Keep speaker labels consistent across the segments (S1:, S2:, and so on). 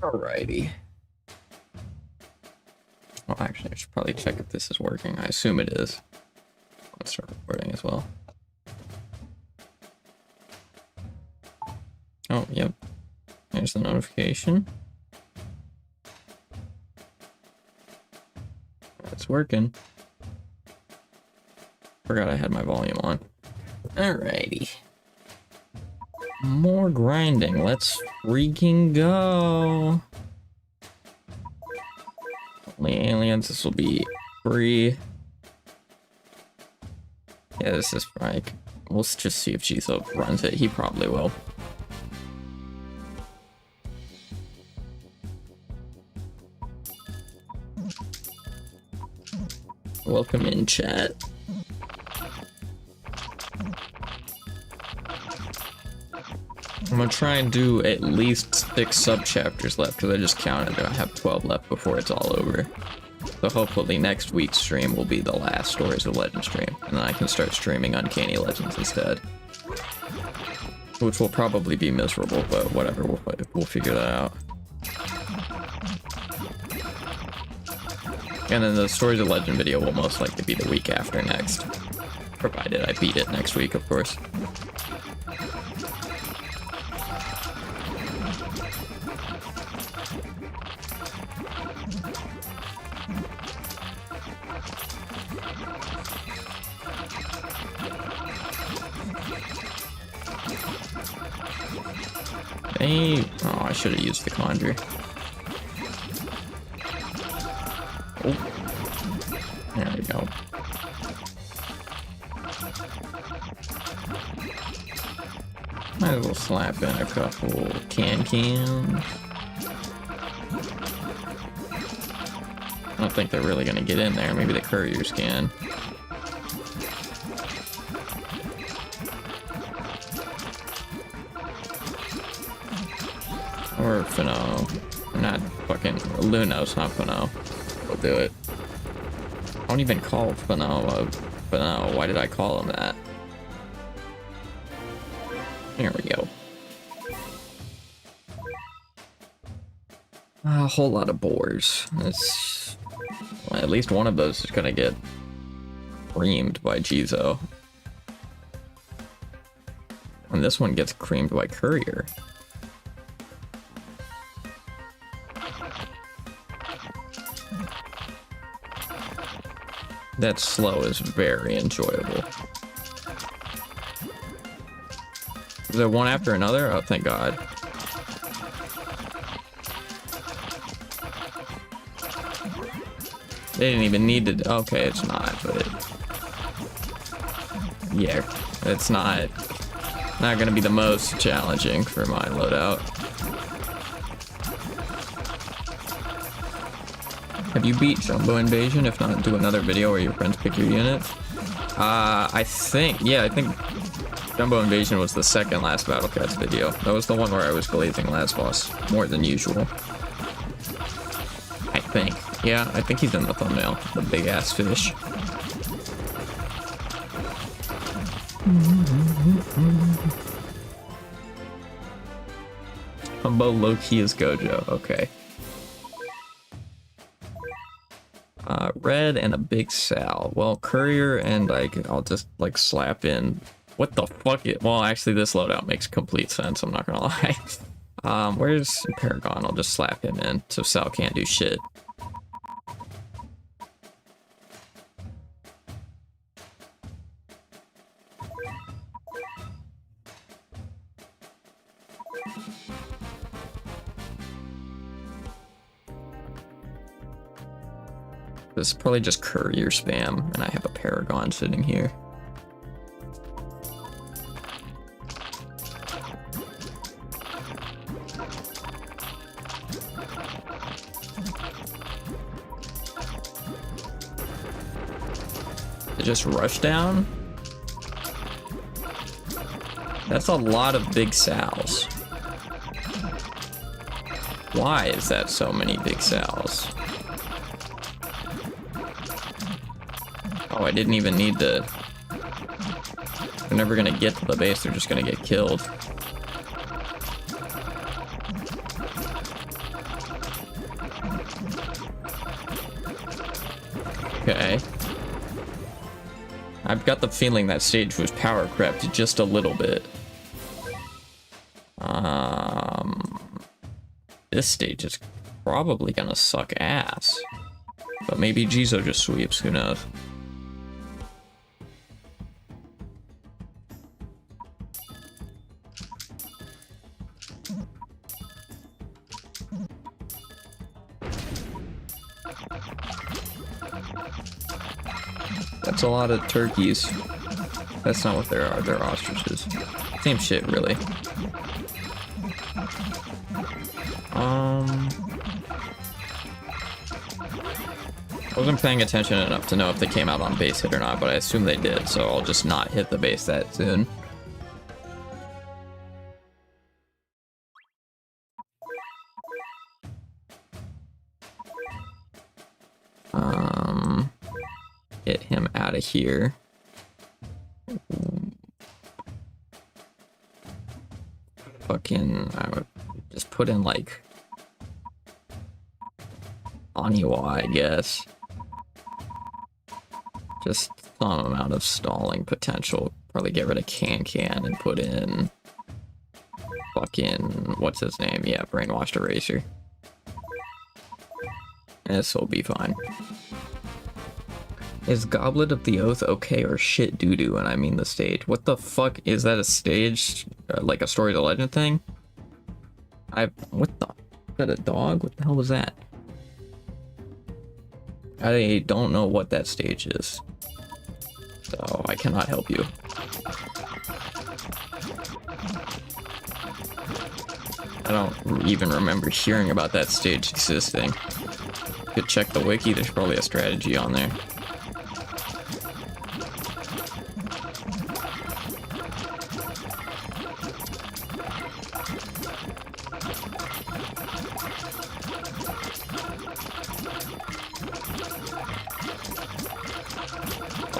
S1: Alrighty. Well, actually, I should probably check if this is working. I assume it is. Let's start recording as well. Oh, yep. There's the notification. It's working. Forgot I had my volume on. Alrighty. More grinding. Let's freaking go. Only aliens. This will be free. Yeah, this is like. We'll just see if Jizo runs it. He probably will. Welcome in, chat. I'm gonna try and do at least 6 sub-chapters left, because I just counted that I have 12 left before it's all over. So hopefully next week's stream will be the last Stories of Legend stream, and then I can start streaming Uncanny Legends instead. Which will probably be miserable, but whatever, we'll figure that out. And then the Stories of Legend video will most likely be the week after next. Provided I beat it next week, of course. Hey, oh, I should have used the conjure. Oh, there we go. Might as well slap in a couple cans. I don't think they're really gonna get in there. Maybe the couriers can. Or Fino. Not fucking Lunos, not Fino. We'll do it. I don't even call Fino Fino. Why did I call him that? Here we go. A whole lot of boars. It's, well, at least one of those is gonna get creamed by Jizo. And this one gets creamed by Courier. That slow is very enjoyable. Is there one after another? Oh, thank God. They didn't even need to. Okay, it's not, but yeah, it's not gonna be the most challenging for my loadout. Have you beat Jumbo Invasion? If not, do another video where your friends pick your units. I think Jumbo Invasion was the second last Battle Cats video. That was the one where I was glazing last boss more than usual. I think. Yeah, I think he's in the thumbnail. The big ass fish. Jumbo low-key is Gojo. Okay. Red and a big Sal. Well, Courier and I'll just like slap in. What the fuck? Well, actually, this loadout makes complete sense. I'm not gonna lie. Where's Paragon? I'll just slap him in so Sal can't do shit. This is probably just Courier spam, and I have a Paragon sitting here. Just rush down? That's a lot of big Sals. Why is that so many big Sals? Oh, I didn't even need to... They're never gonna get to the base, they're just gonna get killed. Okay. I've got the feeling that stage was power crept just a little bit. This stage is probably gonna suck ass. But maybe Jizo just sweeps, who knows? That's a lot of turkeys. That's not what they are, they're ostriches. Same shit, really. I wasn't paying attention enough to know if they came out on base hit or not, but I assume they did, so I'll just not hit the base that soon. Get him out of here. Fucking, I would just put in like Aniwa, I guess. Just some amount of stalling potential. Probably get rid of Can and put in fucking, what's his name? Yeah, Brainwashed Eraser. This will be fine. Is Goblet of the Oath okay or shit doo-doo when I mean the stage? What the fuck? Is that a stage? Like a Story of the Legend thing? What the? Is that a dog? What the hell was that? I don't know what that stage is. So I cannot help you. I don't even remember hearing about that stage existing. Could check the wiki, there's probably a strategy on there.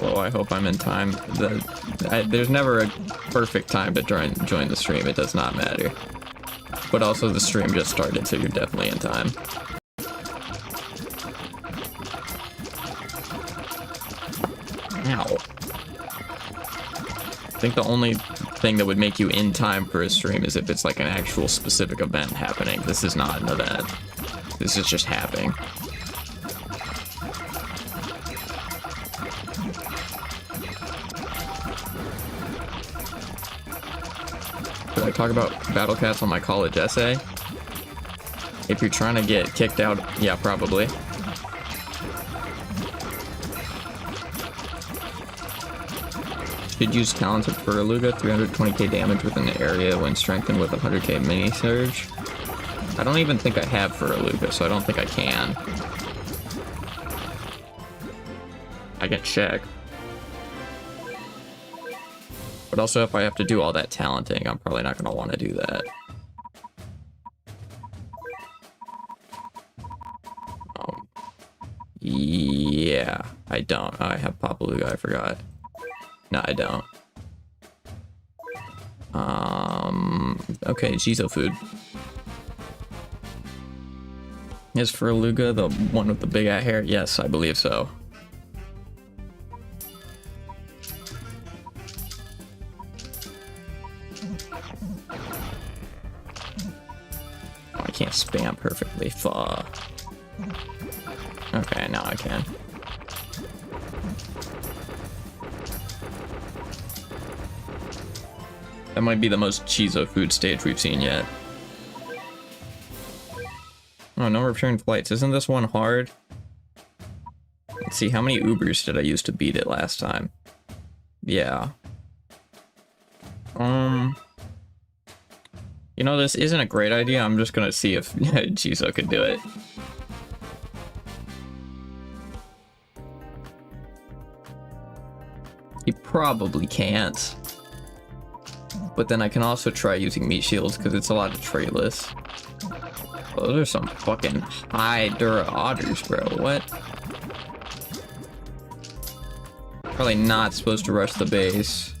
S1: Although I hope I'm in time. There's never a perfect time to join the stream, it does not matter. But also the stream just started, so you're definitely in time. Ow. I think the only thing that would make you in time for a stream is if it's like an actual specific event happening. This is not an event. This is just happening. Did I talk about Battle Cats on my college essay? If you're trying to get kicked out, yeah, probably. Should use Talented Furluga, 320k damage within the area when strengthened with 100k mini surge. I don't even think I have Furluga, so I don't think I can. I can check. But also, if I have to do all that talenting, I'm probably not going to want to do that. Yeah, I don't. I have Papaluga, I forgot. No, I don't. Okay, Jizo food. Is Furluga the one with the big hair? Yes, I believe so. Oh, I can't spam perfectly. Fuck. Okay, now I can. That might be the most Chizo food stage we've seen yet. Oh, no return flights. Isn't this one hard? Let's see, how many Ubers did I use to beat it last time? Yeah. You know, this isn't a great idea. I'm just gonna see if Chizo could do it. He probably can't. But then I can also try using meat shields because it's a lot of trayless. Those are some fucking high Dura otters, bro. What? Probably not supposed to rush the base.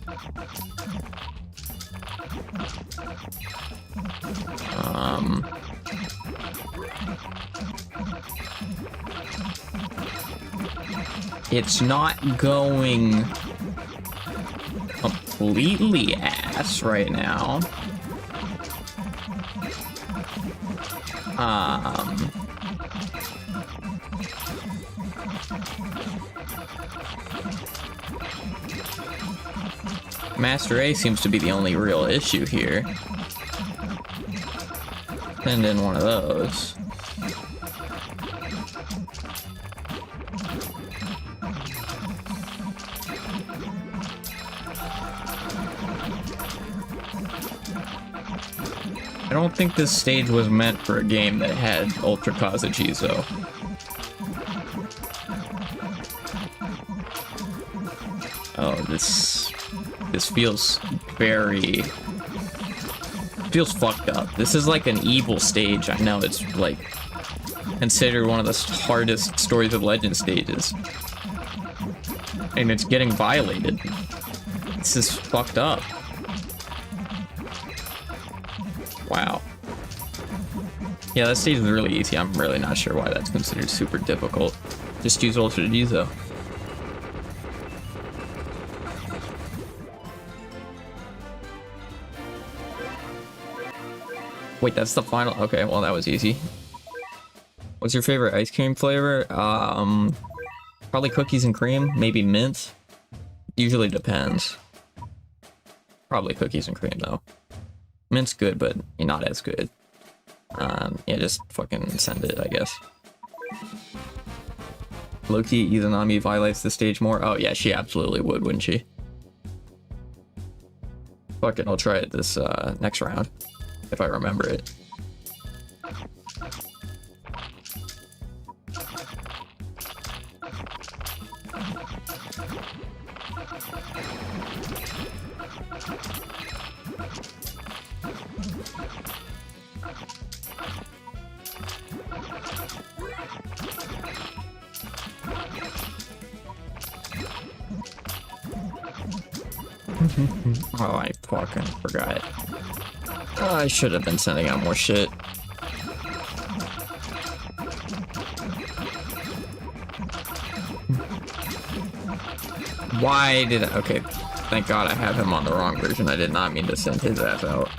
S1: It's not going completely ass right now. Master A seems to be the only real issue here. Send in one of those. I don't think this stage was meant for a game that had Ultra Kazuchizo. Oh, this feels feels fucked up. This is like an evil stage. I know it's like considered one of the hardest Stories of Legend stages. And it's getting violated. This is fucked up. Wow. Yeah, that stage is really easy. I'm really not sure why that's considered super difficult. Just use Ultra Jizo. Wait, that's the final? Okay, well that was easy. What's your favorite ice cream flavor? Probably cookies and cream, maybe mint. Usually depends. Probably cookies and cream though. Mint's good, but not as good. Yeah, just fucking send it, I guess. Loki Izanami violates the stage more. Oh yeah, she absolutely would, wouldn't she? Fuck it, I'll try it this next round. If I remember it. Oh, I fucking forgot. Oh, I should have been sending out more shit. Why did I... Okay, thank God I have him on the wrong version. I did not mean to send his ass out.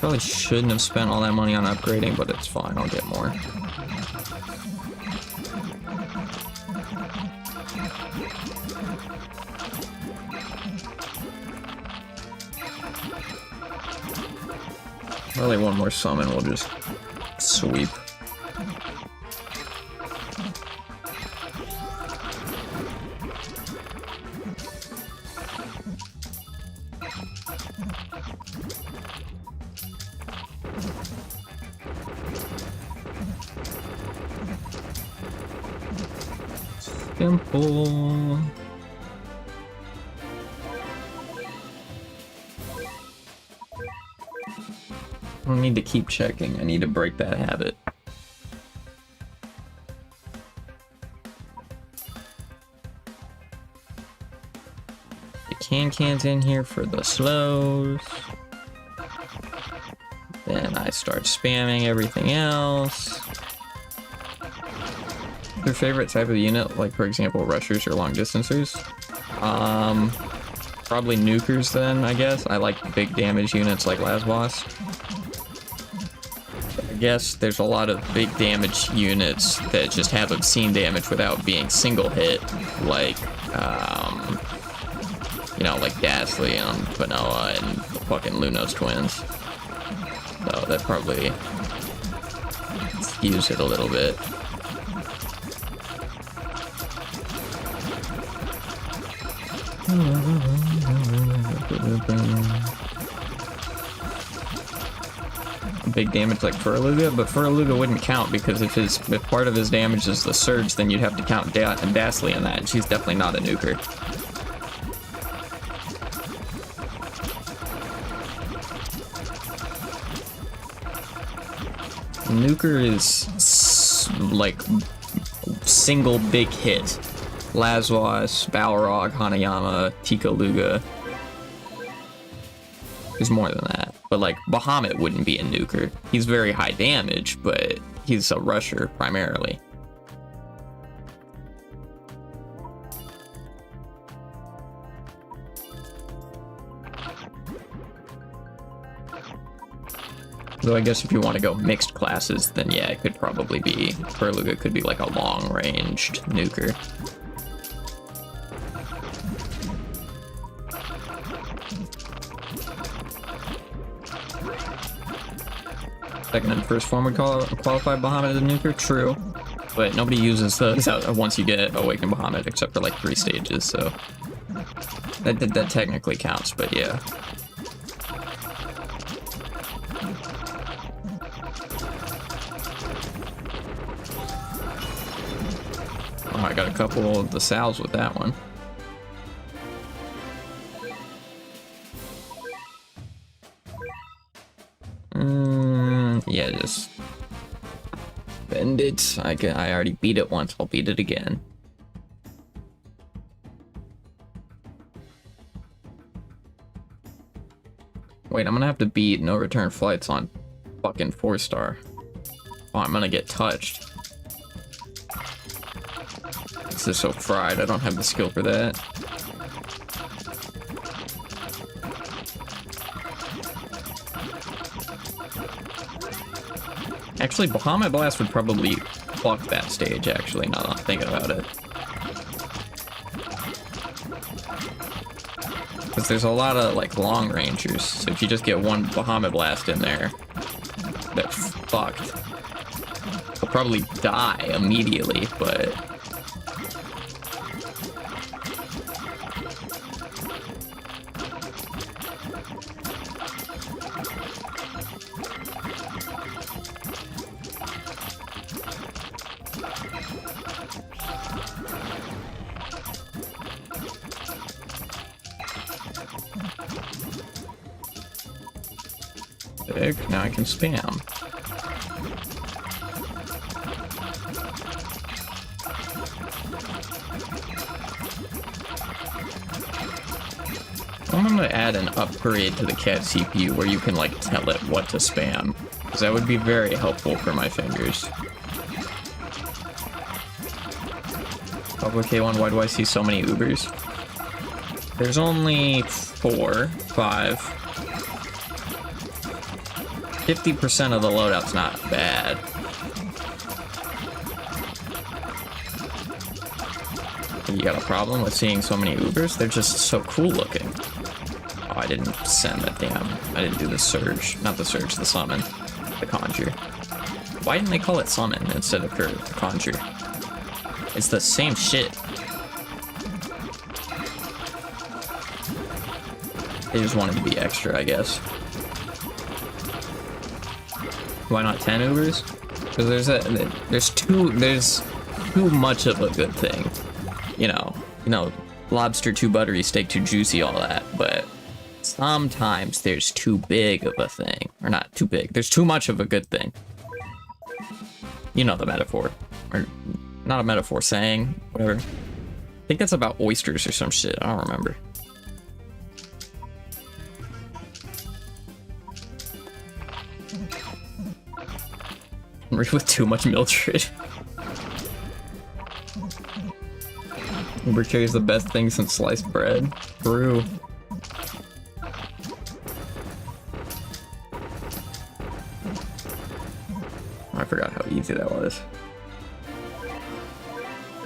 S1: Probably shouldn't have spent all that money on upgrading, but it's fine, I'll get more. Probably one more summon, we'll just sweep. Simple. I don't need to keep checking. I need to break that habit. The can's in here for the slows. Then I start spamming everything else. Your favorite type of unit, like for example rushers or long distancers? Probably nukers then, I guess. I like big damage units like Last Boss. I guess there's a lot of big damage units that just have obscene damage without being single hit, like you know, like Ghastly and Vanilla and fucking Lunos twins. So that probably skews it a little bit. Big damage like Furluga, but Furluga wouldn't count because if part of his damage is the surge, then you'd have to count Ghastly in that, and she's definitely not a nuker. Nuker is like single big hit. Lazwas, Balrog, Hanayama, Tikaluga. There's more than that. But like Bahamut wouldn't be a nuker. He's very high damage, but he's a rusher primarily. So I guess if you want to go mixed classes, then yeah, it could probably be, Perluga could be like a long-ranged nuker. Second and first form would qualify Bahamut as a nuker, true. But nobody uses those once you get Awakened Bahamut, except for like 3 stages, so... That technically counts, but yeah. Oh, I got a couple of the Salves with that one. Yeah, just bend it. I already beat it once. I'll beat it again. Wait, I'm gonna have to beat no return flights on fucking 4-star. Oh, I'm gonna get touched. This is so fried. I don't have the skill for that. Actually, Bahamut Blast would probably fuck that stage, actually, now that I'm thinking about it. Because there's a lot of, like, long rangers, so if you just get one Bahamut Blast in there, that's fucked. He'll probably die immediately, but... Now I can spam. I'm gonna add an upgrade to the CAD CPU where you can like tell it what to spam, because that would be very helpful for my fingers. Public K1, why do I see so many Ubers? There's only 4, 5. 50% of the loadout's not bad. You got a problem with seeing so many Ubers? They're just so cool looking. Oh, I didn't send that damn. I didn't do the surge. Not the surge, the summon. The conjure. Why didn't they call it summon instead of conjure? It's the same shit. They just wanted to be extra, I guess. Why not 10 Ubers? Because there's too much of a good thing. You know, lobster too buttery, steak too juicy, all that, but sometimes there's too big of a thing. Or not too big, there's too much of a good thing. You know the metaphor. Or not a metaphor, saying, whatever. I think that's about oysters or some shit, I don't remember. With too much Mildred. Uber carry is the best thing since sliced bread. True. I forgot how easy that was.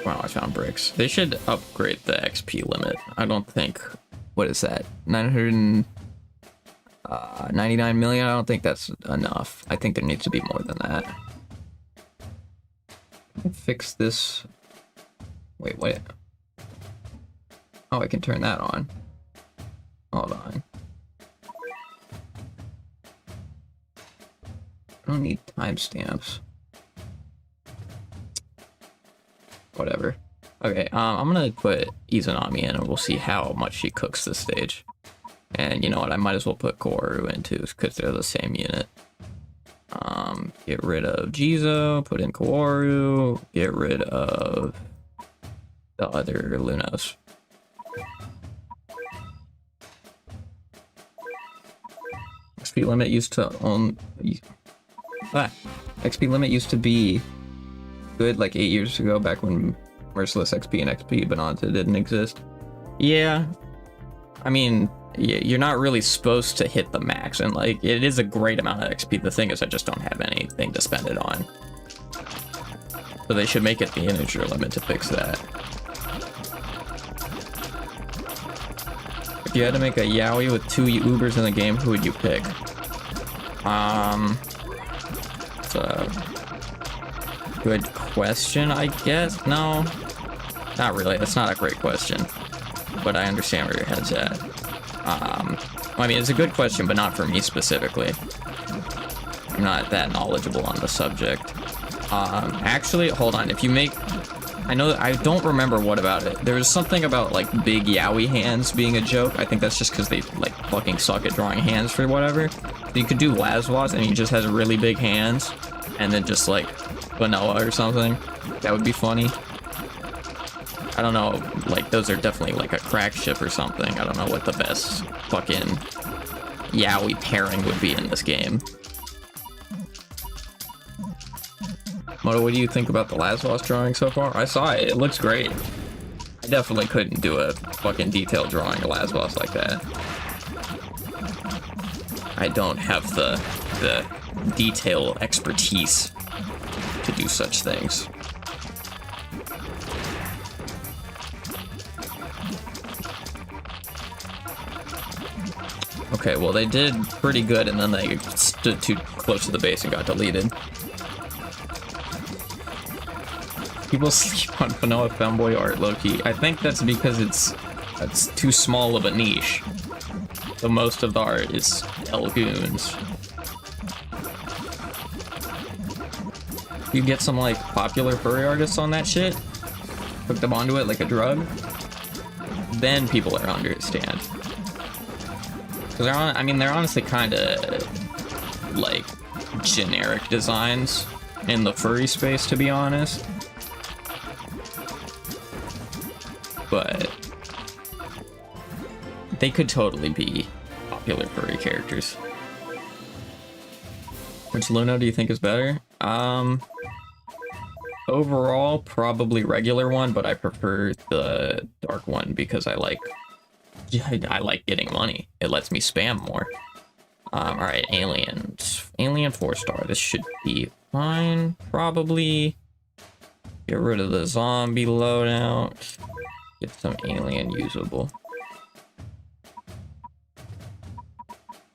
S1: Wow, I found bricks. They should upgrade the XP limit. I don't think... What is that? 999 million? I don't think that's enough. I think there needs to be more than that. Fix this. Wait. Oh, I can turn that on. Hold on. I don't need timestamps. Whatever. Okay, I'm gonna put Izanami in and we'll see how much she cooks this stage. And you know what, I might as well put Koru in too, because they're the same unit. Get rid of Jizo, put in Kaworu, get rid of the other Lunos. XP limit used to XP limit used to be good like 8 years ago, back when Merciless XP and XP Bonanza didn't exist. Yeah, I mean, you're not really supposed to hit the max, and like it is a great amount of XP. The thing is, I just don't have anything to spend it on. So they should make it the integer limit to fix that. If you had to make a Yaoi with 2 Ubers in the game, who would you pick? It's a good question, I guess. No, not really. That's not a great question, but I understand where your head's at. I mean, it's a good question, but not for me specifically. I'm not that knowledgeable on the subject. Actually, hold on. If you make... I don't remember what about it. There was something about, like, big yaoi hands being a joke. I think that's just because they, like, fucking suck at drawing hands for whatever. You could do Lazwas, and he just has really big hands, and then just, like, vanilla or something. That would be funny. I don't know, like, those are definitely, like, a crack ship or something. I don't know what the best fucking yaoi pairing would be in this game. Moto, what do you think about the Lazwas drawing so far? I saw it. It looks great. I definitely couldn't do a fucking detailed drawing of Lazwas like that. I don't have the detail expertise to do such things. Okay, well, they did pretty good, and then they stood too close to the base and got deleted. People sleep on vanilla femboy art, low-key. I think that's because it's too small of a niche. So most of the art is L-goons. You get some, like, popular furry artists on that shit, hook them onto it like a drug, then people are understand. Because they're honestly kind of, like, generic designs in the furry space, to be honest. But they could totally be popular furry characters. Which Luno do you think is better? Overall, probably regular one, but I prefer the dark one because I like getting money. It lets me spam more. Alright, aliens. Alien 4-star. This should be fine, probably. Get rid of the zombie loadout. Get some alien usable.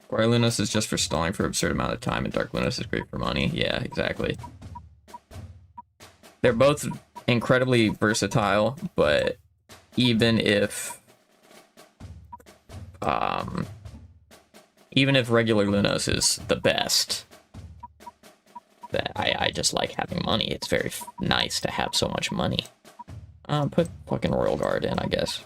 S1: White Lunos is just for stalling for an absurd amount of time, and Dark Lunos is great for money. Yeah, exactly. They're both incredibly versatile, but even if regular Lunos is the best, that I just like having money. It's very nice to have so much money. Put fucking Royal Guard in, I guess.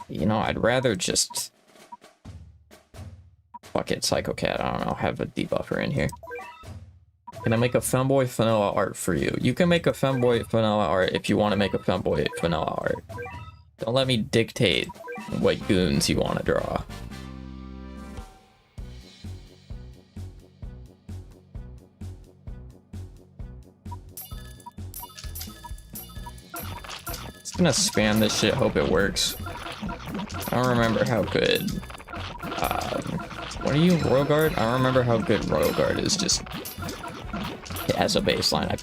S1: You know, I'd rather just... Fuck it, Psycho Cat, I don't know, have a debuffer in here. Can I make a femboy vanilla art for you? You can make a femboy vanilla art if you want to make a femboy vanilla art. Don't let me dictate what goons you want to draw. Just gonna spam this shit, hope it works. I don't remember how good, what are you, Royal Guard? I don't remember how good Royal Guard is just as a baseline. I'm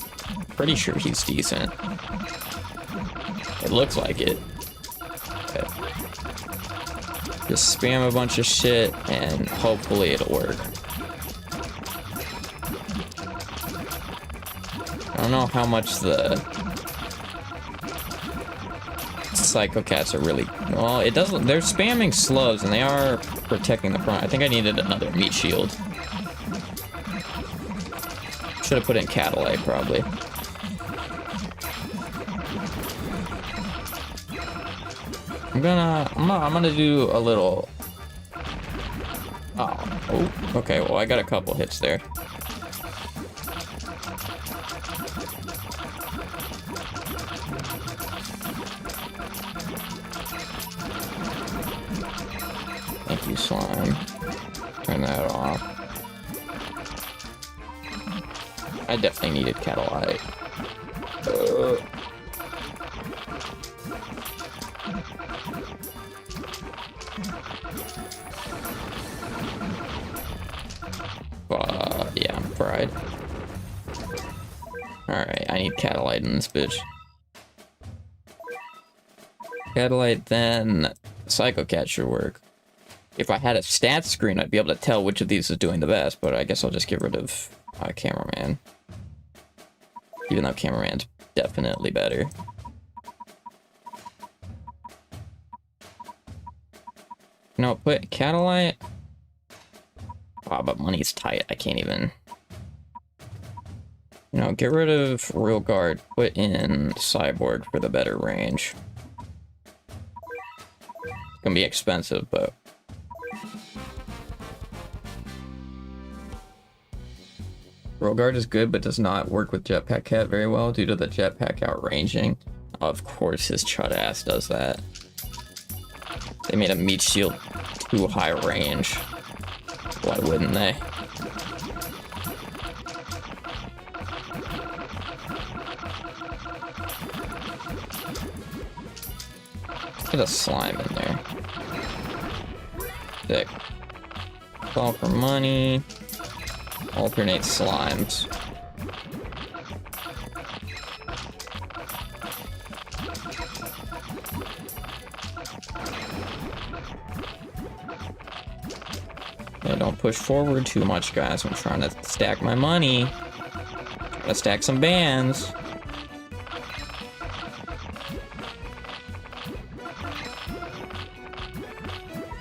S1: pretty sure he's decent. It looks like it. But just spam a bunch of shit and hopefully it'll work. I don't know how much the Psycho Cats are really... Well, it doesn't... They're spamming slows, and they are protecting the front. I think I needed another meat shield. Should have put in Catalay, probably. I'm gonna do a little. Oh, okay. Well, I got a couple hits there. Thank you, slime. Turn that off. I definitely needed Catalyte. Yeah, I'm fried. Alright, I need Catalyte in this bitch. Catalyte, then Psycho Cat should work. If I had a stats screen, I'd be able to tell which of these is doing the best, but I guess I'll just get rid of Cameraman. Even though Cameraman's definitely better. No, put Catalyte. Oh, but money's tight. I can't even. No, get rid of Real Guard. Put in Cyborg for the better range. It's gonna be expensive, but. Real Guard is good, but does not work with Jetpack Cat very well due to the jetpack outranging. Of course, his chud ass does that. They made a meat shield too high range. Why wouldn't they? Get a slime in there. Sick. Call for money. Alternate slimes. Yeah, don't push forward too much, guys. I'm trying to stack my money. Trying to stack some bands.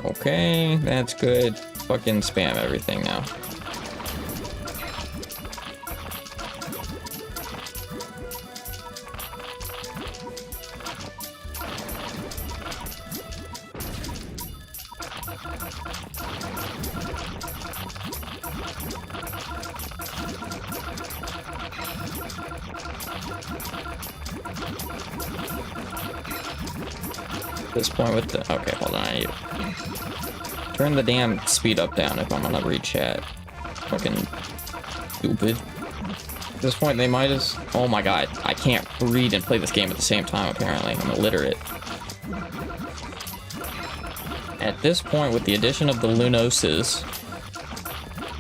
S1: Okay, that's good. Fucking spam everything now. This point with the okay, hold on. I need to turn the damn speed up down if I'm gonna read chat. Fucking stupid. At this point, they might as. Oh my god, I can't read and play this game at the same time. Apparently, I'm illiterate. At this point, with the addition of the Lunoses,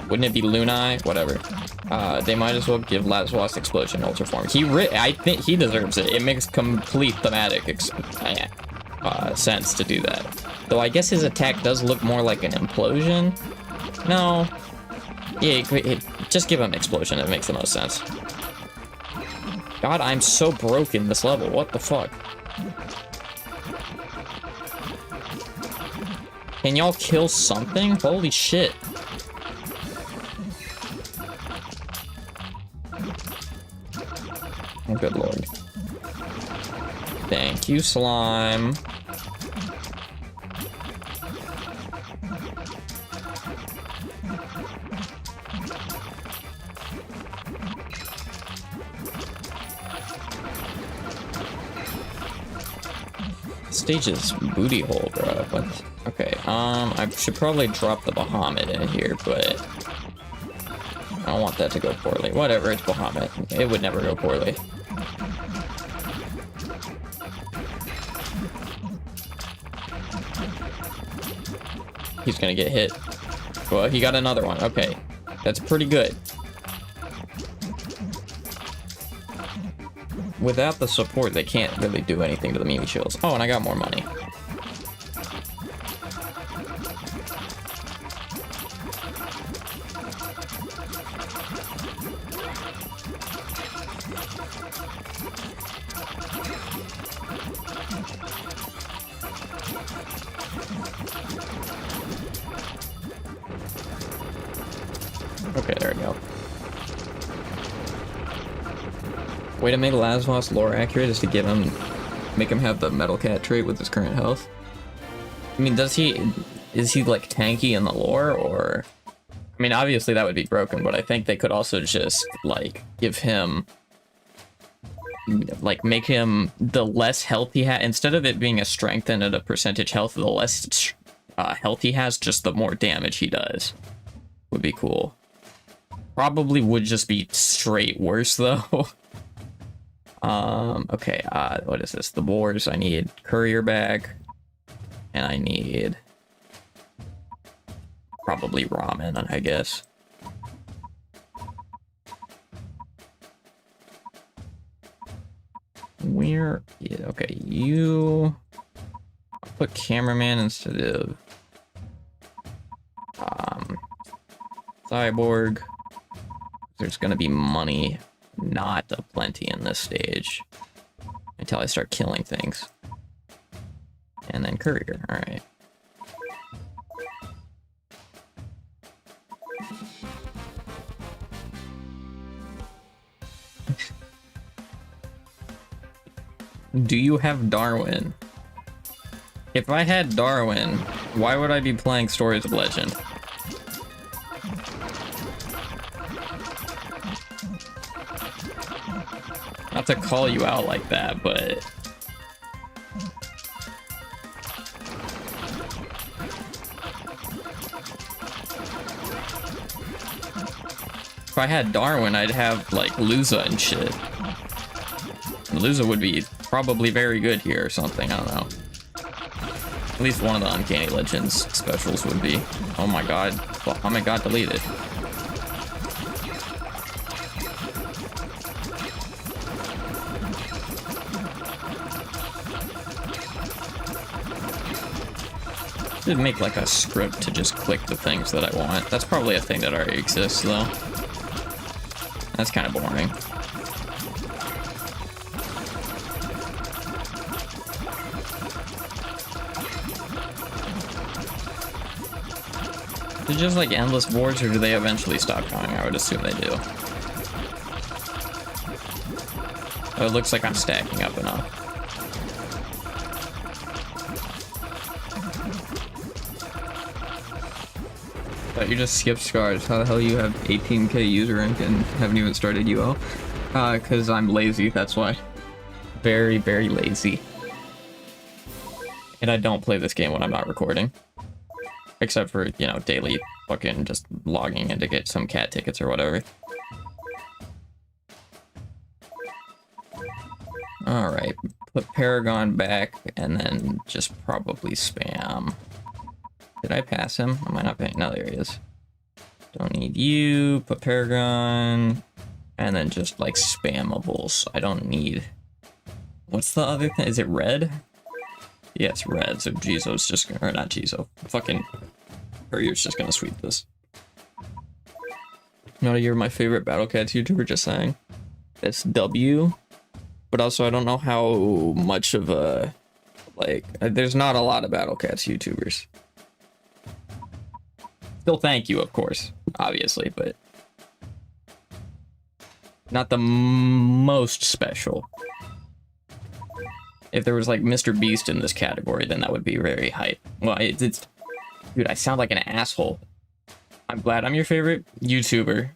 S1: wouldn't it be Lunai? Whatever. They might as well give Lazarus Explosion Ultra Form. I think he deserves it. It makes complete thematic sense to do that. Though I guess his attack does look more like an implosion. No. Yeah, just give him explosion. It makes the most sense. God, I'm so broken this level. What the fuck? Can y'all kill something? Holy shit. Oh, good lord. Thank you, slime. Stage's booty hole, bro. But okay, I should probably drop the Bahamut in here, but I don't want that to go poorly. Whatever, it's Bahamut. It would never go poorly. He's gonna get hit. Well, he got another one. Okay, that's pretty good. Without the support, they can't really do anything to the Mimi shields. Oh, and I got more money. Okay, there we go. Way to make Lazarus lore accurate is to make him have the Metal Cat trait with his current health. I mean, is he like tanky in the lore, or? I mean, obviously that would be broken, but I think they could also just like give him, like make him the less health he has, instead of it being a strength and at a percentage health, the less health he has, just the more damage he does would be cool. Probably would just be straight worse though. Okay, what is this? The wars. I need courier bag, and I need probably ramen, I guess. Where? Yeah, okay, you. I'll put cameraman instead of cyborg. There's gonna be money not aplenty in this stage until I start killing things. And then courier, all right. Do you have Darwin? If I had Darwin, why would I be playing Stories of Legend? Not to call you out like that, but if I had Darwin, I'd have like Luza and shit. And Luza would be probably very good here or something, I don't know. At least one of the Uncanny Legends specials would be. Oh my god. Oh my god, deleted. Should make like a script to just click the things that I want. That's probably a thing that already exists though. That's kind of boring. They're just like endless boards, or do they eventually stop going? I would assume they do. Oh, it looks like I'm stacking up enough. You just skipped scars. How the hell you have 18k user rank and haven't even started UL? Cause I'm lazy, that's why. Very, very lazy. And I don't play this game when I'm not recording. Except for, you know, daily fucking just logging in to get some cat tickets or whatever. Alright, put Paragon back and then just probably spam. Did I pass him? Am I not paying? No, there he is. Don't need you. Put Paragon. And then just like spammables. I don't need. What's the other thing? Is it red? Yeah, it's red. So Jizo's just gonna. Or not Jizo. Fucking. Courier's just gonna sweep this. Not you're my favorite Battle Cats YouTuber, just saying. It's W. But also, I don't know how much of a. Like, there's not a lot of Battle Cats YouTubers. Still thank you, of course, obviously, but not the most special. If there was like Mr. Beast in this category, then that would be very hype. Well, it's dude, I sound like an asshole. I'm glad I'm your favorite YouTuber.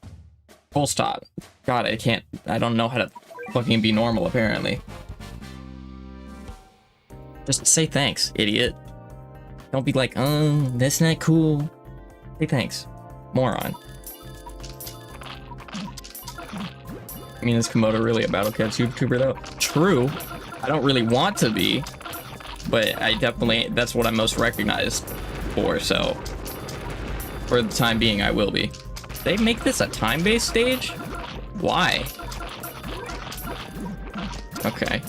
S1: Full stop. God, I don't know how to fucking be normal, apparently. Just say thanks, idiot. Don't be like, oh, that's not cool. Say thanks, moron. I mean, is Komodo really a Battle Cats YouTuber though? True. I don't really want to be, but I definitely, that's what I'm most recognized for, so for the time being, I will be. They make this a time-based stage? Why? Okay.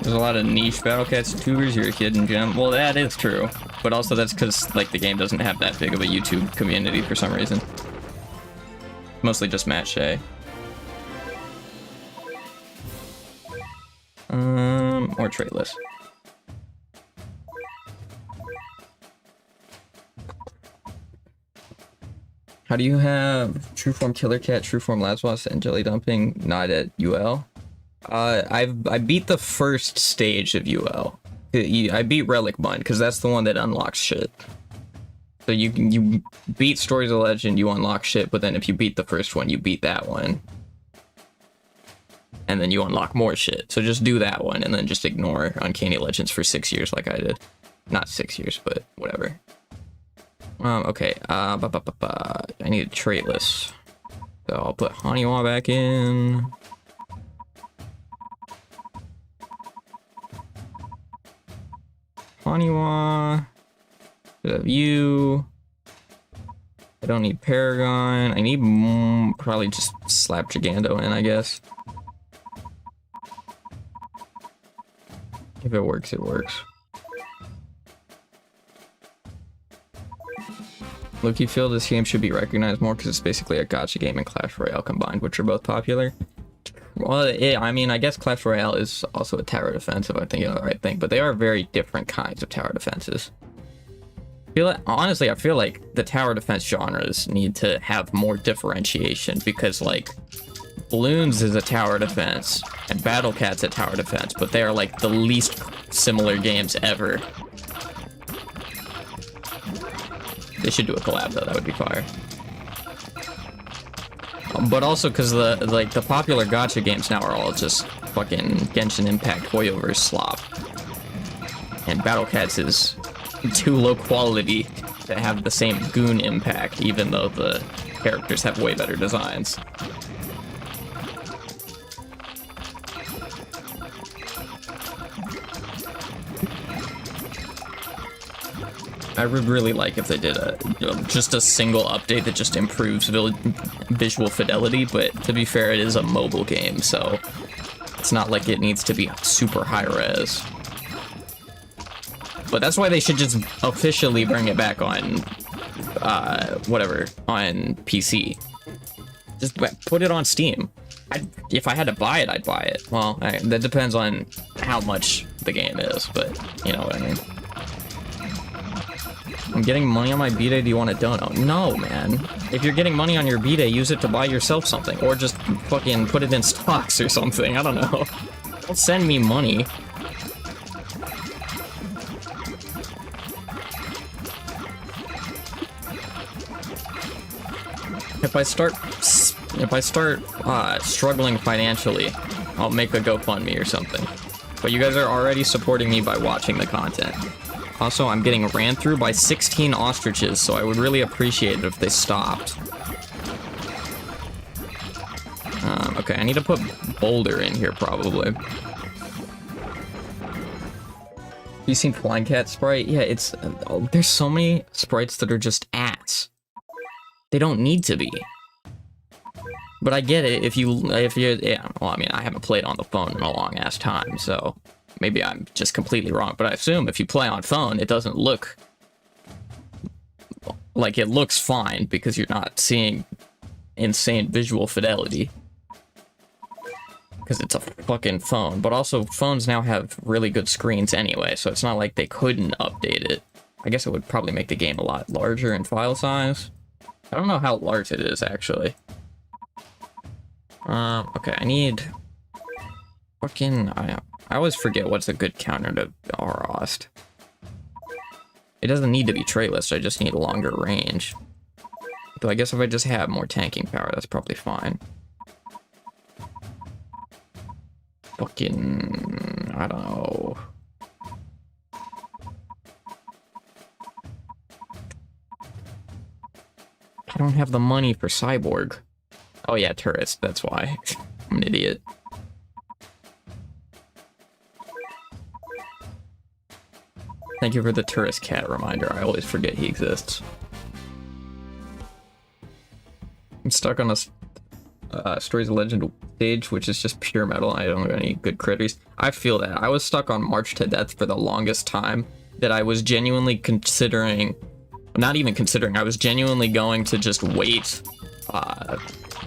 S1: There's a lot of niche Battle Cats YouTubers, you're a hidden gem. Well, that is true. But also that's because, like, the game doesn't have that big of a YouTube community for some reason. Mostly just Matt Shea. Or Traitless. How do you have True Form Killer Cat, True Form Lazarus, and Jelly Dumping not at UL? I beat the first stage of UL. I beat Relic Bund because that's the one that unlocks shit. So you beat Stories of Legend, you unlock shit, but then if you beat the first one, you beat that one. And then you unlock more shit. So just do that one and then just ignore Uncanny Legends for 6 years like I did. Not 6 years, but whatever. Okay, I need a trait list. So I'll put Haniwa back in. Haniwa. You. I don't need Paragon. I need probably just slap Gigando in, I guess. If it works, it works. Low-key feel this game should be recognized more because it's basically a gacha game and Clash Royale combined, which are both popular. Well, I mean, I guess Clash Royale is also a tower defense if I'm thinking of the right thing, but they are very different kinds of tower defenses. Honestly, I feel like the tower defense genres need to have more differentiation because, like, Bloons is a tower defense and Battle Cat's a tower defense, but they are like the least similar games ever. They should do a collab though, that would be fire. But also because the popular gacha games now are all just fucking Genshin Impact Hoyoverse slop. And Battle Cats is too low quality to have the same goon impact, even though the characters have way better designs. I would really like if they did just a single update that just improves visual fidelity, but to be fair, it is a mobile game, so it's not like it needs to be super high res. But that's why they should just officially bring it back on, whatever, on PC. Just put it on Steam. If I had to buy it, I'd buy it. Well, that depends on how much the game is, but you know what I mean. I'm getting money on my B-Day, do you want to donate? No, man. If you're getting money on your B-Day, use it to buy yourself something. Or just fucking put it in stocks or something, I don't know. Don't send me money. If I start struggling financially, I'll make a GoFundMe or something. But you guys are already supporting me by watching the content. Also, I'm getting ran through by 16 ostriches, so I would really appreciate it if they stopped. Okay, I need to put Boulder in here, probably. You seen Flying Cat sprite? Yeah, it's... there's so many sprites that are just ass. They don't need to be. But I get it if you... yeah, well, I mean, I haven't played on the phone in a long-ass time, so... Maybe I'm just completely wrong, but I assume if you play on phone, it doesn't look like it looks fine because you're not seeing insane visual fidelity. Because it's a fucking phone. But also, phones now have really good screens anyway, so it's not like they couldn't update it. I guess it would probably make the game a lot larger in file size. I don't know how large it is, actually. Okay, I need... fucking... I always forget what's a good counter to Arost. It doesn't need to be traitless, I just need a longer range. Though I guess if I just have more tanking power, that's probably fine. Fucking... I don't know. I don't have the money for Cyborg. Oh yeah, turrets, that's why. I'm an idiot. Thank you for the tourist cat reminder. I always forget he exists. I'm stuck on a Stories of Legend stage, which is just pure metal. I don't have any good critters. I feel that. I was stuck on March to Death for the longest time that I was genuinely considering... Not even considering. I was genuinely going to just wait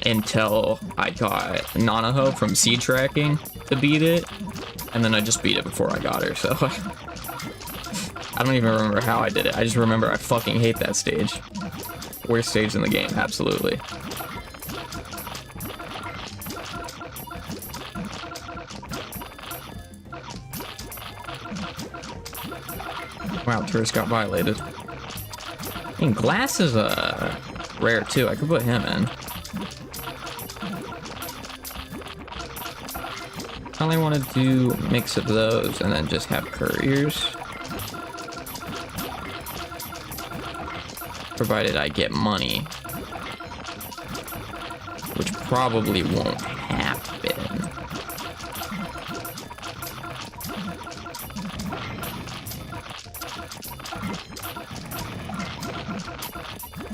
S1: until I got Nanaho from Seed Tracking to beat it. And then I just beat it before I got her, so... I don't even remember how I did it. I just remember I fucking hate that stage. Worst stage in the game, absolutely. Wow, tourist got violated. And glass is rare too. I could put him in. I only want to do a mix of those and then just have couriers. Provided I get money. Which probably won't happen.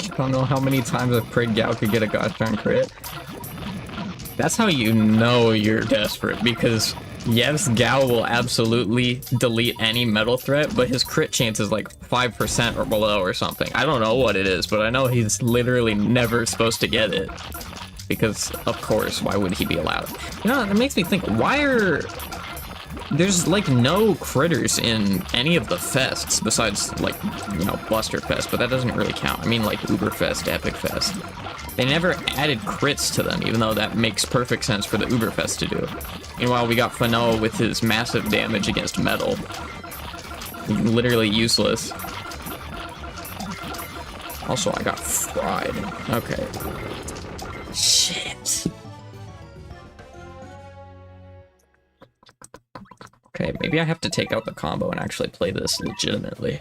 S1: I don't know how many times a Prig Gal could get a gosh darn crit. That's how you know you're desperate, because yes, Gal will absolutely delete any metal threat, but his crit chance is like 5% or below or something. I don't know what it is, but I know he's literally never supposed to get it. Because, of course, why would he be allowed? You know, it makes me think, why are... There's, like, no critters in any of the fests besides, like, you know, Buster Fest, but that doesn't really count. I mean, like, Uberfest, Epic Fest. They never added crits to them, even though that makes perfect sense for the Uberfest to do. Meanwhile, we got Fano with his massive damage against metal. Literally useless. Also, I got fried. Okay. Shit. Okay, maybe I have to take out the combo and actually play this legitimately.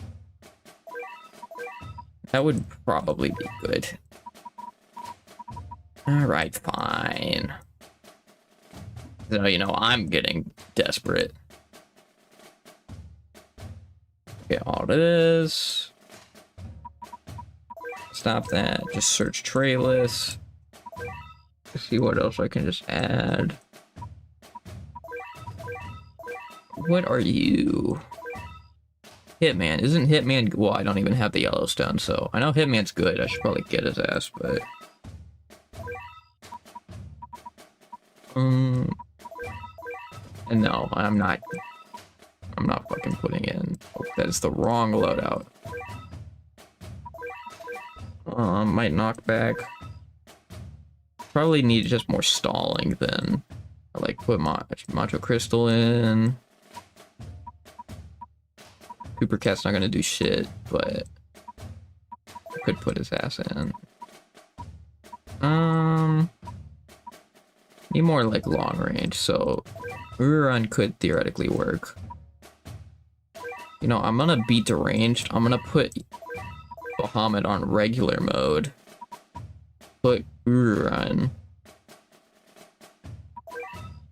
S1: That would probably be good. Alright, fine. So, you know, I'm getting desperate. Get all this. Stop that. Just search tray list. See what else I can just add. What are you? Hitman. Isn't Hitman... Well, I don't even have the Yellowstone, so... I know Hitman's good. I should probably get his ass, but... And no, I'm not fucking putting in... Oh, that is the wrong loadout. Might knock back. Probably need just more stalling then. I like put Macho Crystal in. Cooper Cat's not gonna do shit, but I could put his ass in. Need more like long range, so Run could theoretically work. You know, I'm gonna be deranged. I'm gonna put Bahamut on regular mode. Put Run.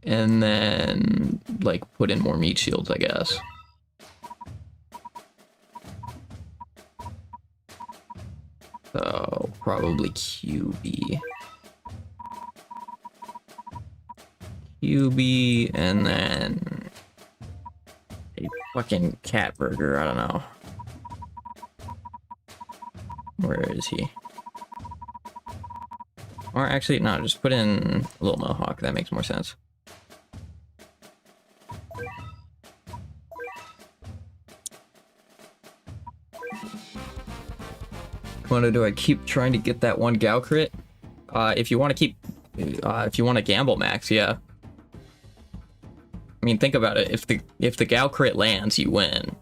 S1: And then, like, put in more meat shields, I guess. So, probably QB. QB, and then a fucking cat burger, I don't know. Where is he? Or actually, no, just put in a little Mohawk, that makes more sense. Do I keep trying to get that one Gal crit? If you want to keep, if you want to gamble max, yeah. I mean, think about it. If the Gal crit lands, you win.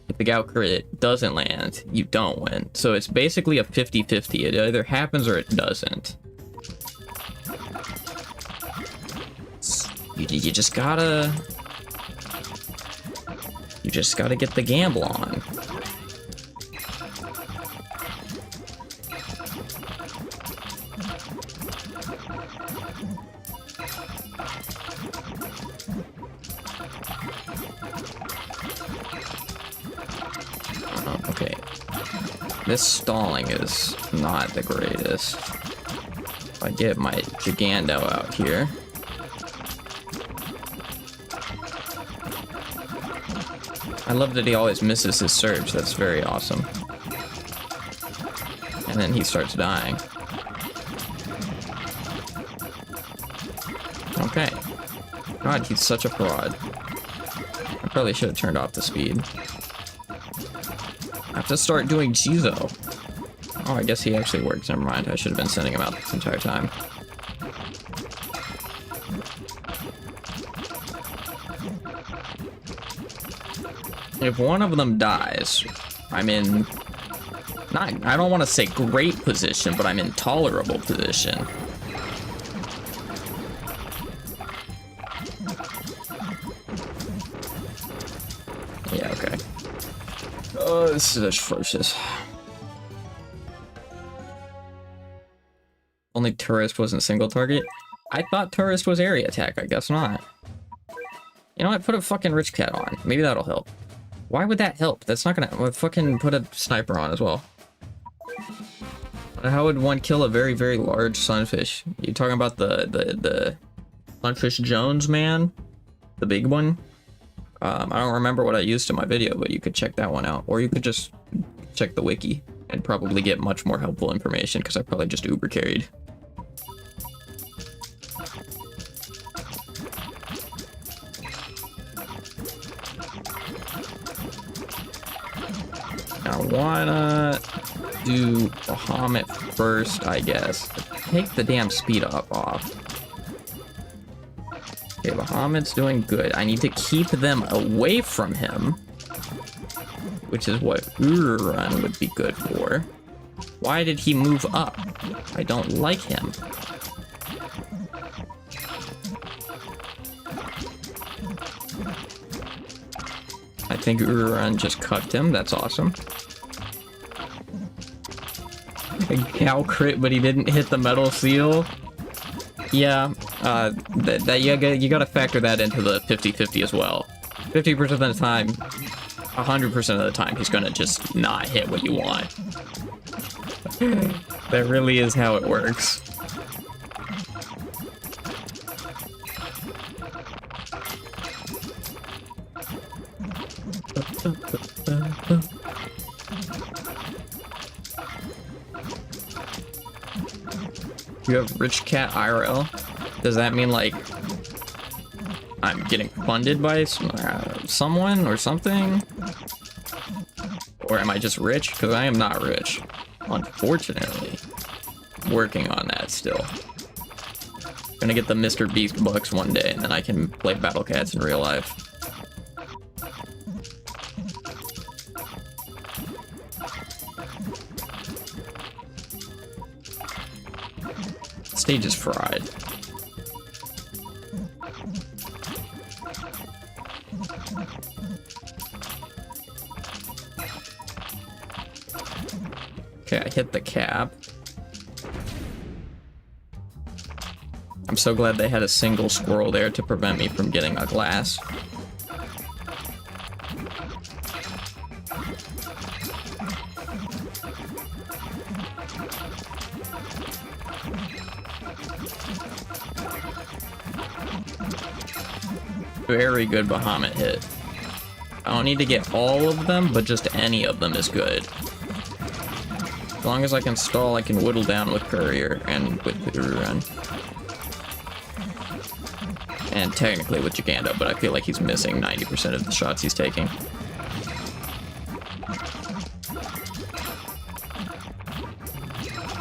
S1: If the Gal crit doesn't land, you don't win. So it's basically a 50-50. It either happens or it doesn't. You just gotta get the gamble on. Okay, this stalling is not the greatest. If I get my Gigando out here. I love that he always misses his surge, that's very awesome. And then he starts dying. Okay. God, he's such a fraud. I probably should have turned off the speed. I have to start doing Jizo. Oh, I guess he actually works. Never mind. I should have been sending him out this entire time. If one of them dies, I'm in... I don't want to say great position, but I'm in tolerable position. Yeah, okay. Oh, this is atrocious. Only tourist wasn't single target? I thought tourist was area attack, I guess not. You know what, put a fucking rich cat on. Maybe that'll help. Why would that help? That's not gonna... fucking put a sniper on as well. How would one kill a very, very large sunfish? You talking about the Sunfish Jones, man? The big one? I don't remember what I used in my video, but you could check that one out. Or you could just check the wiki and probably get much more helpful information, because I probably just uber carried. I wanna do Bahamut first, I guess. Take the damn speed up off. Okay, Bahamut's doing good. I need to keep them away from him, which is what Run would be good for. Why did he move up? I don't like him. I think Run just cucked him. That's awesome. A cow crit, but he didn't hit the metal seal. Yeah, you gotta factor that into the 50-50 as well. 50% of the time, 100% of the time, he's gonna just not hit what you want. That really is how it works. You have Rich Cat IRL? Does that mean, like, I'm getting funded by someone or something? Or am I just rich? Because I am not rich, unfortunately. Working on that still. Gonna get the Mr. Beast bucks one day, and then I can play Battle Cats in real life. Stage is fried. Okay, I hit the cap. I'm so glad they had a single squirrel there to prevent me from getting a glass. Very good Bahamut hit. I don't need to get all of them, but just any of them is good. As long as I can stall, I can whittle down with Courier and with Run. And technically with Gigando, but I feel like he's missing 90% of the shots he's taking.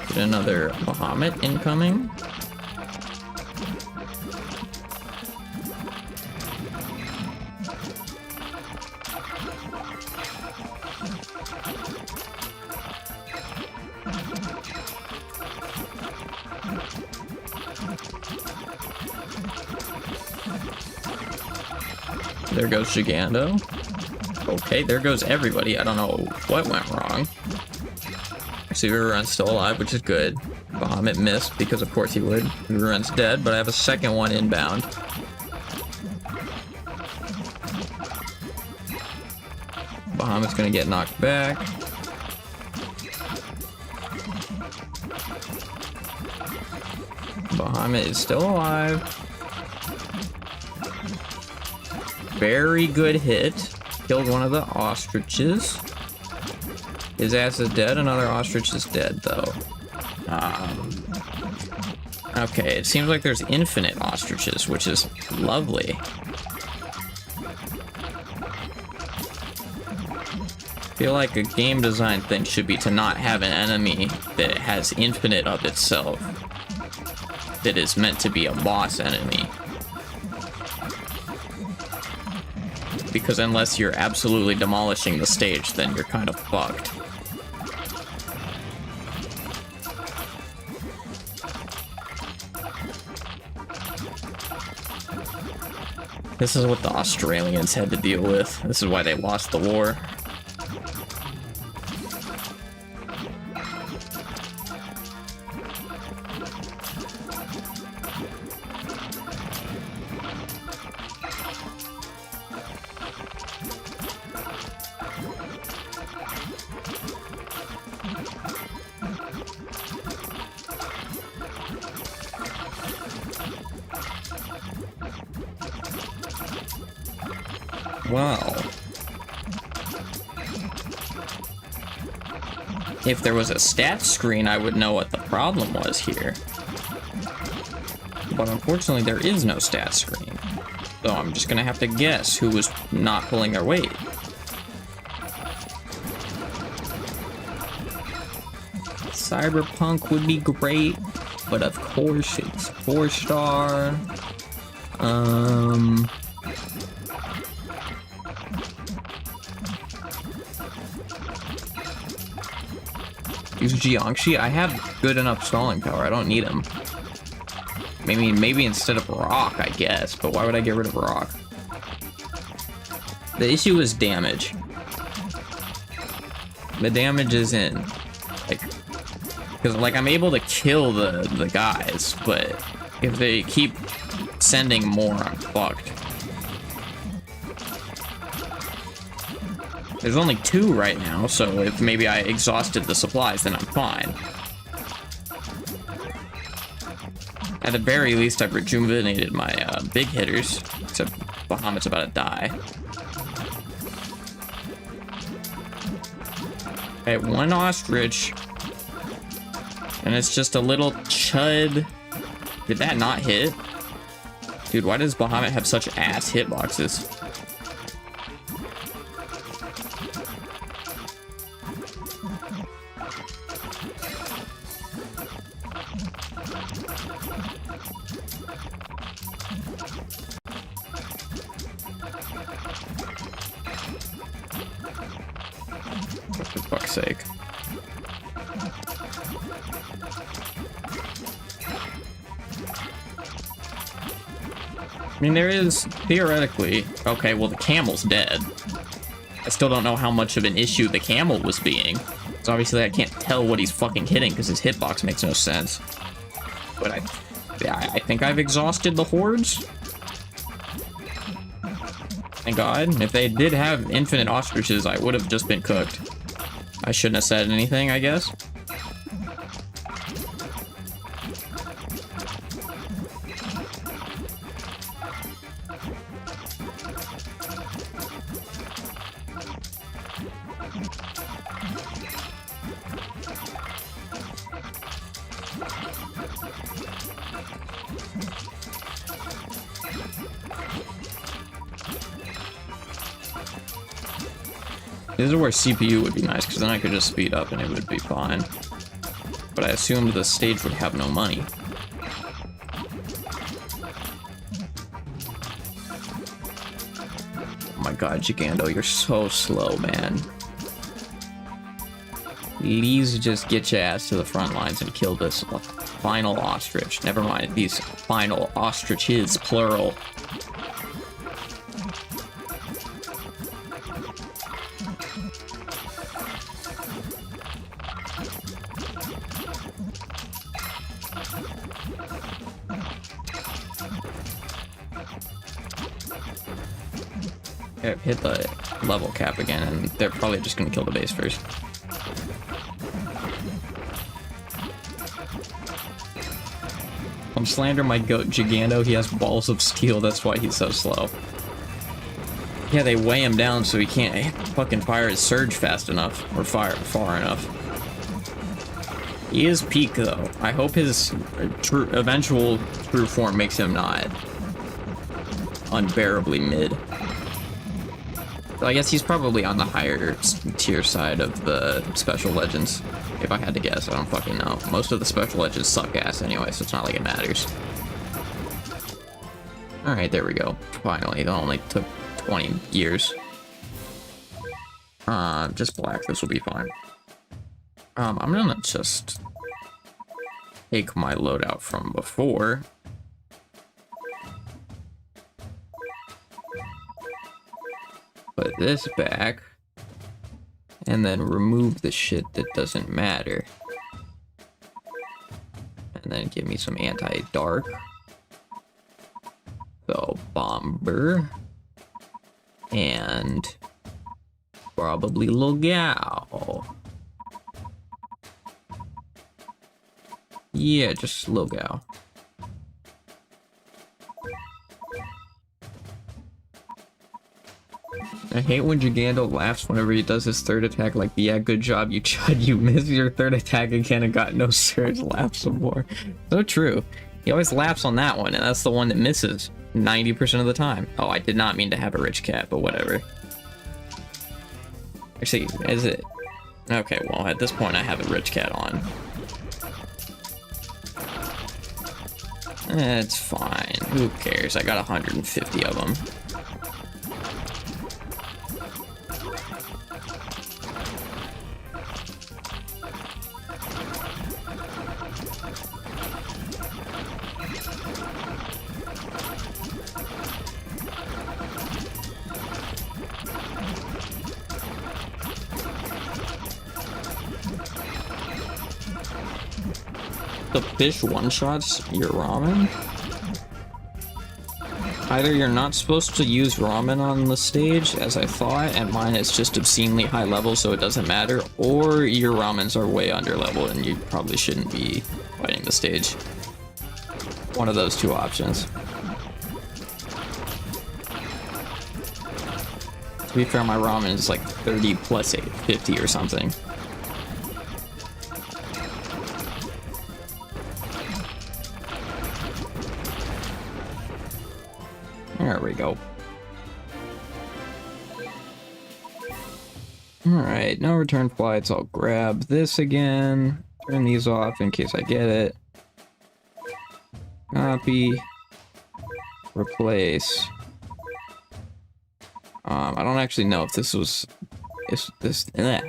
S1: Get another Bahamut incoming. There goes Gigando. Okay, there goes everybody. I don't know what went wrong. See, Run's still alive, which is good. Bahamut missed, because of course he would. Run's dead, but I have a second one inbound. Bahamut's gonna get knocked back. Bahamut is still alive. Very good hit. Killed one of the ostriches. His ass is dead. Another ostrich is dead, though. Okay, it seems like there's infinite ostriches, which is lovely. I feel like a game design thing should be to not have an enemy that has infinite of itself, that is meant to be a boss enemy. because unless you're absolutely demolishing the stage, then you're kind of fucked. This is what the Australians had to deal with. This is why they lost the war. Wow. If there was a stats screen, I would know what the problem was here. But unfortunately, there is no stats screen. So I'm just gonna have to guess who was not pulling their weight. Cyberpunk would be great, but of course it's 4-star. Use Jiangxi? I have good enough stalling power. I don't need him. Maybe instead of Rock, I guess. But why would I get rid of Rock? The issue is damage. The damage is in. Like, because like I'm able to kill the guys, but if they keep sending more, I'm fucked. There's only 2 right now, so if maybe I exhausted the supplies, then I'm fine. At the very least, I've rejuvenated my big hitters, except Bahamut's about to die. Okay, 1 ostrich. And it's just a little chud. Did that not hit? Dude, why does Bahamut have such ass hitboxes? For fuck's sake. I mean, there is theoretically... Okay, well, the camel's dead. I still don't know how much of an issue the camel was being. So obviously I can't tell what he's fucking hitting because his hitbox makes no sense. But I think I've exhausted the hordes. Thank God. If they did have infinite ostriches, I would have just been cooked. I shouldn't have said anything, I guess. This is where CPU would be nice, because then I could just speed up and it would be fine. But I assumed the stage would have no money. Oh my god, Gigando, you're so slow, man. Please just get your ass to the front lines and kill this final ostrich. Never mind, these final ostriches, plural. Hit the level cap again, and they're probably just gonna kill the base first. I'm slandering my goat Gigando. He has balls of steel, that's why he's so slow. Yeah, they weigh him down so he can't fucking fire his surge fast enough, or fire far enough. He is peak, though. I hope his eventual true form makes him not unbearably mid. So I guess he's probably on the higher tier side of the special legends, if I had to guess. I don't fucking know. Most of the special legends suck ass anyway, so it's not like it matters. Alright, there we go. Finally, it only took 20 years. Just black. This will be fine. I'm gonna just take my loadout from before. Put this back. And then remove the shit that doesn't matter. And then give me some anti-dark. So, bomber. And probably Logao. Yeah, just Logao. I hate when Gigando laughs whenever he does his third attack, like, yeah, good job, you chud, you missed your third attack again and got no surge, laugh some more. So true. He always laughs on that one, and that's the one that misses 90% of the time. Oh, I did not mean to have a rich cat, but whatever. Actually, is it? Okay, well, at this point, I have a rich cat on. It's fine. Who cares? I got 150 of them. The fish one-shots your ramen? Either you're not supposed to use ramen on the stage, as I thought, and mine is just obscenely high level so it doesn't matter, or your ramens are way under level and you probably shouldn't be fighting the stage. One of those two options. To be fair, my ramen is like 30 plus 50 or something. There we go. Alright, no return flights. I'll grab this again. Turn these off in case I get it. Copy. Replace. I don't actually know if this was... I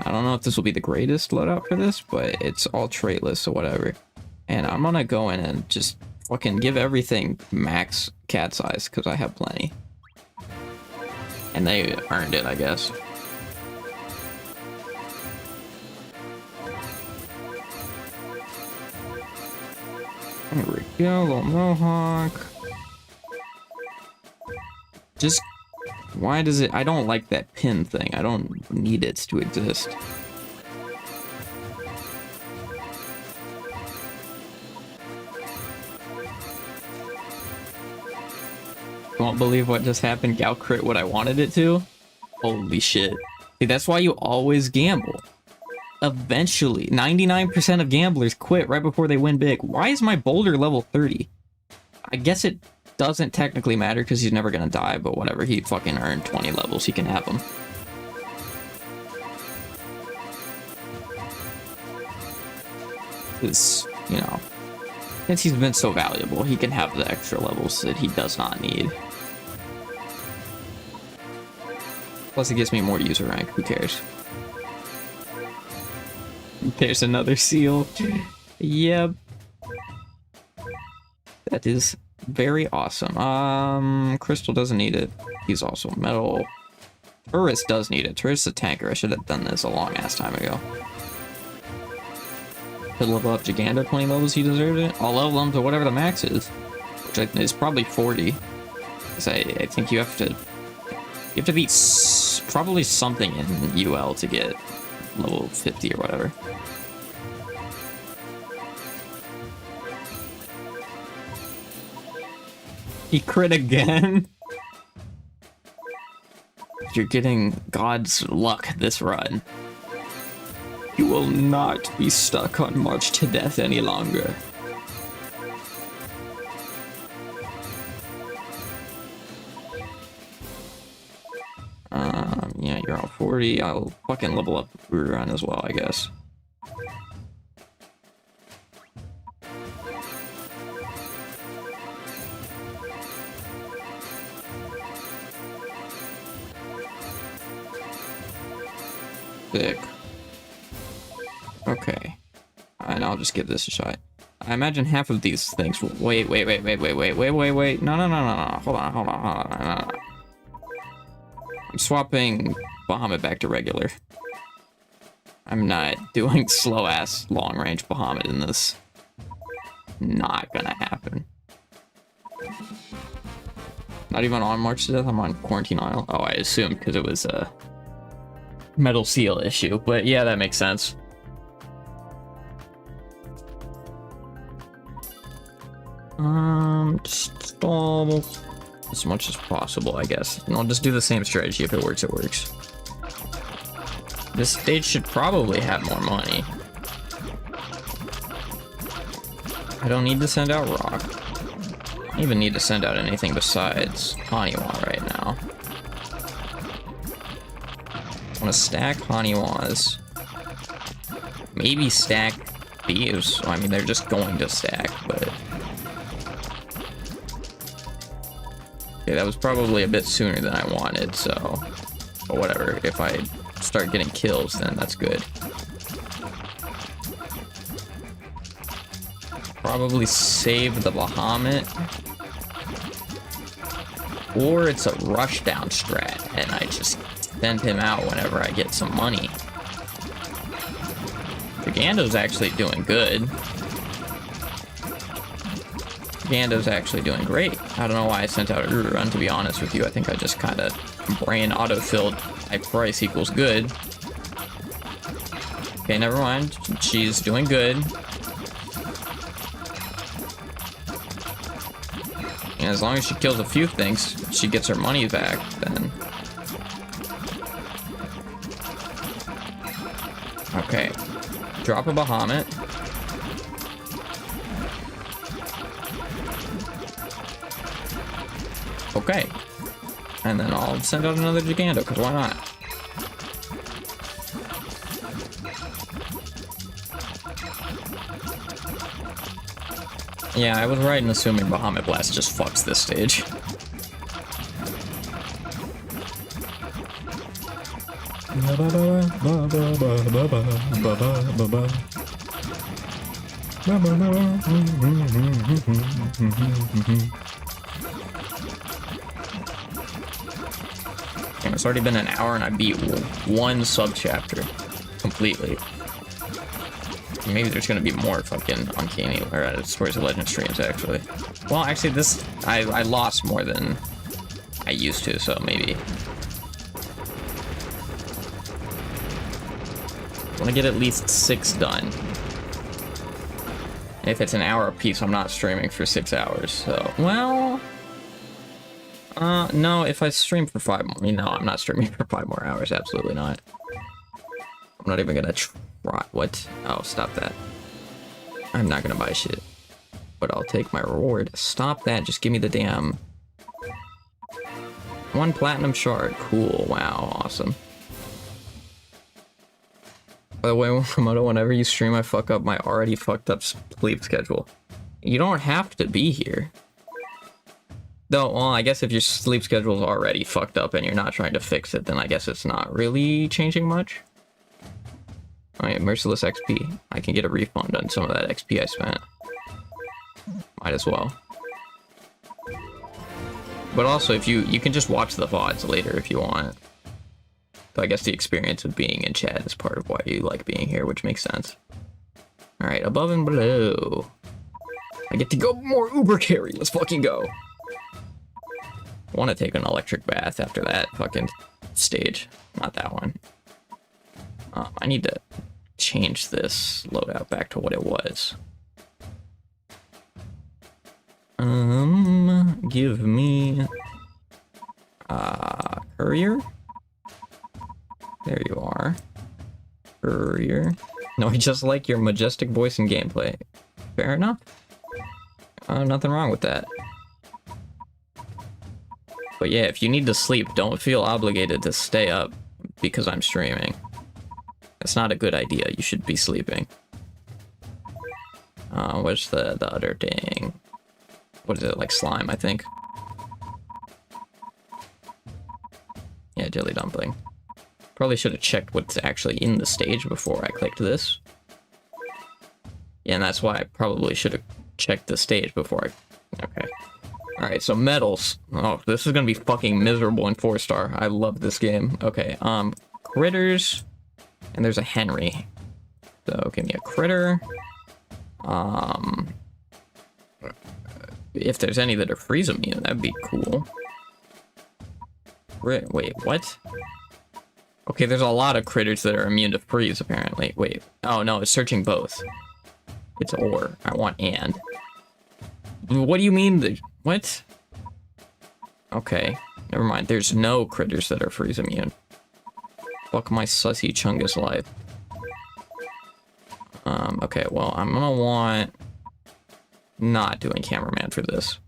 S1: don't know if this will be the greatest loadout for this, but it's all traitless, so whatever. And I'm gonna go in and just fucking give everything max cat size, because I have plenty. And they earned it, I guess. There we go, little mohawk. Just, why does it, I don't like that pin thing. I don't need it to exist. Won't believe what just happened. Gal crit what I wanted it to. Holy shit. See, that's why you always gamble. Eventually, 99% of gamblers quit right before they win big. Why is my boulder level 30? I guess it doesn't technically matter because he's never gonna die, but whatever. He fucking earned 20 levels. He can have them. Because, you know, since he's been so valuable, he can have the extra levels that he does not need. Plus, it gives me more user rank. Who cares? There's another seal. Yep. That is very awesome. Crystal doesn't need it. He's also metal. Turris does need it. Turris is a tanker. I should have done this a long ass time ago. To level up Gigando 20 levels, he deserved it. I'll level him to whatever the max is, which is probably 40. Because I think you have to beat probably something in UL to get level 50 or whatever. He crit again. You're getting God's luck this run. You will not be stuck on March to Death any longer. Yeah, you're all 40. I'll fucking level up run as well, I guess. Sick. Okay. And I'll just give this a shot. I imagine half of these things. Wait. No. Hold on. I'm swapping Bahamut back to regular. I'm not doing slow-ass long-range Bahamut in this. Not gonna happen. Not even on March to Death, I'm on Quarantine Isle. Oh, I assumed because it was a Metal Seal issue, but yeah, that makes sense. Just stall as much as possible, I guess. And I'll just do the same strategy. If it works, it works. This stage should probably have more money. I don't need to send out Rock. I don't even need to send out anything besides Haniwa right now. I want to stack Haniwas. Maybe stack these. I mean, they're just going to stack, but... Okay, that was probably a bit sooner than I wanted, so... But whatever, if I start getting kills, then that's good. Probably save the Bahamut. Or it's a rushdown strat, and I just send him out whenever I get some money. Gando's actually doing good. Gando's actually doing great. I don't know why I sent out a run, to be honest with you. I think I just kind of brain autofilled high price equals good. Okay, never mind. She's doing good. And as long as she kills a few things, she gets her money back, then... Okay. Drop a Bahamut. Okay. And then I'll send out another Gigando, because why not? Yeah, I was right in assuming Bahamut Blast just fucks this stage. Damn, it's already been an hour and I beat one sub-chapter completely. Maybe there's gonna be more fucking Uncanny or Stories of Legend streams, actually. Well, actually, this... I lost more than I used to, so maybe... I want to get at least 6 done. And if it's an hour a piece, I'm not streaming for 6 hours, so... Well... no, if I stream for 5 more... No, I'm not streaming for 5 more hours, absolutely not. I'm not even gonna try... What? Oh, stop that. I'm not gonna buy shit. But I'll take my reward. Stop that, just give me the damn... 1 platinum shard. Cool, wow, awesome. By the way, Remoto, whenever you stream, I fuck up my already fucked up sleep schedule. You don't have to be here. Though, well, I guess if your sleep schedule is already fucked up and you're not trying to fix it, then I guess it's not really changing much. Alright, Merciless XP. I can get a refund on some of that XP I spent. Might as well. But also, if you can just watch the VODs later if you want. So I guess the experience of being in chat is part of why you like being here, which makes sense. Alright, above and below. I get to go more Uber carry. Let's fucking go. I want to take an electric bath after that fucking stage. Not that one. I need to change this loadout back to what it was. Give me... Courier? There you are. Courier. No, I just like your majestic voice and gameplay. Fair enough. Nothing wrong with that. But yeah, if you need to sleep, don't feel obligated to stay up because I'm streaming. That's not a good idea. You should be sleeping. What's the other thing? What is it, like slime, I think? Yeah, jelly dumpling. Probably should have checked what's actually in the stage before I clicked this. Yeah, and that's why I probably should have checked the stage before I... Okay. Alright, so medals. Oh, this is gonna be fucking miserable in 4-star. I love this game. Okay, critters. And there's a Henry. So, give me a critter. If there's any that are freeze immune, that'd be cool. Wait, what? Okay, there's a lot of critters that are immune to freeze, apparently. Wait. Oh, no, it's searching both. It's or. I want and. What do you mean? What? Okay. Never mind. There's no critters that are freeze immune. Fuck my sussy chungus life. Okay, well, I'm gonna want... not doing cameraman for this.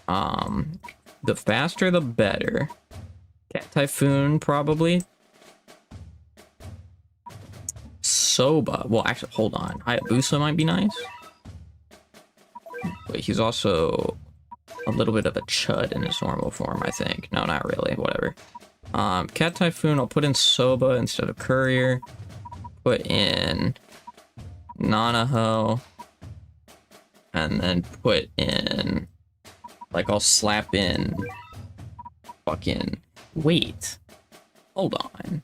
S1: The faster, the better. Cat Typhoon, probably. Soba. Well, actually, hold on. Hayabusa might be nice. But he's also a little bit of a chud in his normal form, I think. No, not really. Whatever. Cat Typhoon, I'll put in Soba instead of Courier. Put in Nanaho. And then put in... like, I'll slap in... fucking... wait. Hold on.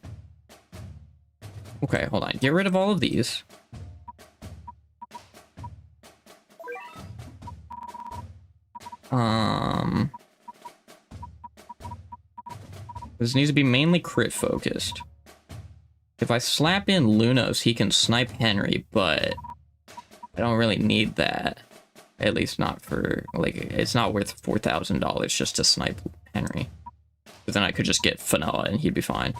S1: Okay, hold on. Get rid of all of these. This needs to be mainly crit focused. If I slap in Lunos, he can snipe Henry, but I don't really need that. At least not for, like, it's not worth $4,000 just to snipe Henry. But then I could just get Vanilla and he'd be fine.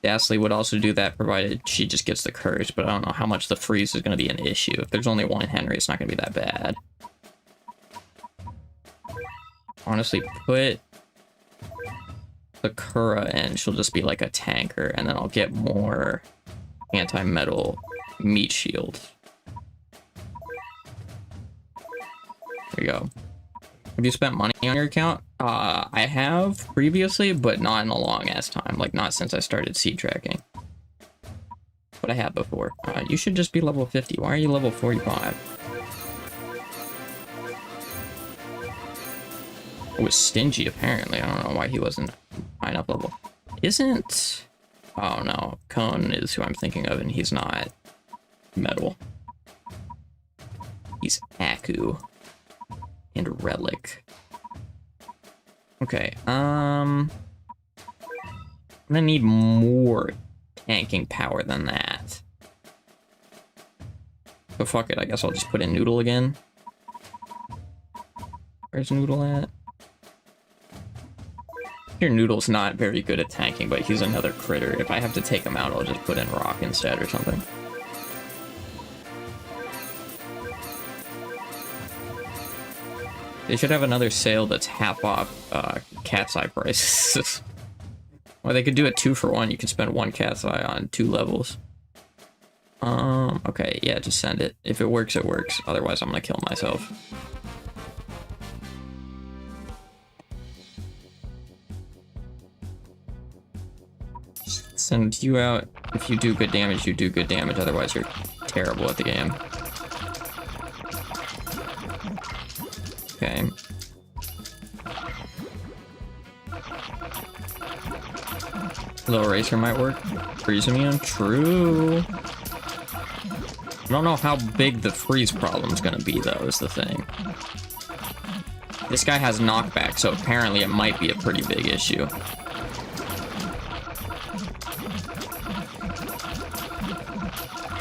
S1: Ghastly would also do that provided she just gets the Courage, but I don't know how much the freeze is going to be an issue. If there's only one Henry, it's not going to be that bad. Honestly, put Sakura in. She'll just be like a tanker, and then I'll get more anti-metal meat shields. There you go. Have you spent money on your account? I have previously, but not in a long ass time. Like, not since I started seed tracking. But I have before. You should just be level 50. Why are you level 45? It was stingy, apparently. I don't know why he wasn't high enough level. Isn't... oh, no. Cone is who I'm thinking of, and he's not metal. He's Aku. And Relic. Okay, I'm gonna need more tanking power than that. But fuck it, I guess I'll just put in Noodle again. Where's Noodle at? Here, Noodle's not very good at tanking, but he's another critter. If I have to take him out, I'll just put in Rock instead or something. They should have another sale that's half off Cat's Eye prices. Or they could do it 2-for-1. You can spend 1 Cat's Eye on 2 levels. Okay, yeah, just send it. If it works, it works. Otherwise, I'm gonna kill myself. Send you out. If you do good damage, you do good damage. Otherwise, you're terrible at the game. Okay. Little Eraser might work. Freeze immune? True. I don't know how big the freeze problem's gonna be, though, is the thing. This guy has knockback, so apparently it might be a pretty big issue.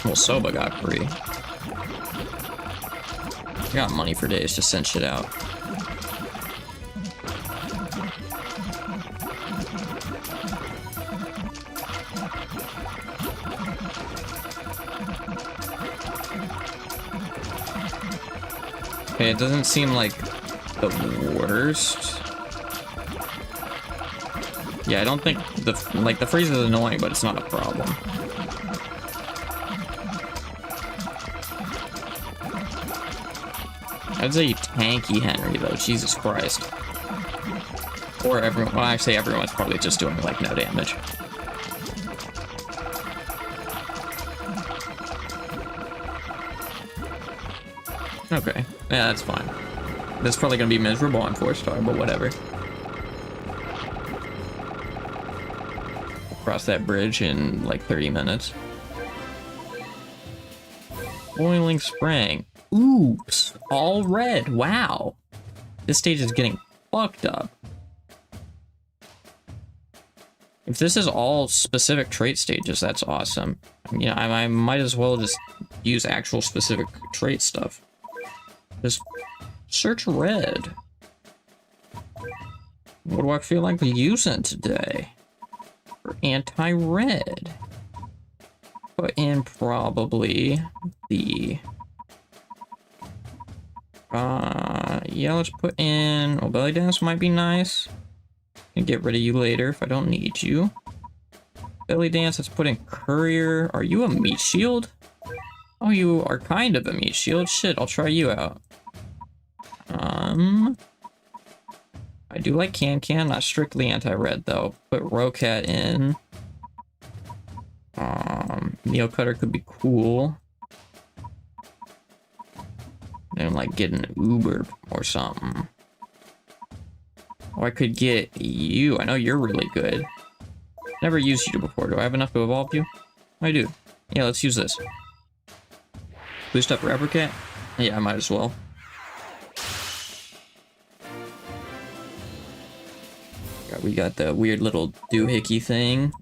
S1: Well, Soba got free. I got money for days, just send shit out. Okay, it doesn't seem like the worst. Yeah, I don't think the freeze is annoying, but it's not a problem. I'd say tanky Henry, though. Jesus Christ. Or everyone, well, actually everyone's probably just doing like no damage. Okay, yeah, that's fine. That's probably gonna be miserable on 4-star, but whatever. Cross that bridge in like 30 minutes. Boiling Spring. Oops, all red, wow. This stage is getting fucked up. If this is all specific trait stages, that's awesome. You know, I might as well just use actual specific trait stuff. Just search red. What do I feel like using today? For anti-red. Put in probably the... yeah, let's put in... Oh, Belly Dance might be nice. Can get rid of you later if I don't need you. Belly Dance, let's put in Courier. Are you a meat shield? Oh, you are kind of a meat shield. Shit, I'll try you out. I do like Can, not strictly anti-red though. Put Rocat in. Neil Cutter could be cool. And like get an Uber or something. Or I could get you. I know you're really good. Never used you before. Do I have enough to evolve you? I do. Yeah, let's use this. Boost up Rapper Cat? Yeah, I might as well. We got the weird little doohickey thing.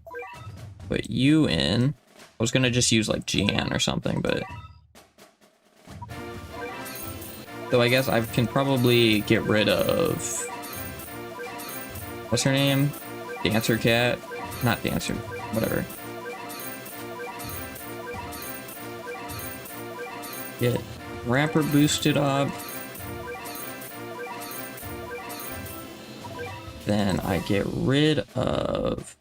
S1: Put you in. I was gonna just use like Gian or something, but... Though I guess I can probably get rid of... What's her name? Dancer Cat? Not Dancer, whatever. Get Rapper boosted up. Then I get rid of...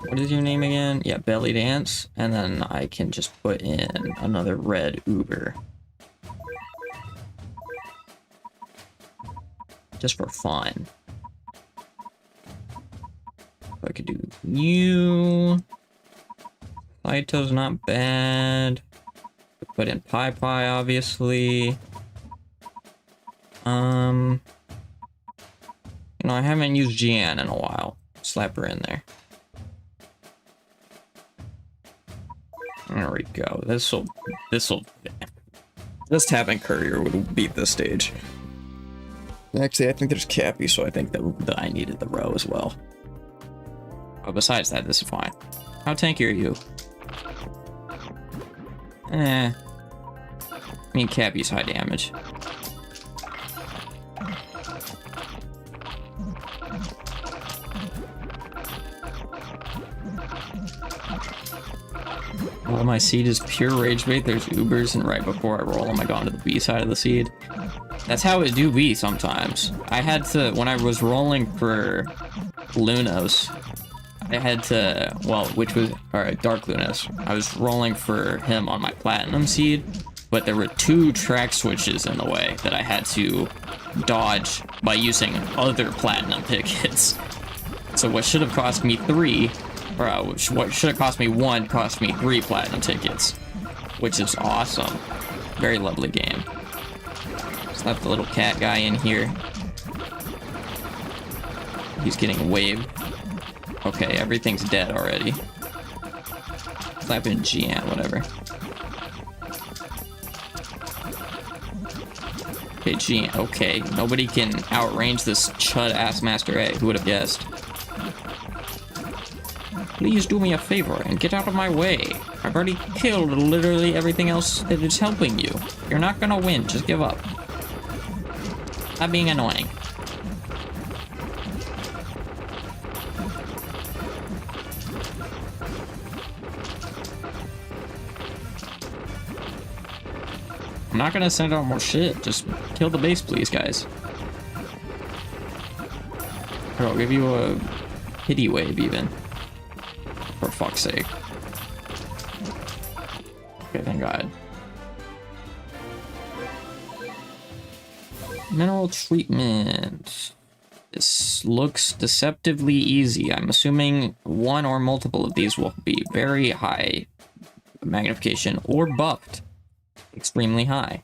S1: What is your name again? Yeah, Belly Dance. And then I can just put in another red Uber. Just for fun. I could do you. Saito's not bad. Put in Pai, obviously. You know, I haven't used Gian in a while. Slap her in there. There we go. This'll. Just having Courier would beat this stage. Actually, I think there's Cappy, so I think that I needed the row as well. But besides that, this is fine. How tanky are you? I mean, Cappy's high damage. Well, my seed is pure rage bait. There's Ubers, and right before I roll them, I go onto the B side of the seed. That's how it do be sometimes. I had to, when I was rolling for Lunos, I had to, well, which was, alright, Dark Lunos. I was rolling for him on my Platinum seed, but there were 2 track switches in the way that I had to dodge by using other Platinum tickets. So what should have cost me 3, or what should have cost me 1, cost me 3 Platinum tickets, which is awesome. Very lovely game. Slap the little cat guy in here. He's getting waved. Okay, everything's dead already. Slap in Gian, whatever. Okay, Gian, okay. Nobody can outrange this chud-ass Master A. Who would have guessed? Please do me a favor and get out of my way. I've already killed literally everything else that is helping you. You're not gonna win, just give up. Stop being annoying. I'm not gonna send out more shit. Just kill the base, please, guys. Here, I'll give you a pity wave, even. For fuck's sake. Okay, thank God. Mineral treatment. This looks deceptively easy. I'm assuming one or multiple of these will be very high magnification or buffed extremely high.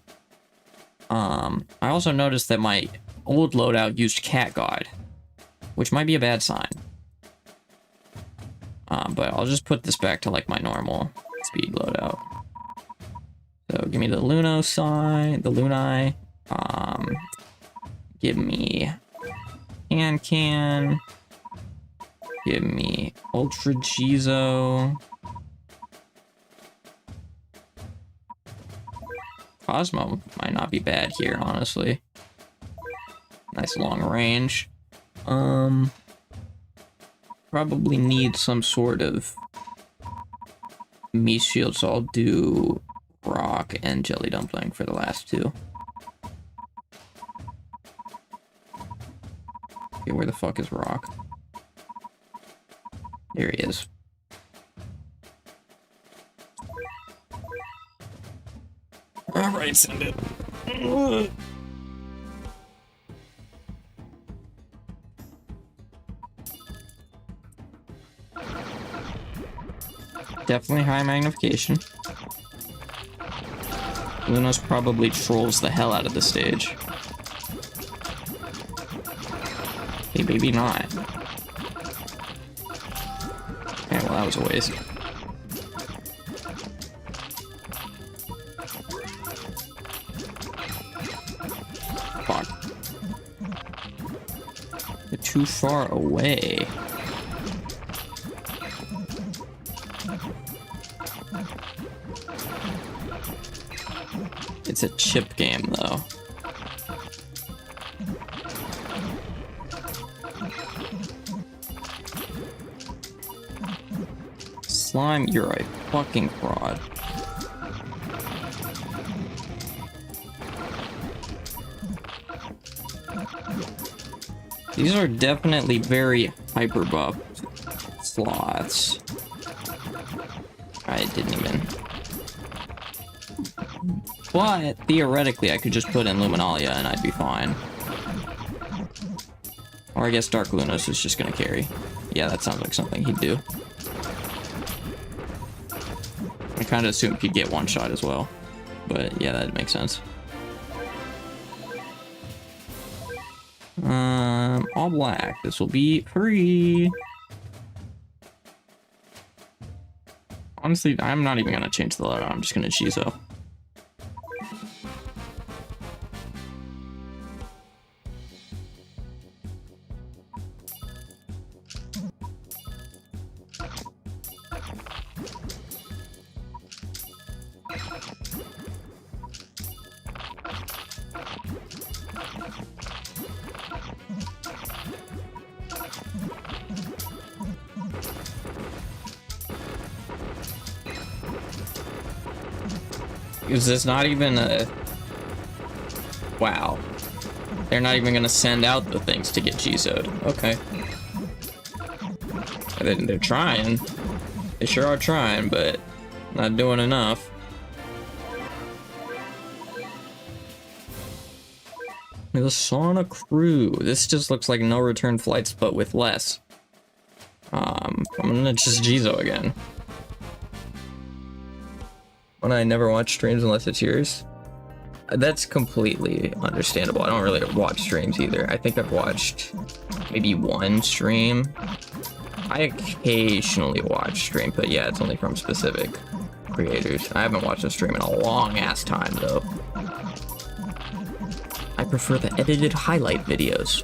S1: I also noticed that my old loadout used Cat God, which might be a bad sign. But I'll just put this back to like my normal speed loadout. So give me the Luno side, the Lunai. Give me Can. Give me Ultra Jizo. Cosmo might not be bad here, honestly. Nice long range. Probably need some sort of meat shield, so I'll do Rock and Jelly Dumpling for the last two. Okay, where the fuck is Rock? There he is. Alright, send it. Definitely high magnification. Lunos probably trolls the hell out of the stage. Hey, maybe not. Okay, well, that was a waste. Fuck. They're too far away. It's a chip game, though. Slime, you're a fucking fraud. These are definitely very hyper buffed slots. I didn't even... But, theoretically, I could just put in Luminalia and I'd be fine. Or I guess Dark Lunos is just gonna carry. Yeah, that sounds like something he'd do. I kind of assumed he'd get one shot as well. But, yeah, that makes sense. All black. This will be free. Honestly, I'm not even gonna change the letter. I'm just gonna Jizo. Is this not even a... Wow. They're not even gonna send out the things to get Jizo'd. Okay. They're trying. They sure are trying, but not doing enough. The Sauna Crew. This just looks like no return flights, but with less. I'm gonna just Jizo again. When I never watch streams unless it's yours. That's completely understandable. I don't really watch streams either. I think I've watched maybe one stream. I occasionally watch stream, but yeah, it's only from specific creators. I haven't watched a stream in a long ass time though. I prefer the edited highlight videos.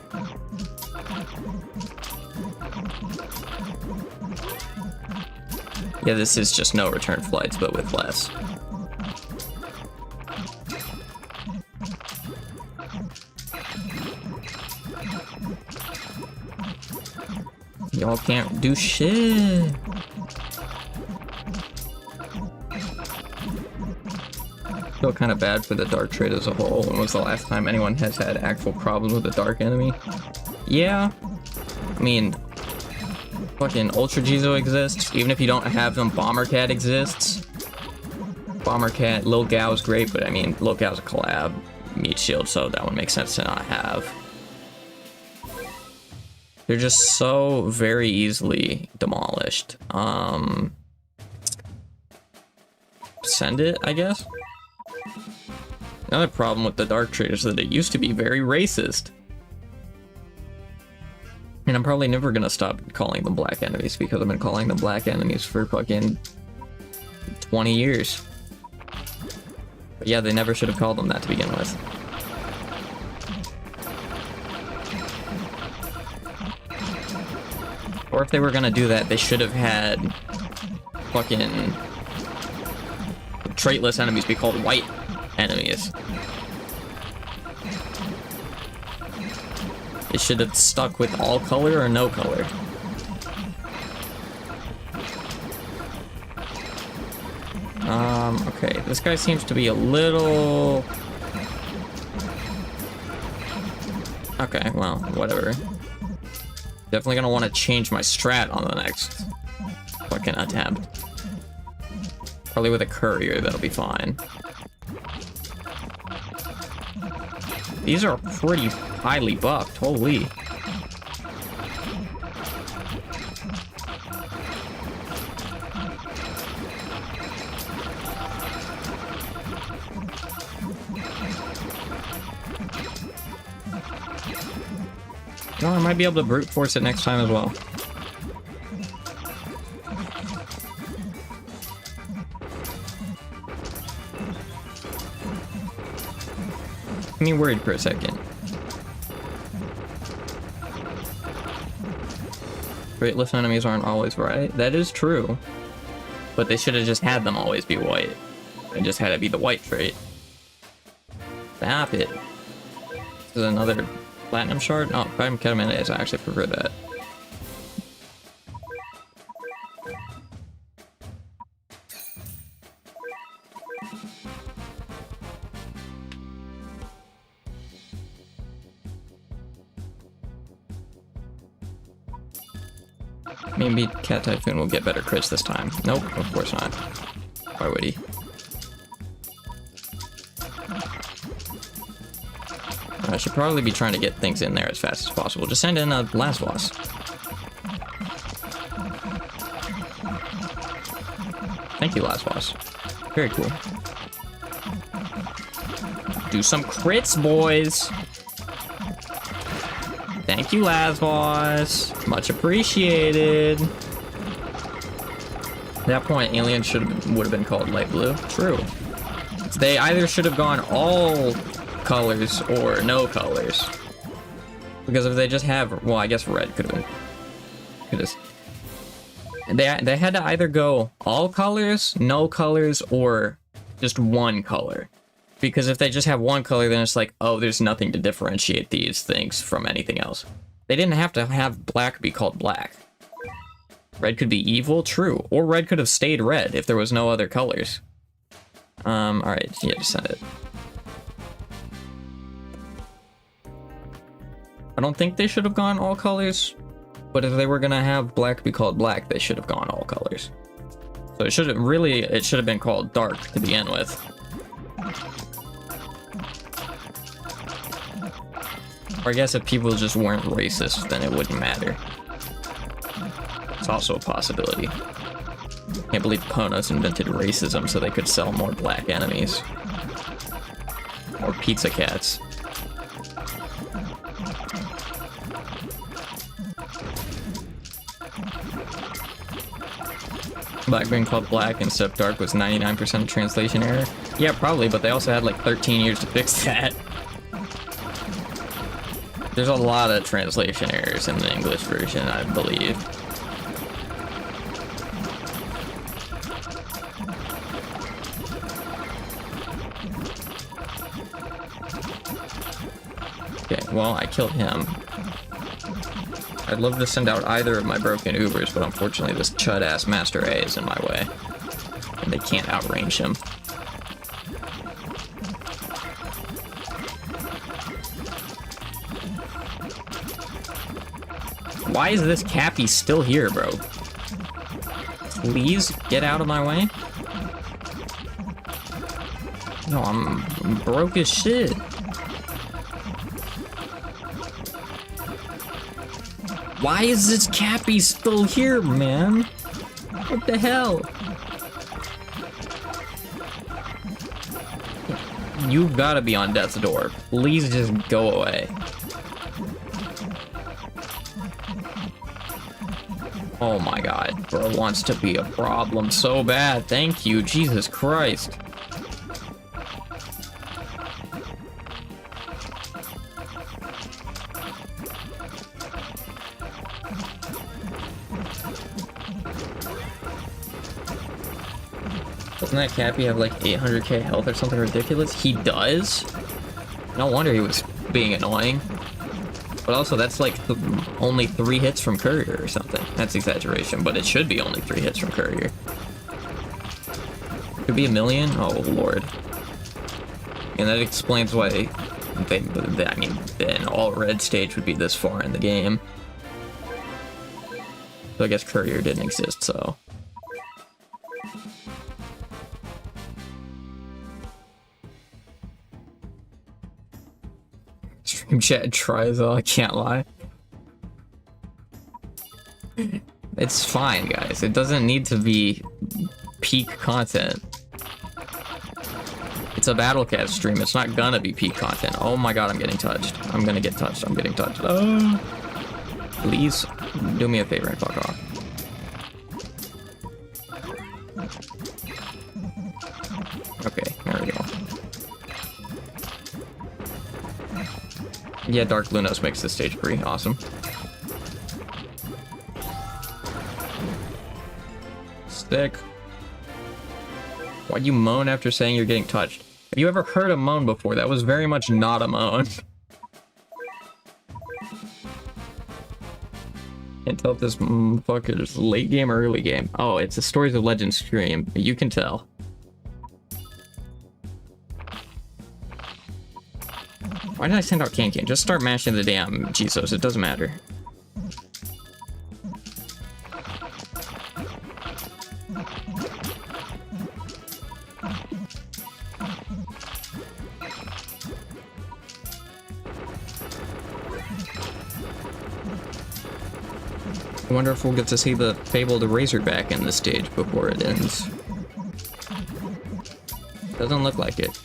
S1: Yeah, this is just no return flights, but with less. Y'all can't do shit. I feel kind of bad for the dark trade as a whole. When was the last time anyone has had actual problems with a dark enemy? Yeah. I mean, fucking Ultra Jizo exists. Even if you don't have them, Bomber Cat exists. Bomber Cat, Lil Gao's great, but I mean, Lil Gao's a collab meat shield, so that one makes sense to not have. They're just so very easily demolished. Send it, I guess? Another problem with the Dark Trade is that it used to be very racist. And I'm probably never gonna stop calling them black enemies because I've been calling them black enemies for fucking 20 years. But yeah, they never should have called them that to begin with. Or if they were gonna do that, they should have had fucking traitless enemies be called white enemies. It should have stuck with all color or no color. Okay, this guy seems to be a little... Okay, well, whatever. Definitely gonna want to change my strat on the next fucking attempt. Probably with a courier, that'll be fine. These are pretty highly buffed, holy. No, I might be able to brute force it next time as well. Got me worried for a second. Weightless enemies aren't always right. That is true. But they should have just had them always be white. They just had it be the white trait. Stop it. This is another platinum shard? Oh, Platinum Ketamine, I actually prefer that. Maybe Cat Typhoon will get better crits this time. Nope, of course not. Why would he? I should probably be trying to get things in there as fast as possible. Just send in a last boss. Thank you, last boss. Very cool. Do some crits, boys. Thank you, Lazvos. Much appreciated. At that point, Alien would have been called light blue. True. They either should have gone all colors or no colors. Because if they just have, well, I guess red could have been. They had to either go all colors, no colors, or just one color. Because if they just have one color, then it's like, oh, there's nothing to differentiate these things from anything else. They didn't have to have black be called black. Red could be evil, true. Or red could have stayed red if there was no other colors. Alright, yeah, just send it. I don't think they should have gone all colors, but if they were gonna have black be called black, they should have gone all colors. So it should have been called dark to begin with. Or I guess if people just weren't racist, then it wouldn't matter. It's also a possibility. Can't believe Ponos invented racism so they could sell more black enemies. Or pizza cats. Black being called black instead of dark was 99% translation error? Yeah, probably, but they also had like 13 years to fix that. There's a lot of translation errors in the English version, I believe. Okay, well, I killed him. I'd love to send out either of my broken Ubers, but unfortunately this chud-ass Master A is in my way. And they can't outrange him. Why is this Cappy still here, bro? Please get out of my way. No, I'm broke as shit. Why is this Cappy still here, man? What the hell? You've got to be on death's door. Please just go away. Oh my god, bro wants to be a problem so bad. Thank you, Jesus Christ. Doesn't that Cappy have like 800k health or something ridiculous? He does? No wonder he was being annoying. But also, that's like only 3 hits from Courier or something. That's exaggeration, but it should be only 3 hits from Courier. Could be 1,000,000? Oh, Lord. And that explains why I mean, an all-red stage would be this far in the game. So I guess Courier didn't exist, so... Stream chat tries, I can't lie. It's fine, guys. It doesn't need to be peak content. It's a Battlecat stream. It's not gonna be peak content. Oh my god, I'm getting touched. I'm gonna get touched. I'm getting touched. Oh. Please do me a favor and fuck off. Okay, there we go. Yeah, Dark Lunos makes this stage pretty awesome. Stick. Why'd you moan after saying you're getting touched? Have you ever heard a moan before? That was very much not a moan. Can't tell if this fucker's late game or early game. Oh, it's a Stories of Legend stream. You can tell. Why did I send out Kankin? Just start mashing the damn Jesus. It doesn't matter. I wonder if we'll get to see the fabled Razorback in this stage before it ends. Doesn't look like it.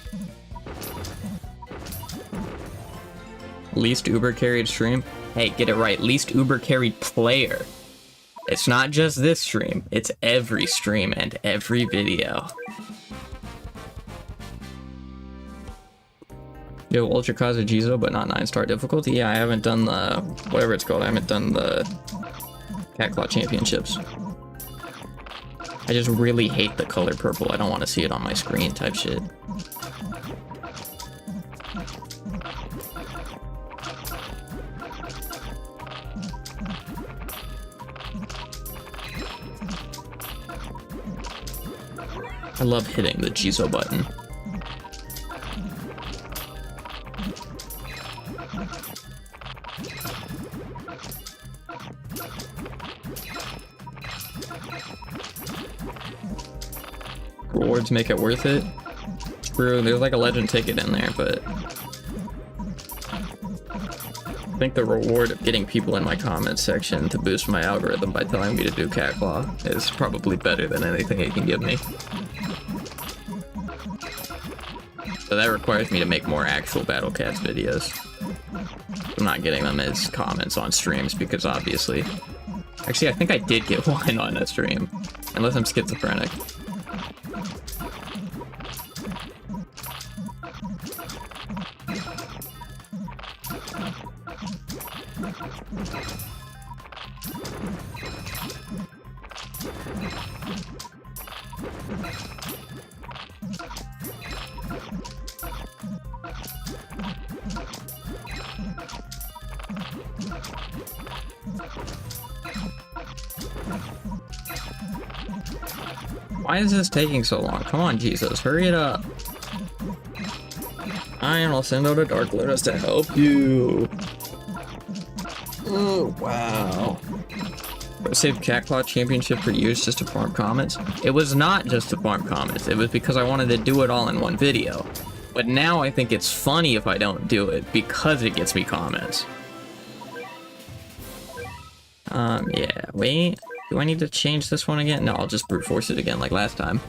S1: Least Uber carried stream? Hey, get it right. Least Uber carried player. It's not just this stream. It's every stream and every video. Yo, Ultra Kaza Jizo, but not 9-star difficulty? Yeah, I haven't done the... whatever it's called. I haven't done the... Cat Claw Championships. I just really hate the color purple. I don't want to see it on my screen type shit. I love hitting the Jizo button. Rewards make it worth it. True, there's like a legend ticket in there, but I think the reward of getting people in my comments section to boost my algorithm by telling me to do Cat Claw is probably better than anything it can give me. So that requires me to make more actual Battle Cats videos. I'm not getting them as comments on streams because obviously... Actually, I think I did get one on a stream. Unless I'm schizophrenic. Why is this taking so long? Come on, Jesus, hurry it up. I will send out a Dark Lunas to help you. Oh, wow. I saved Cat Claw Championship for years just to farm comments. It was not just to farm comments. It was because I wanted to do it all in one video. But now I think it's funny if I don't do it because it gets me comments. Yeah, wait. Do I need to change this one again? No, I'll just brute force it again like last time.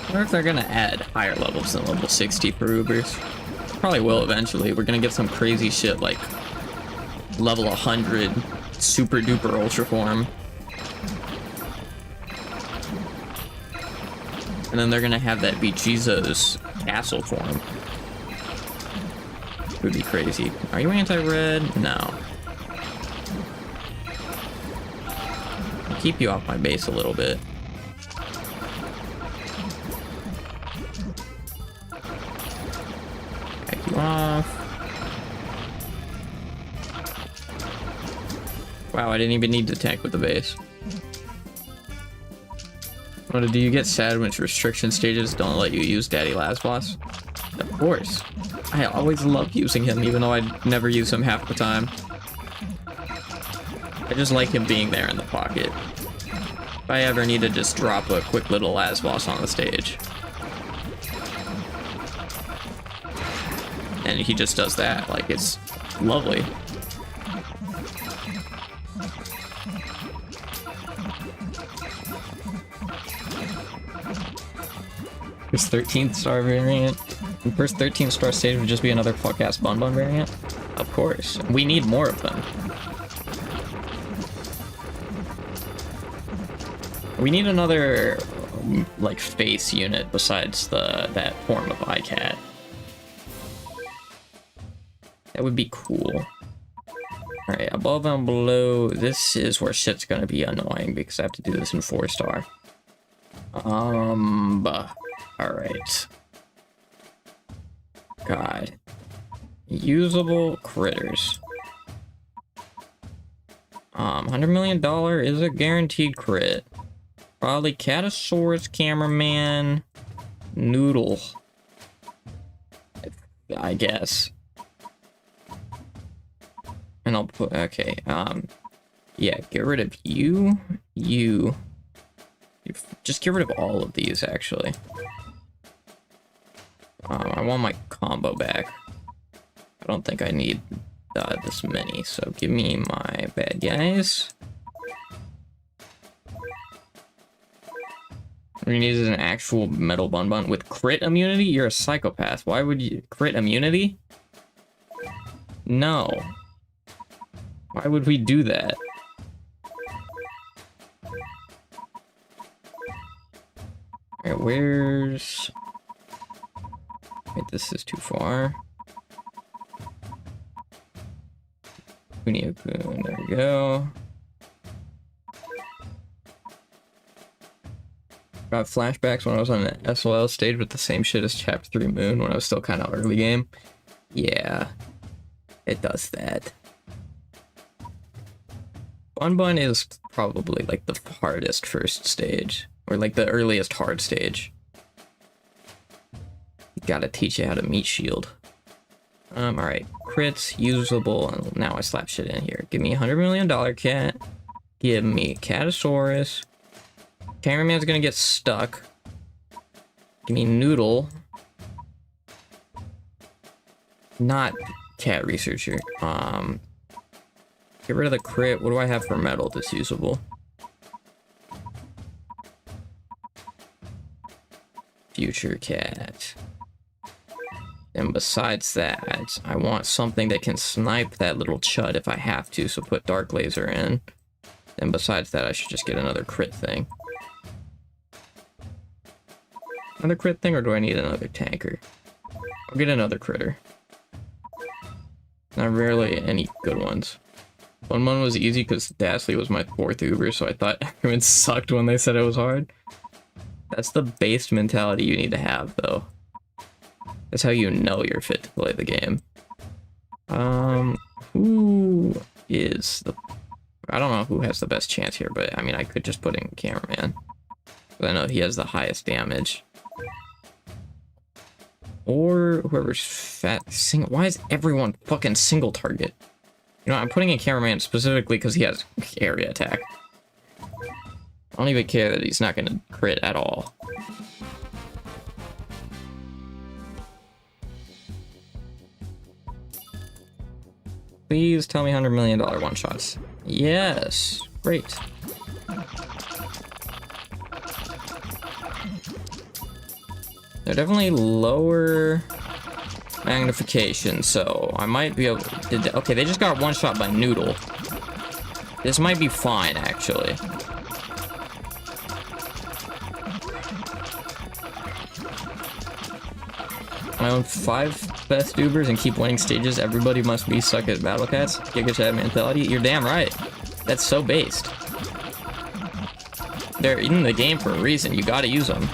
S1: I wonder if they're gonna add higher levels than level 60 for Ubers. Probably will eventually. We're gonna get some crazy shit like level 100 super duper ultra form. And then they're gonna have that be Jesus castle form. Would be crazy. Are you anti-red? No. I'll keep you off my base a little bit. Back you off. Wow, I didn't even need to tank with the base. What, do you get sad when restriction stages don't let you use Daddy Last Boss? Of course. I always love using him, even though I never use him half the time. I just like him being there in the pocket. If I ever need to just drop a quick little Last Boss on the stage. And he just does that, like, it's lovely. This 13th star variant. The first 13th star stage would just be another fuck-ass Bun variant? Of course. We need more of them. We need another, like, face unit besides that form of iCat. That would be cool. Alright, above and below, this is where shit's gonna be annoying because I have to do this in 4-star. Alright. God. Usable critters. $100 million is a guaranteed crit. Probably Catasaurus, Cameraman, Noodle. I guess. And I'll put, okay, yeah, get rid of you. Just get rid of all of these, actually. I want my combo back. I don't think I need this many, so give me my bad guys. We need an actual metal bun with crit immunity? You're a psychopath. Why would you... Crit immunity? No. Why would we do that? Alright, where's... Wait, this is too far. Kunio-kun, there we go. Got flashbacks when I was on an SOL stage with the same shit as Chapter 3 Moon when I was still kind of early game. Yeah, it does that. Bun is probably like the hardest first stage, or like the earliest hard stage. Gotta teach you how to meat shield. Alright, crits, usable, and now I slap shit in here. Give me $100 million cat. Give me Catasaurus. Cameraman's gonna get stuck. Give me Noodle. Not cat researcher. Get rid of the crit. What do I have for metal that's usable? Future cat. And besides that, I want something that can snipe that little chud if I have to, so put Dark Laser in. And besides that, I should just get another crit thing. Another crit thing, or do I need another tanker? I'll get another critter. Not rarely any good ones. One was easy because Dashley was my 4th Uber, so I thought everyone sucked when they said it was hard. That's the base mentality you need to have, though. That's how you know you're fit to play the game. Who is the... I don't know who has the best chance here, but I mean, I could just put in Cameraman. But I know he has the highest damage. Or whoever's fat. Why is everyone fucking single target? You know, I'm putting in cameraman specifically because he has area attack. I don't even care that he's not going to crit at all. Please tell me $100 million one-shots. Yes. Great. They're definitely lower magnification, so I might be able to... Okay, they just got one-shot by Noodle. This might be fine, actually. I own 5 best Ubers and keep winning stages. Everybody must be suck at Battle Cats. Giga Chad mentality. You're damn right. That's so based. They're in the game for a reason. You gotta use them.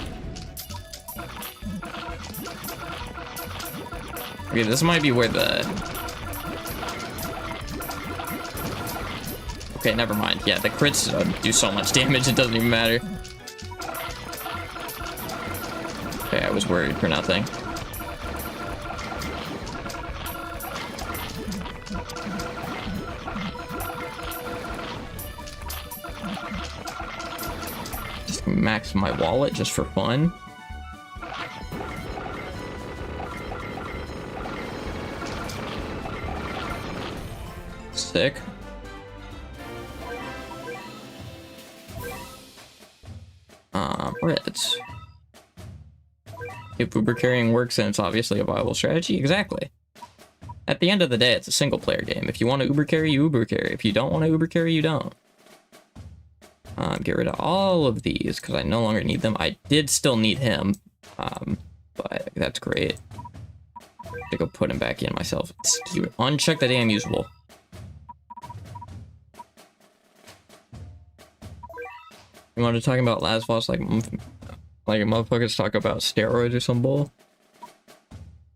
S1: Okay, this might be where the... Okay, never mind. Yeah, the crits do so much damage, it doesn't even matter. Okay, I was worried for nothing. Just max my wallet just for fun. Sick. Reds. If Uber carrying works, then it's obviously a viable strategy. Exactly. At the end of the day, it's a single player game. If you want to Uber carry, you Uber carry. If you don't want to Uber carry, you don't. Get rid of all of these because I no longer need them. I did still need him, but that's great. To go put him back in myself. Uncheck the damn usable. You want to talk about last boss like motherfuckers talk about steroids or some bull?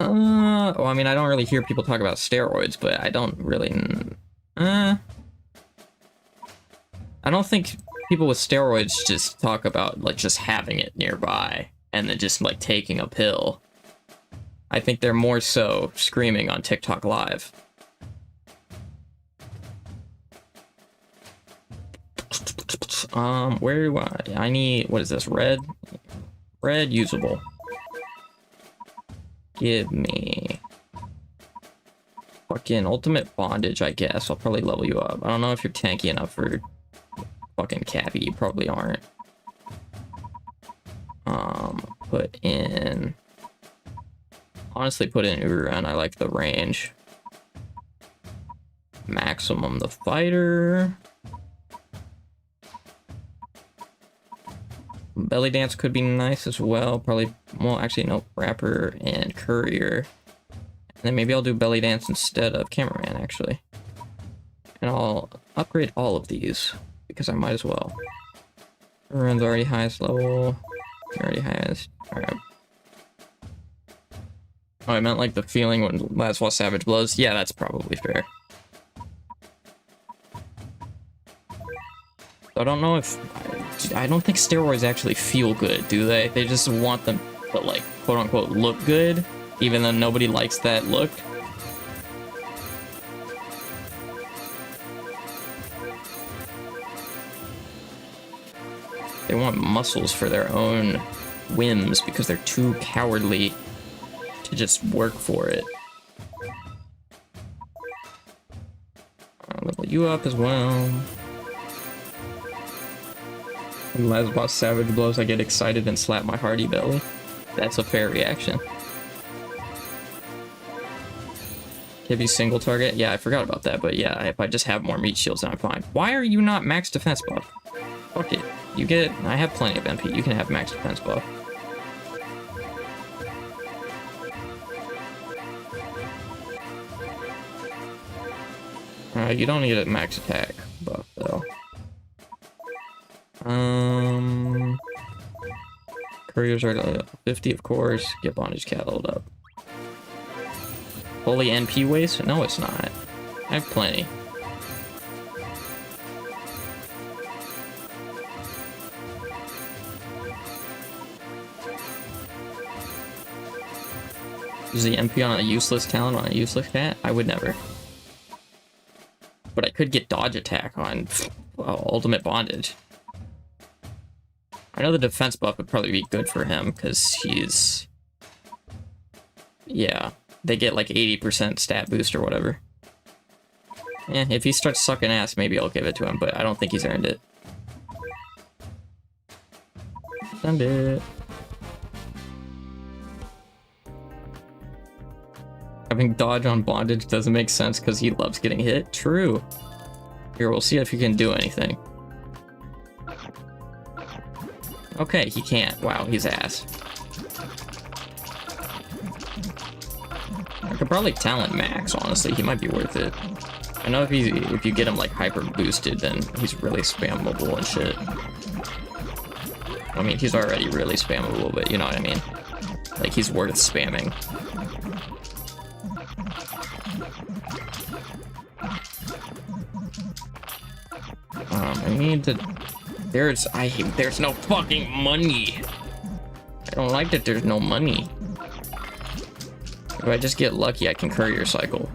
S1: Well, I mean, I don't really hear people talk about steroids, but I don't really... I don't think people with steroids just talk about, like, just having it nearby and then just, like, taking a pill. I think they're more so screaming on TikTok Live. Where do I need, what is this, red usable. Give me fucking ultimate bondage, I guess. I'll probably level you up. I don't know if you're tanky enough for fucking Cappy. You probably aren't. Put in, honestly put in Uran. I like the range. Maximum the fighter. Belly dance could be nice as well. Probably, well, actually, no, rapper and courier. And then maybe I'll do belly dance instead of cameraman, actually. And I'll upgrade all of these because I might as well. Runs already highest level. Already highest. Alright. Oh, I meant like the feeling when last boss Savage blows. Yeah, that's probably fair. I don't know if... I don't think steroids actually feel good, do they? They just want them to, like, quote-unquote, look good, even though nobody likes that look. They want muscles for their own whims because they're too cowardly to just work for it. I'll level you up as well. When last boss Savage blows, I get excited and slap my hearty belly. That's a fair reaction. Give you single target? Yeah, I forgot about that, but yeah, if I just have more meat shields, then I'm fine. Why are you not max defense buff? Fuck it. You get... I have plenty of MP. You can have max defense buff. You don't need a max attack buff, though. Couriers are 50, of course. Get bondage cat leveled up. Fully NP waste? No, it's not. I have plenty. Use the MP on a useless talent on a useless cat? I would never. But I could get dodge attack on ultimate bondage. I know the defense buff would probably be good for him because he's... Yeah, they get like 80% stat boost or whatever. Yeah, if he starts sucking ass, maybe I'll give it to him, but I don't think he's earned it. Send it. Having dodge on bondage doesn't make sense because he loves getting hit. True. Here, we'll see if you can do anything. Okay, he can't. Wow, he's ass. I could probably talent max, honestly. He might be worth it. I know if you get him like hyper boosted, then he's really spammable and shit. I mean, he's already really spammable, but you know what I mean? Like, he's worth spamming. I need to... There's no fucking money. I don't like that there's no money. If I just get lucky, I can courier cycle.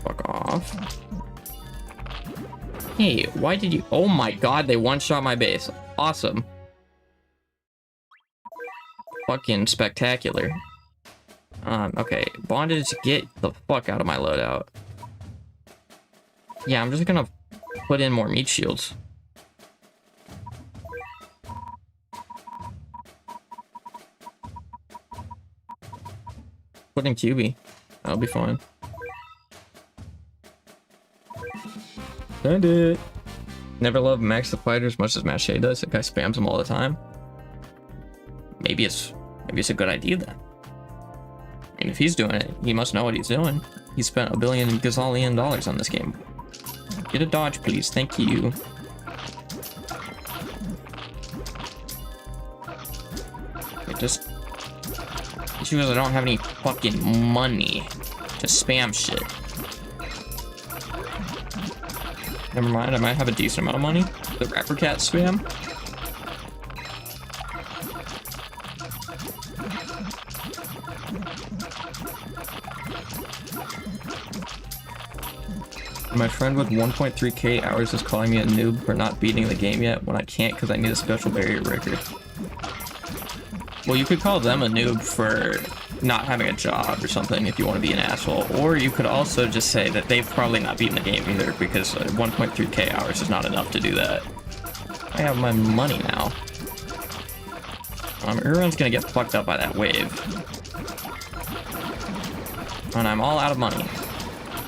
S1: Fuck off. Hey, why did you... Oh my god, they one-shot my base. Awesome. Fucking spectacular. Okay. Bondage, get the fuck out of my loadout. Yeah, I'm just gonna put in more meat shields. Put in QB. That'll be fine. Send it. Never loved Max the Fighter as much as Mache does. That guy spams him all the time. Maybe it's a good idea then. And if he's doing it, he must know what he's doing. He spent $1 billion gazillion dollars on this game. Get a dodge, please. Thank you. It just... issue is I don't have any fucking money to spam shit. Never mind, I might have a decent amount of money. The Rapper Cat spam. My friend with 1.3k hours is calling me a noob for not beating the game yet when I can't because I need a special barrier record. Well, you could call them a noob for not having a job or something if you want to be an asshole. Or you could also just say that they've probably not beaten the game either because 1.3k hours is not enough to do that. I have my money now. Everyone's gonna get fucked up by that wave. And I'm all out of money.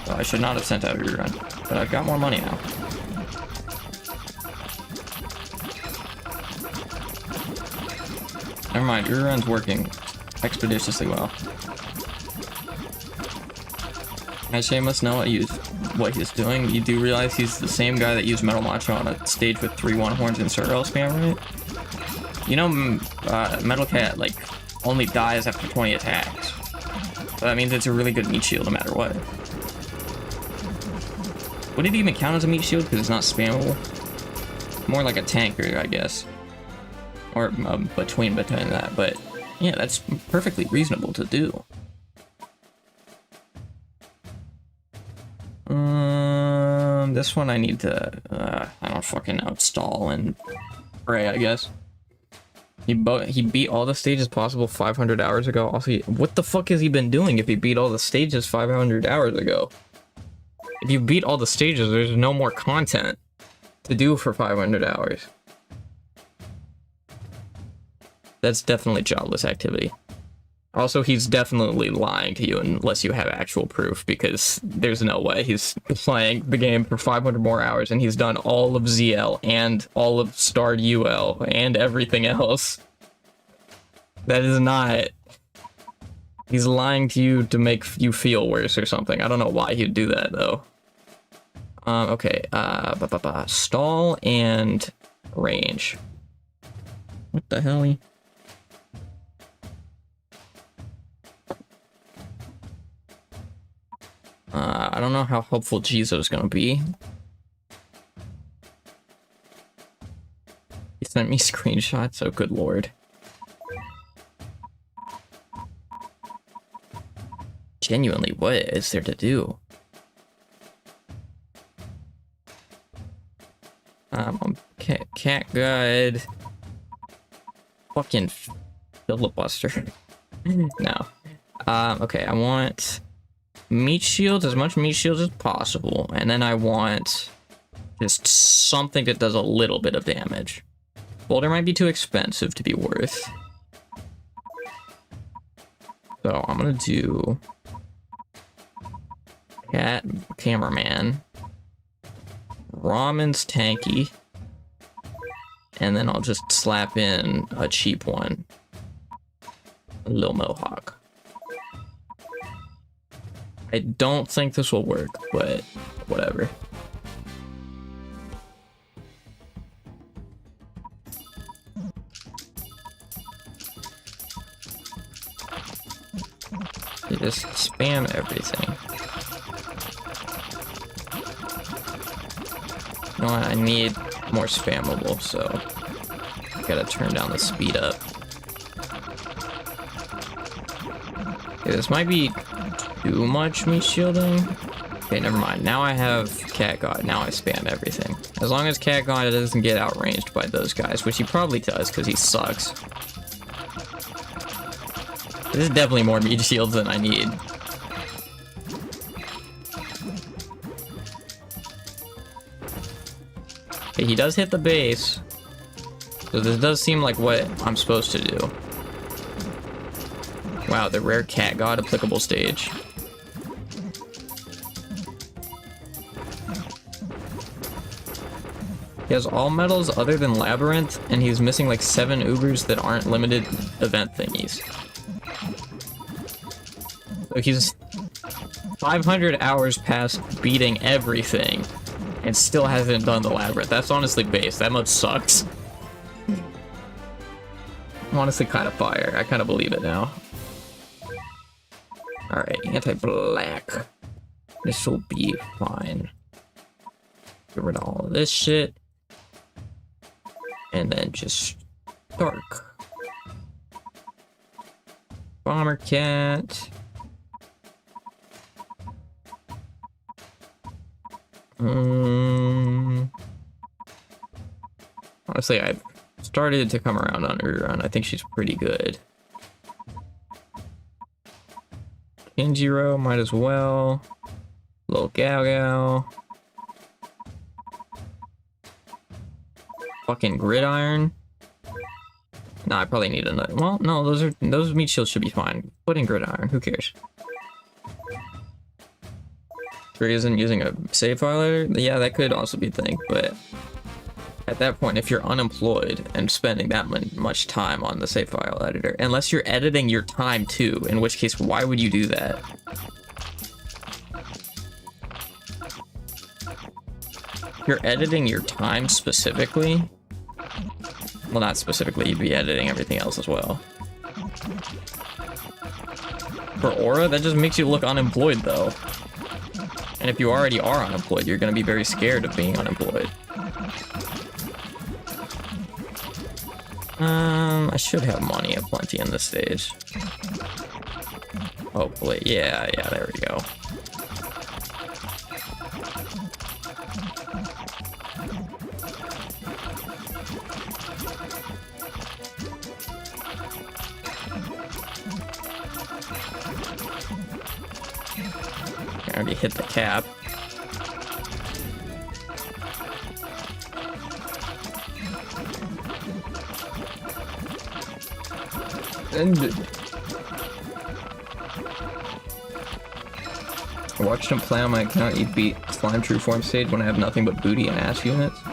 S1: So I should not have sent out a rerun, but I've got more money now. Never mind, rerun's working expeditiously well. Mache must know what he's doing. You do realize he's the same guy that used Metal Macho on a stage with 3 one-horns and Surreal spam, right? You know, Metal Cat, like, only dies after 20 attacks. So that means it's a really good meat shield no matter what. Would it even count as a meat shield because it's not spammable? More like a tanker, I guess. Or between that, but yeah, that's perfectly reasonable to do. This one I need to, I don't fucking know, stall and pray, I guess. He beat all the stages possible 500 hours ago. Also, what the fuck has he been doing if he beat all the stages 500 hours ago? If you beat all the stages, there's no more content to do for 500 hours. That's definitely jobless activity. Also, he's definitely lying to you unless you have actual proof, because there's no way he's playing the game for 500 more hours and he's done all of ZL and all of starred UL and everything else. That is not... He's lying to you to make you feel worse or something. I don't know why he'd do that, though. Okay, stall and range. What the hell? I don't know how helpful Jizo's gonna be. He sent me screenshots, oh good lord. Genuinely, what is there to do? Cat guide. Fucking filibuster. No. Okay, I want meat shields, as much meat shields as possible, and then I want just something that does a little bit of damage. Boulder might be too expensive to be worth. So I'm gonna do cat cameraman, ramen's tanky, and then I'll just slap in a cheap one, a little mohawk. I don't think this will work, but whatever. You just spam everything. You know what? I need more spammable, so I gotta turn down the speed up. Okay, this might be too much meat shielding. Okay, never mind. Now I have Cat God. Now I spam everything. As long as Cat God doesn't get outranged by those guys, which he probably does because he sucks. This is definitely more meat shields than I need. Okay, he does hit the base. So this does seem like what I'm supposed to do. Wow, the rare Cat God applicable stage. He has all medals other than Labyrinth, and he's missing like 7 Ubers that aren't limited event thingies. So he's 500 hours past beating everything, and still hasn't done the Labyrinth. That's honestly base. That much sucks. I'm honestly kind of fire. I kind of believe it now. Alright, anti-black. This will be fine. Get rid of all of this shit. And then just dark. Bomber cat. Honestly, I've started to come around on her, and I think she's pretty good. Kinjiro, might as well. Little Gao Gao. Fucking Gridiron. Nah, I probably need another. Well, no, those meat shields should be fine. Put in Gridiron, who cares? Sure isn't using a save file editor? Yeah, that could also be a thing, but at that point, if you're unemployed and spending that much time on the save file editor, unless you're editing your time too, in which case, why would you do that? If you're editing your time specifically, well, not specifically, you'd be editing everything else as well. For Aura, that just makes you look unemployed though. And if you already are unemployed, you're going to be very scared of being unemployed. I should have money aplenty in this stage. Hopefully. Yeah, there we go. I already hit the cap. And I watched him play on my account. He beat Slime True Form stage when I have nothing but booty and ass units. So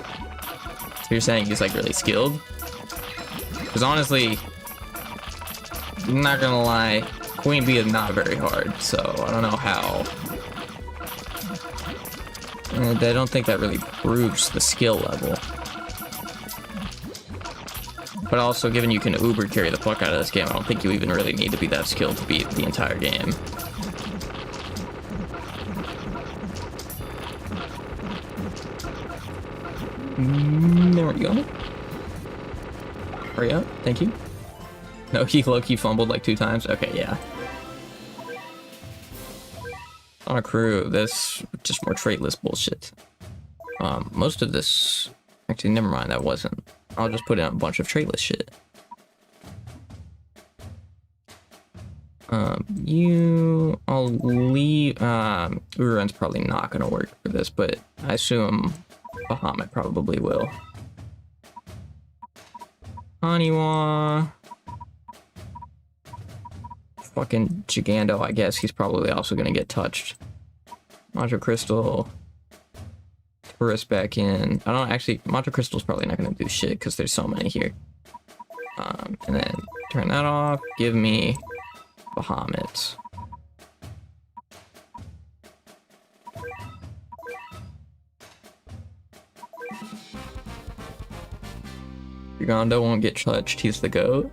S1: you're saying he's like really skilled? Because honestly, I'm not gonna lie, Queen Bee is not very hard, so I don't know how. And I don't think that really proves the skill level. But also, given you can Uber carry the fuck out of this game, I don't think you even really need to be that skilled to beat the entire game. There we go. Hurry up, thank you. No, he low-key fumbled like 2 times. Okay, yeah. On a crew, this just more traitless bullshit. Most of this Actually, never mind, that wasn't. I'll just put in a bunch of traitless shit. I'll leave, Urun's probably not gonna work for this, but I assume Bahamut probably will. Haniwa. Fucking Gigando, I guess he's probably also gonna get touched. Mantra Crystal. Tourist back in. I don't actually, Mantra Crystal's probably not gonna do shit because there's so many here. And then turn that off. Give me Bahamut. Gigando won't get touched, he's the GOAT.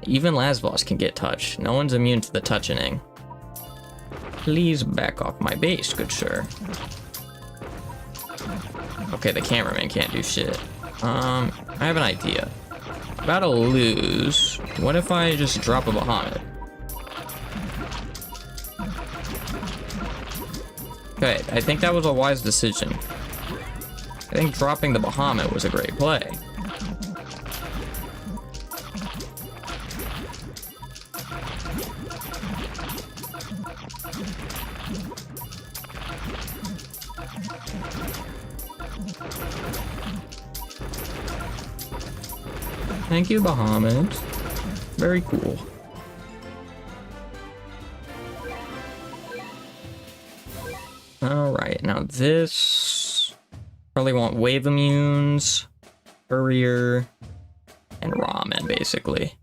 S1: Even Lasvos can get touched. No one's immune to the touching. Please back off my base, good sir. Okay, the cameraman can't do shit. I have an idea. About to lose. What if I just drop a Bahamut? Okay, I think that was a wise decision. I think dropping the Bahamut was a great play. Thank you, Bahamut. Very cool. Alright, now this... Probably want wave immunes, courier, and ramen, basically.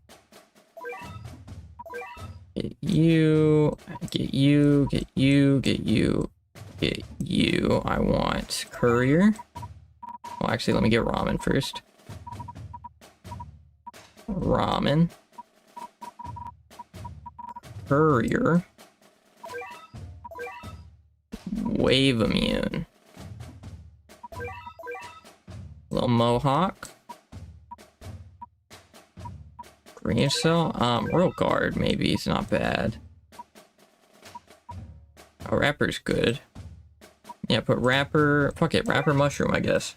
S1: Get you, get you, get you, get you, get you. I want courier. Well, actually, let me get ramen first. Ramen. Courier. Wave immune. Little Mohawk. Green cell. Royal Guard maybe. It's not bad. Oh, Rapper's good. Yeah, put Rapper. Fuck it, Rapper Mushroom, I guess.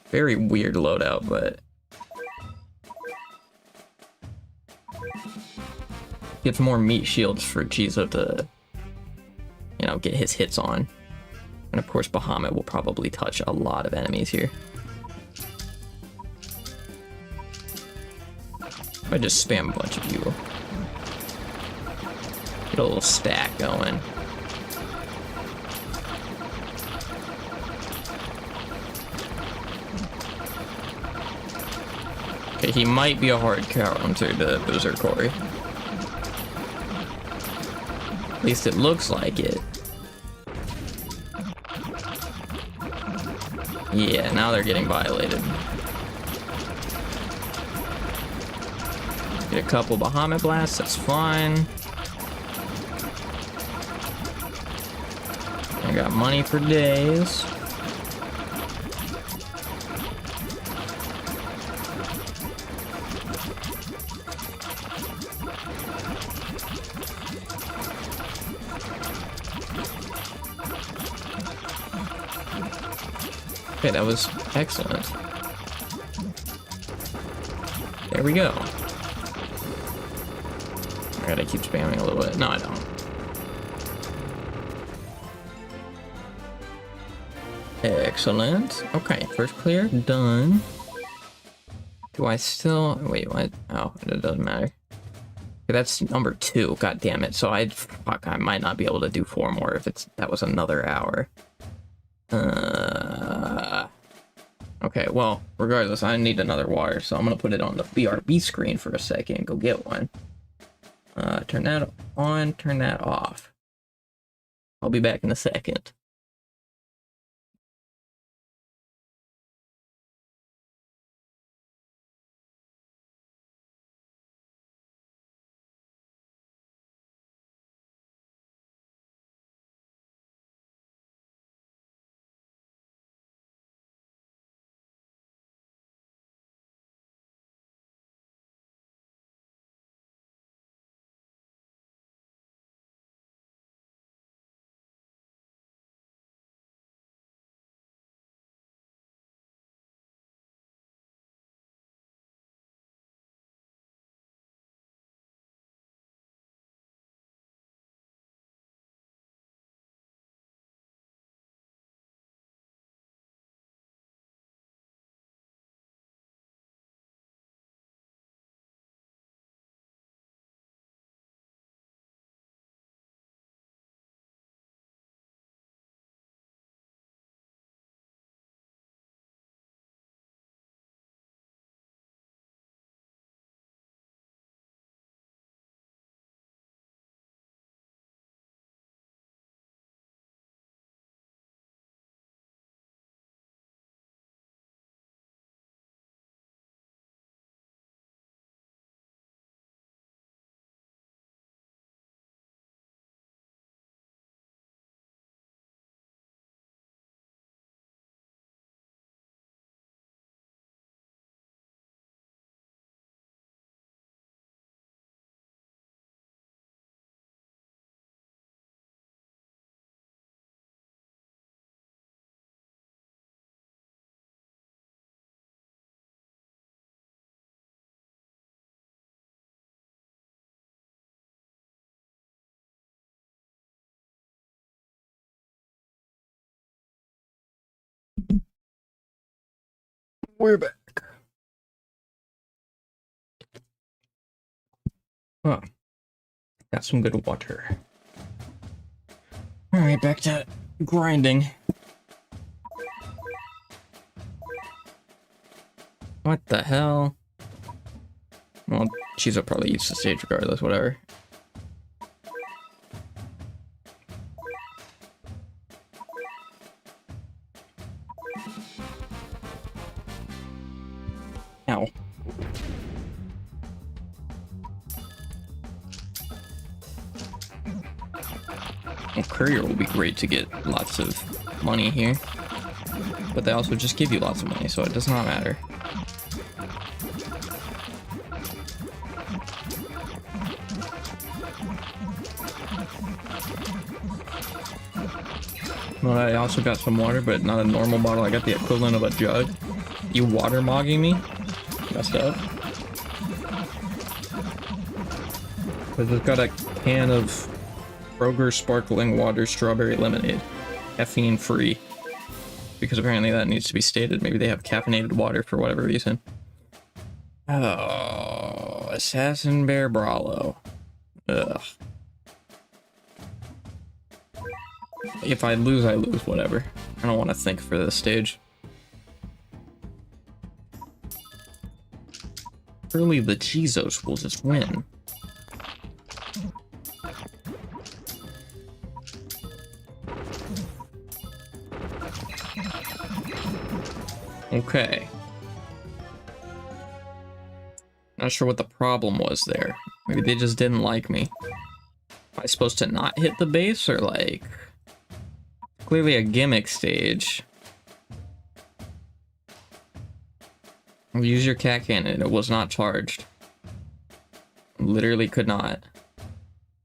S1: Very weird loadout, but gives more meat shields for Jizo to, you know, get his hits on. And of course, Bahamut will probably touch a lot of enemies here. I just spam a bunch of you. Get a little stack going. Okay, he might be a hard counter to Berserkori. At least it looks like it. Yeah, now they're getting violated. Get a couple Bahamut blasts, that's fine. I got money for days. Okay, that was excellent. There we go. I gotta keep spamming a little bit. No, I don't. Excellent. Okay, first clear, done. Do I still... Wait, what? Oh, it doesn't matter. Okay, that's number 2. God damn it. So fuck, I might not be able to do 4 more if that was another hour. Okay, well, regardless, I need another water, so I'm gonna put it on the BRB screen for a second. Go get one. Turn that on, turn that off. I'll be back in a second. We're back. Oh, got some good water. Alright, back to grinding. What the hell? Well, she's probably use the stage regardless, whatever. Ow. Well, courier will be great to get lots of money here. But they also just give you lots of money, so it does not matter. Well, I also got some water, but not a normal bottle. I got the equivalent of a jug. You watermogging me? Messed up. Because it's got a can of Kroger sparkling water strawberry lemonade. Caffeine free. Because apparently that needs to be stated. Maybe they have caffeinated water for whatever reason. Oh, Assassin Bear Brawlo. Ugh. If I lose, I lose, whatever. I don't want to think for this stage. Surely the Chizos will just win. Okay. Not sure what the problem was there. Maybe they just didn't like me. Am I supposed to not hit the base, or like... Clearly a gimmick stage. Use your cat cannon. It was not charged. Literally could not.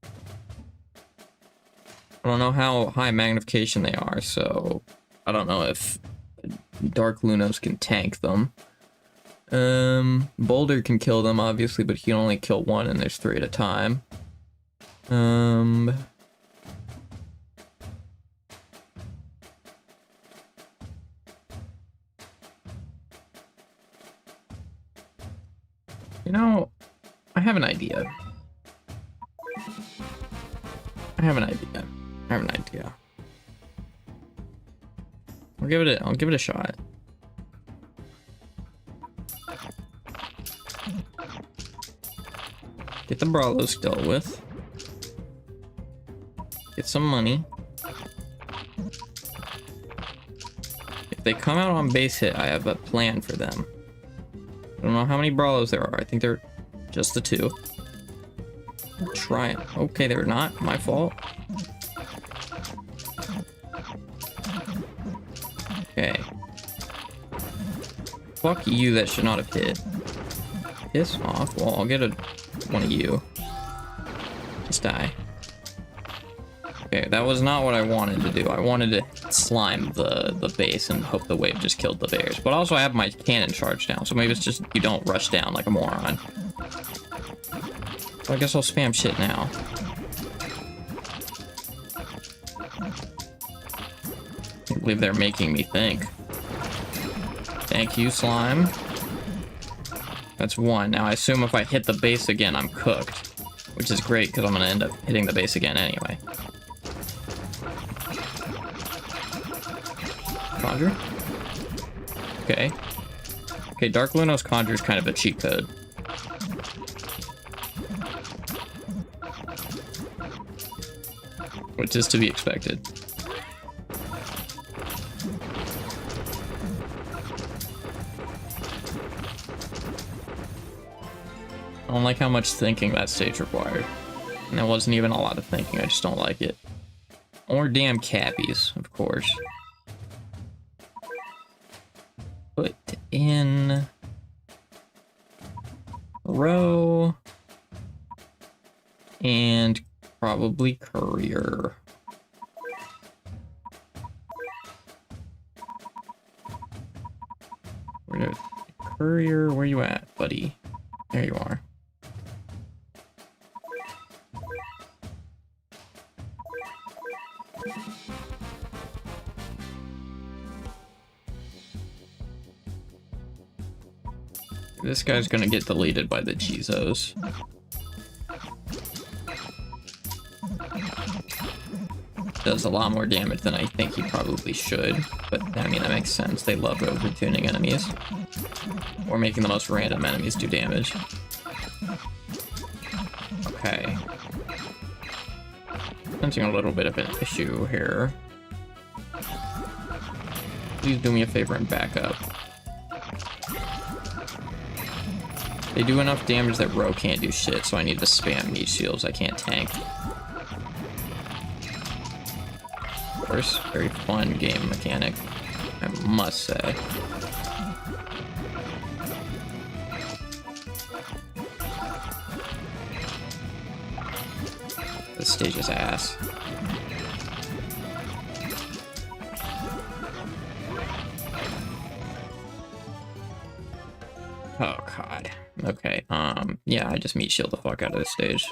S1: I don't know how high magnification they are, so I don't know if Dark Lunos can tank them. Boulder can kill them, obviously, but he can only kill one, and there's 3 at a time. You know, I have an idea. I have an idea. I'll give it a shot. Get the Brawlos dealt with. Get some money. If they come out on base hit, I have a plan for them. I don't know how many Brawlos there are. I think they're just the 2. Try it. Okay, they're not. My fault. Okay. Fuck you, that should not have hit. Piss off. Well, I'll get one of you. Just die. Okay, that was not what I wanted to do. I wanted to slime the base and hope the wave just killed the bears. But also I have my cannon charged down, so maybe it's just you don't rush down like a moron. So I guess I'll spam shit now. I believe they're making me think. Thank you, slime. That's 1. Now I assume if I hit the base again, I'm cooked. Which is great, because I'm going to end up hitting the base again anyway. Conjure? Okay. Okay, Dark Lunos Conjure is kind of a cheat code. Which is to be expected. I don't like how much thinking that stage required. And it wasn't even a lot of thinking, I just don't like it. Or damn cappies, of course. Put in... row... and probably courier. Courier, where you at, buddy? There you are. This guy's gonna get deleted by the Jizos. Does a lot more damage than I think he probably should, but I mean, that makes sense. They love overtuning enemies. Or making the most random enemies do damage. Okay. Sensing a little bit of an issue here. Please do me a favor and back up. They do enough damage that Ro can't do shit, so I need to spam meat shields. I can't tank. Of course, very fun game mechanic, I must say. This stage is ass. Oh god. Okay, yeah, I just meat shield the fuck out of this stage.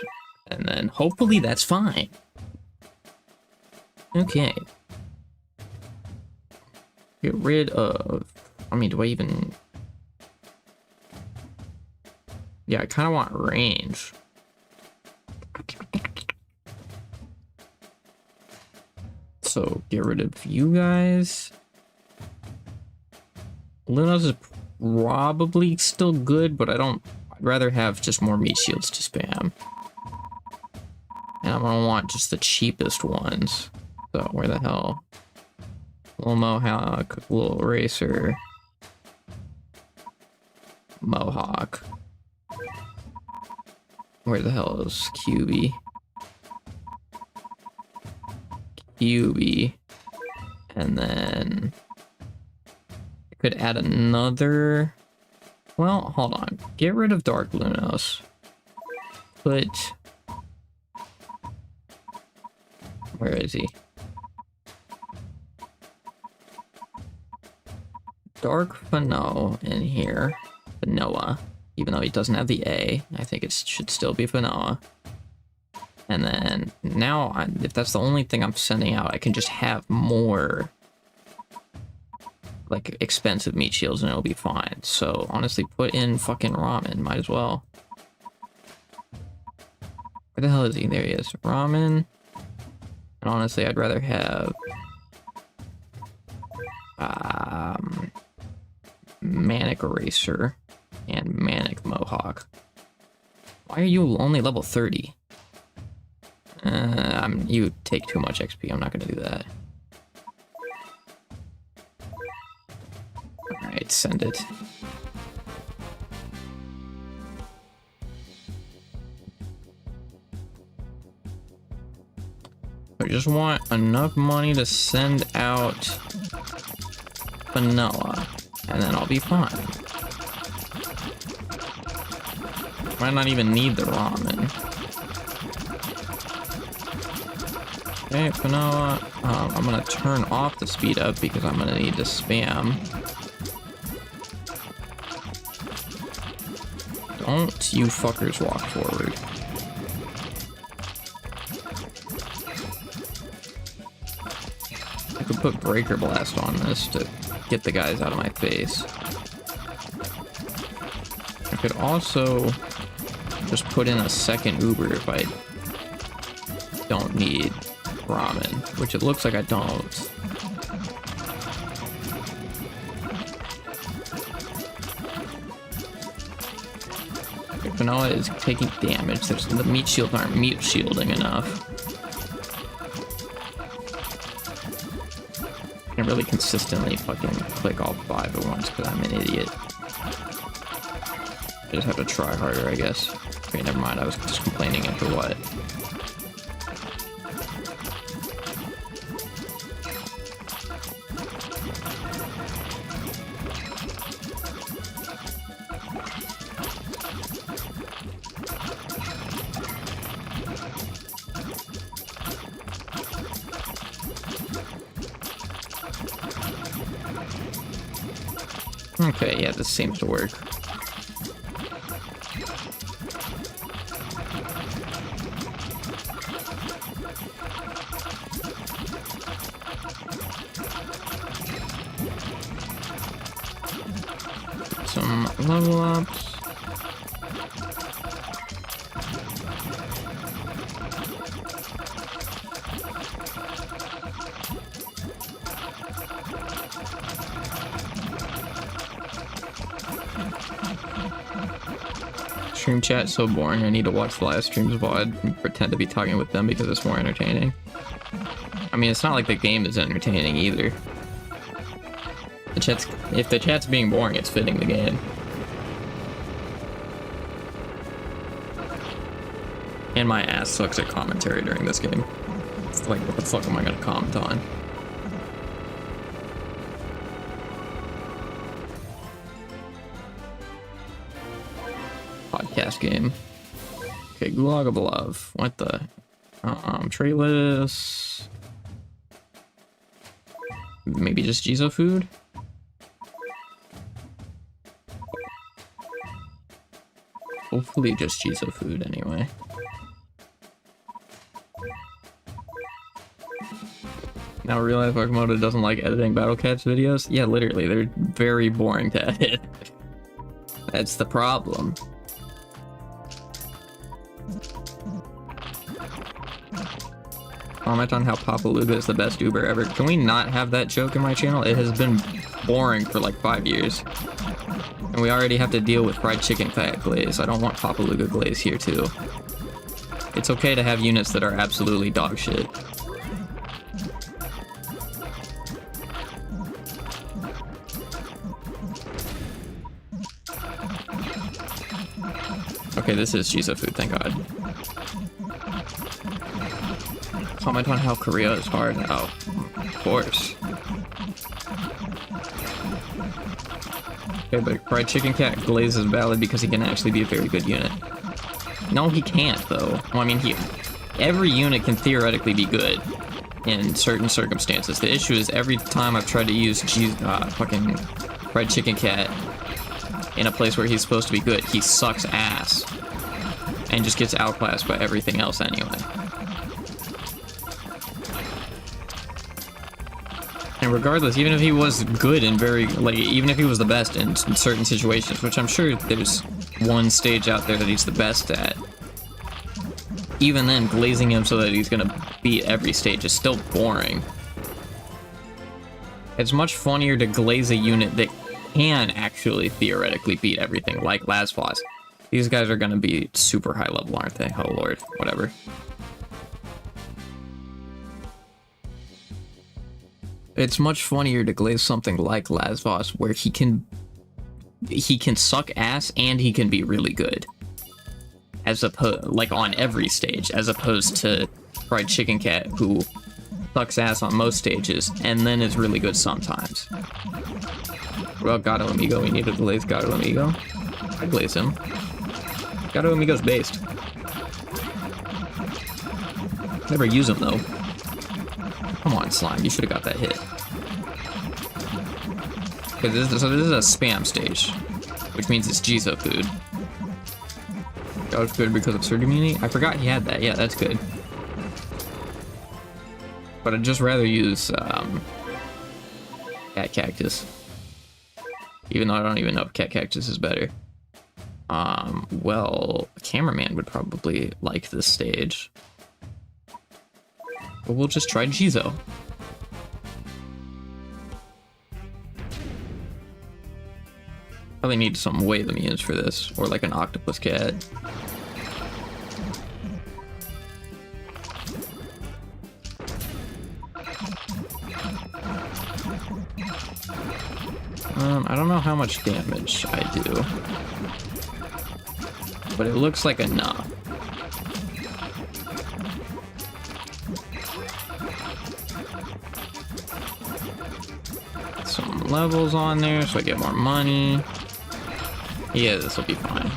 S1: And then hopefully that's fine. Okay. Get rid of... I mean, do I even... Yeah, I kind of want range. So, get rid of you guys. Lunos is probably still good, but I'd rather have just more meat shields to spam. And I'm gonna want just the cheapest ones. So, where the hell? Little Mohawk, little Racer. Mohawk. Where the hell is QB? QB. And then... I could add another... Well, hold on. Get rid of Dark Lunos. Put... Where is he? Dark Fano in here. Fanoa. Even though he doesn't have the A, I think it should still be Fanoa. And then now, if that's the only thing I'm sending out, I can just have more like expensive meat shields and it'll be fine. So honestly, put in fucking Ramen. Might as well. Where the hell is he? There he is. Ramen. And honestly, I'd rather have Manic Eraser and Manic Mohawk. Why are you only level 30? You take too much XP. I'm not gonna do that. Alright, send it. I just want enough money to send out vanilla, and then I'll be fine. Might not even need the ramen. Okay, vanilla. I'm gonna turn off the speed up because I'm gonna need to spam. Don't you fuckers walk forward. I could put Breaker Blast on this to get the guys out of my face. I could also just put in a second Uber if I don't need ramen, which it looks like I don't. Vanilla is taking damage. The meat shields aren't meat shielding enough. I can really consistently fucking click all 5 at once because I'm an idiot. I just have to try harder, I guess. Okay, never mind. I was just complaining after what? Okay, yeah, this seems to work. some level ups. Stream chat's so boring. I need to watch the live streams VOD and pretend to be talking with them because it's more entertaining. I mean, it's not like the game is entertaining either. If the chat's being boring, it's fitting the game. And my ass sucks at commentary during this game. It's like, what the fuck am I gonna comment on? Podcast game. Okay, Gulag of Love. What the? Trayless. Maybe just Jizo food? Hopefully just Jizo food anyway. Now realize Wakamoto doesn't like editing Battle Cats videos? Yeah, literally, they're very boring to edit. That's the problem. Comment on how Papaluga is the best Uber ever. Can we not have that joke in my channel? It has been boring for like 5 years. And we already have to deal with fried chicken fat glaze. I don't want Papaluga glaze here too. It's okay to have units that are absolutely dog shit. Okay, this is Jizo food, thank god. Comment on how Korea is hard. Oh, of course. Okay, but fried chicken cat glaze is valid because he can actually be a very good unit. No, he can't though. Well, I mean, every unit can theoretically be good in certain circumstances. The issue is every time I've tried to use fucking fried chicken cat in a place where he's supposed to be good, he sucks ass and just gets outclassed by everything else anyway. And regardless, even if he was good and even if he was the best in certain situations, which I'm sure there's one stage out there that he's the best at, even then, glazing him so that he's gonna beat every stage is still boring. It's much funnier to glaze a unit that can actually theoretically beat everything, like Lasvos. These guys are gonna be super high level, aren't they? Oh lord, whatever. It's much funnier to glaze something like Lasvos where he can suck ass and he can be really good. As like on every stage, as opposed to Fried Chicken Cat, who sucks ass on most stages and then is really good sometimes. What about Gato Amigo? We need to glaze Gato Amigo. I glaze him. Gato Amigo's based. Never use him though. Come on, Slime, you should have got that hit. Okay, so this is a spam stage, which means it's Jizo food. That was good because of Surge Immunity? I forgot he had that. Yeah, that's good. But I'd just rather use Cat Cactus. Even though I don't even know if Cat Cactus is better. Well, Cameraman would probably like this stage. But we'll just try Jizo. Probably need some wave immunes for this, or like an octopus cat. I don't know how much damage I do, but it looks like enough. Some levels on there so I get more money. Yeah, this will be fine.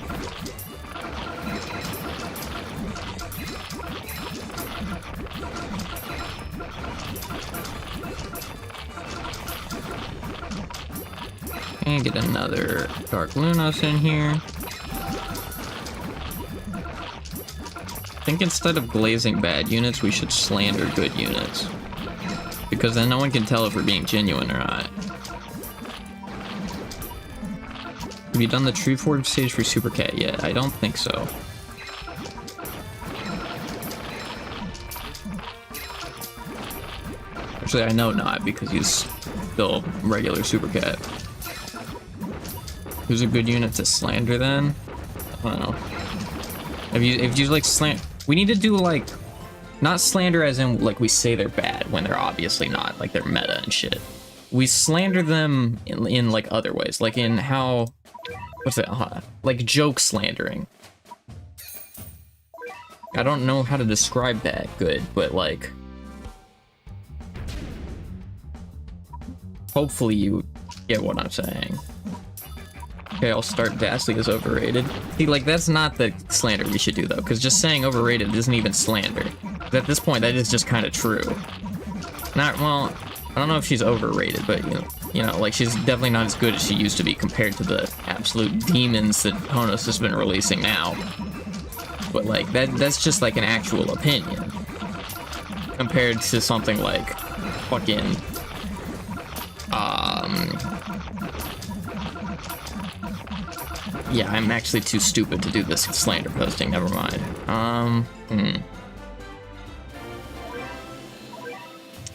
S1: And get another Dark Lunos in here. I think instead of glazing bad units, we should slander good units. Because then no one can tell if we're being genuine or not. Have you done the Tree Forge stage for Super Cat yet? I don't think so. Actually, I know not, because he's still regular Super Cat. Who's a good unit to slander then? I don't know. If you like we need to do like, not slander as in like we say they're bad when they're obviously not, like they're meta and shit. We slander them in like other ways, like in how, what's it, like joke slandering. I don't know how to describe that good, but like, hopefully you get what I'm saying. Okay, I'll start Ghastly is overrated. See, like, that's not the slander we should do, though, because just saying overrated isn't even slander. At this point, that is just kind of true. Not, well, I don't know if she's overrated, but, you know, like, she's definitely not as good as she used to be compared to the absolute demons that Honos has been releasing now. But, like, that's just, like, an actual opinion. Compared to something like fucking, yeah, I'm actually too stupid to do this slander posting, never mind. I'm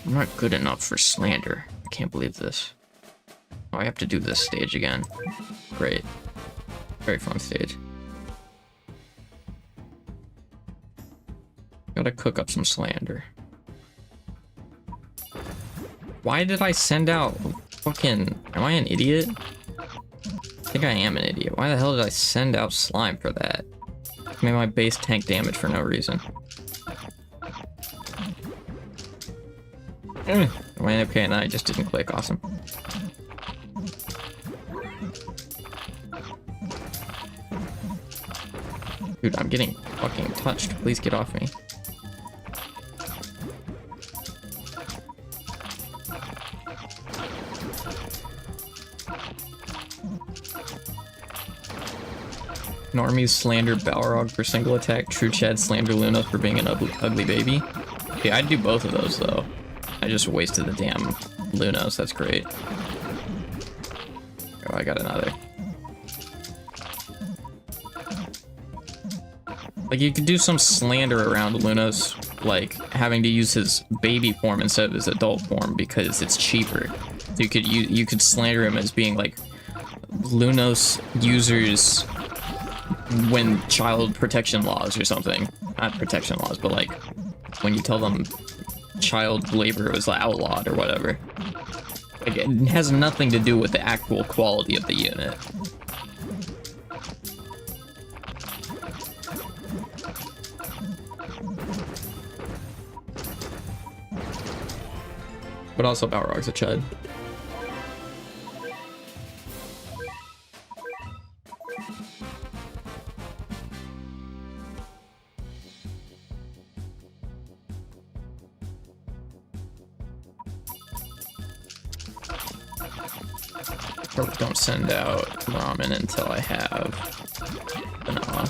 S1: not good enough for slander. I can't believe this. Oh, I have to do this stage again. Great. Very fun stage. Gotta cook up some slander. Why did I send out fucking... Am I an idiot? I think I am an idiot. Why the hell did I send out slime for that? Made my base tank damage for no reason. Okay, no, I just didn't click. Awesome. Dude, I'm getting fucking touched. Please get off me. Normies slander Balrog for single attack. True Chad slander Luna for being an ugly baby. Okay, I'd do both of those though. I just wasted the damn Lunas. That's great. Oh, I got another. Like, you could do some slander around Lunas, like having to use his baby form instead of his adult form because it's cheaper. So you could slander him as being like Lunos users when child protection laws or something. Not protection laws, but like when you tell them child labor was outlawed or whatever. Like, it has nothing to do with the actual quality of the unit. But also Balrog's a chud. Probably don't send out ramen until I have vanilla.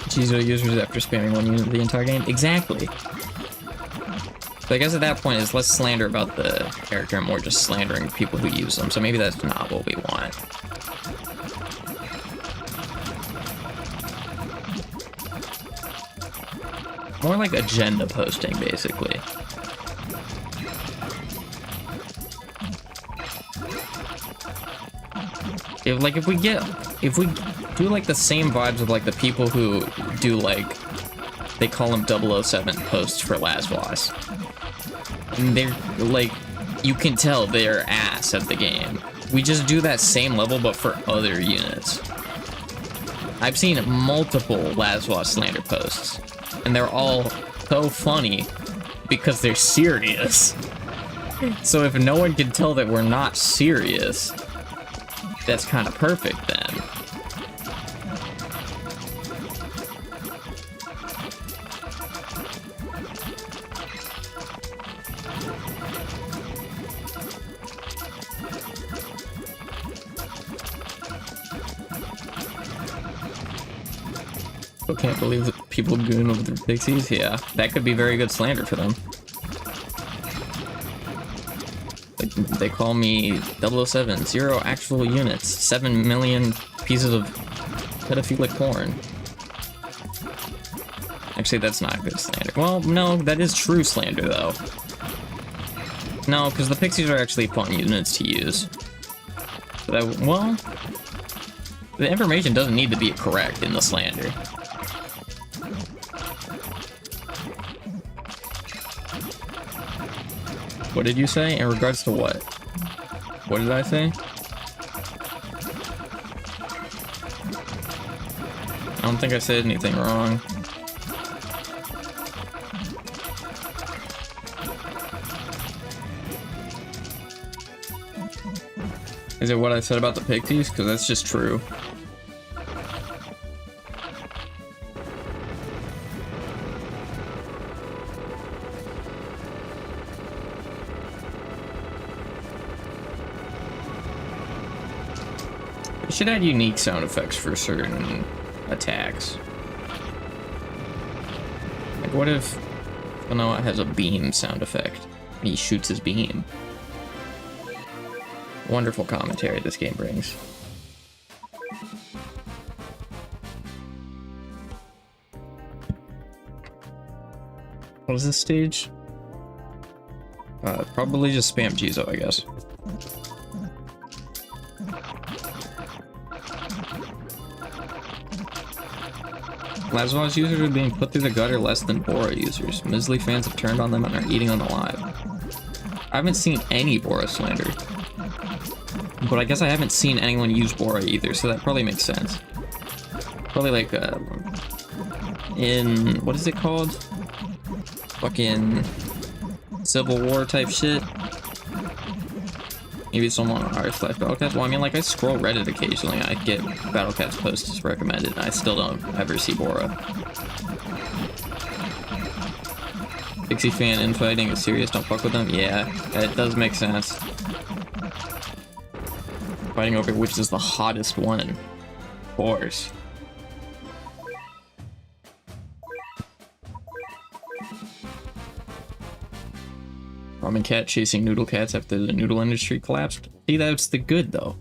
S1: Jizo users after spamming one unit the entire game? Exactly. So I guess at that point it's less slander about the character and more just slandering people who use them. So maybe that's not what we want. More like agenda posting, basically. If we do like the same vibes of like the people who do like, they call them 007 posts for Laswas. And they're like, you can tell they're ass at the game. We just do that same level but for other units. I've seen multiple Laswas slander posts and they're all so funny because they're serious. So if no one can tell that we're not serious, that's kind of perfect then. Still can't believe that people goon over the pixies. Yeah, that could be very good slander for them. They call me 007, 0 actual units, 7 million pieces of pedophilic porn. Actually, that's not good slander. Well, no, that is true slander, though. No, because the Pixies are actually fun units to use. So that, well, the information doesn't need to be correct in the slander. What did you say? In regards to what? What did I say? I don't think I said anything wrong. Is it what I said about the Pixies? Because that's just true. It should add unique sound effects for certain attacks. Like, what if Noah has a beam sound effect? He shoots his beam. Wonderful commentary this game brings. What is this stage? Probably just spam Jizo, I guess. Lazarus users are being put through the gutter less than Bora users. Mizzly fans have turned on them and are eating them alive. I haven't seen any Bora slander. But I guess I haven't seen anyone use Bora either, so that probably makes sense. Probably like, in, what is it called? Fucking Civil War type shit. Maybe someone on r/Battlecats. Well, I mean, like, I scroll Reddit occasionally, I get Battlecats posts recommended, and I still don't ever see Bora. Pixie fan infighting is serious, don't fuck with them? Yeah, it does make sense. Fighting over which is the hottest one. Of course. Ramen cat chasing noodle cats after the noodle industry collapsed. See, that's the good though.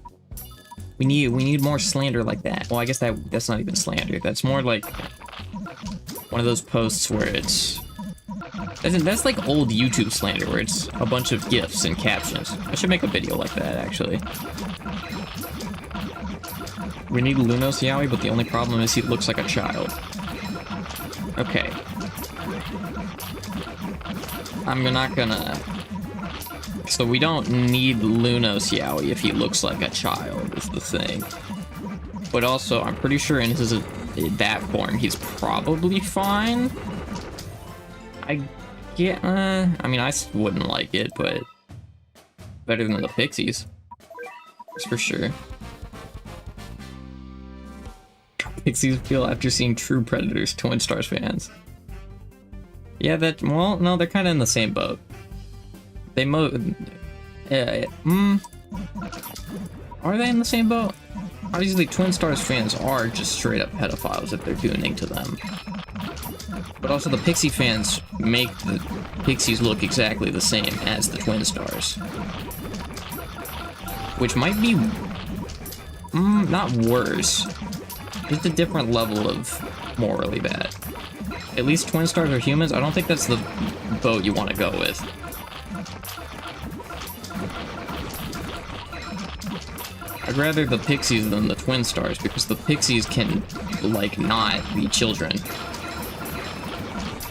S1: We need more slander like that. Well, I guess that's not even slander. That's more like one of those posts where it's that's like old YouTube slander where it's a bunch of GIFs and captions. I should make a video like that actually. We need Lunos Yaoi, but the only problem is he looks like a child. Okay. I'm not gonna... So we don't need Lunos Yaoi if he looks like a child, is the thing. But also, I'm pretty sure in his that form, he's probably fine. I mean, I wouldn't like it, but better than the Pixies. That's for sure. Pixies feel after seeing True Predators, Twin Stars fans. Yeah, well, no, they're kind of in the same boat. They are they in the same boat? Obviously, Twin Stars fans are just straight up pedophiles if they're tuning to them. But also, the Pixie fans make the Pixies look exactly the same as the Twin Stars. Which might be... not worse. Just a different level of morally bad. At least Twin Stars are humans. I don't think that's the boat you want to go with. I'd rather the Pixies than the Twin Stars, because the Pixies can, like, not be children.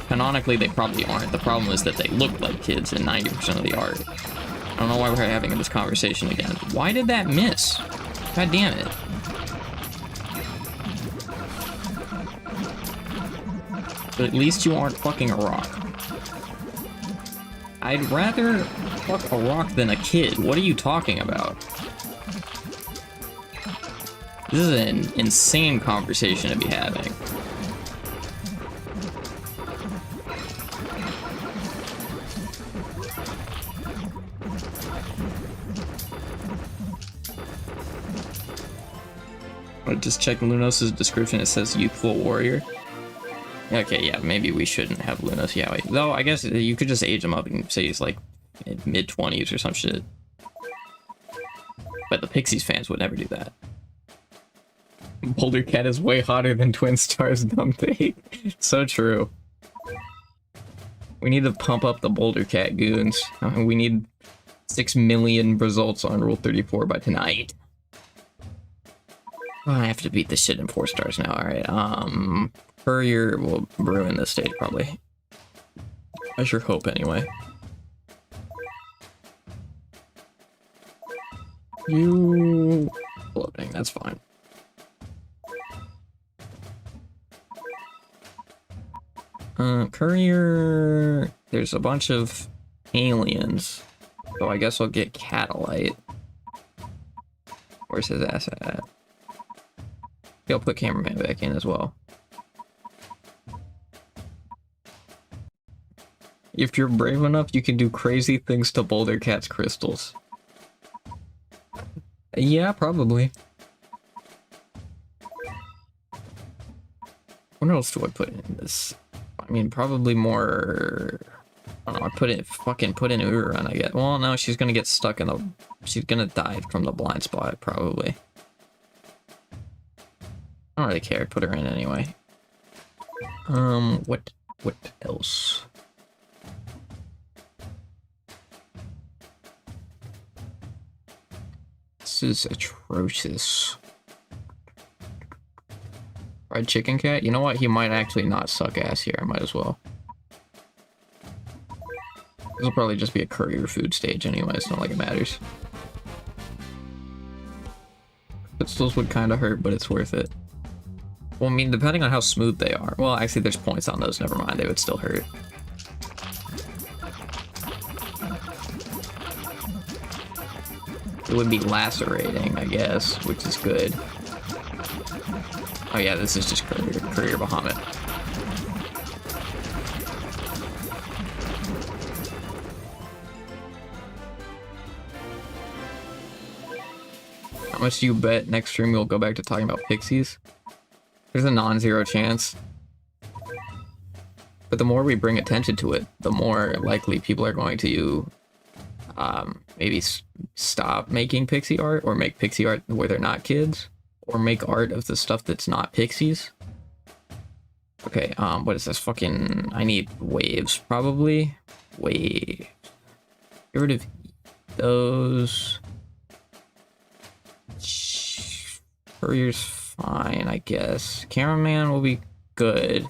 S1: Canonically, they probably aren't. The problem is that they look like kids in 90% of the art. I don't know why we're having this conversation again. Why did that miss? God damn it. But at least you aren't fucking a rock. I'd rather fuck a rock than a kid. What are you talking about? This is an insane conversation to be having. I just checked Lunos' description. It says youthful warrior. Okay, yeah, maybe we shouldn't have Lunos Yaoi. Though, I guess you could just age him up and say he's like mid-20s or some shit. But the Pixies fans would never do that. Boulder Cat is way hotter than Twin Stars, don't they? So true. We need to pump up the Boulder Cat goons. We need 6 million results on Rule 34 by tonight. Oh, I have to beat this shit in 4 stars now. Alright, Courier will ruin this stage, probably. I sure hope, anyway. You... Floating, that's fine. Courier... There's a bunch of aliens. So I guess I'll get Catalyte. Where's his ass at? I'll put Cameraman back in as well. If you're brave enough, you can do crazy things to Boulder Cat's crystals. Yeah, probably. What else do I put in this? I mean, probably more... I don't know, put in Urun, I guess. Well, no, she's gonna get stuck in the... She's gonna die from the blind spot, probably. I don't really care, put her in anyway. What else? This is atrocious. Fried Chicken Cat? You know what? He might actually not suck ass here. I might as well. This will probably just be a courier food stage anyway. It's not like it matters. Pistols would kind of hurt, but it's worth it. Well, I mean, depending on how smooth they are. Well, actually, there's points on those. Never mind. They would still hurt. It would be lacerating, I guess, which is good. Oh yeah, this is just Courier Bahamut. How much do you bet next stream we'll go back to talking about Pixies? There's a non-zero chance. But the more we bring attention to it, the more likely people are going to maybe stop making pixie art, or make pixie art where they're not kids, or make art of the stuff that's not pixies. Okay, what is this? Fucking... I need waves, probably. Wave. Get rid of those. Courier's fine, I guess. Cameraman will be good.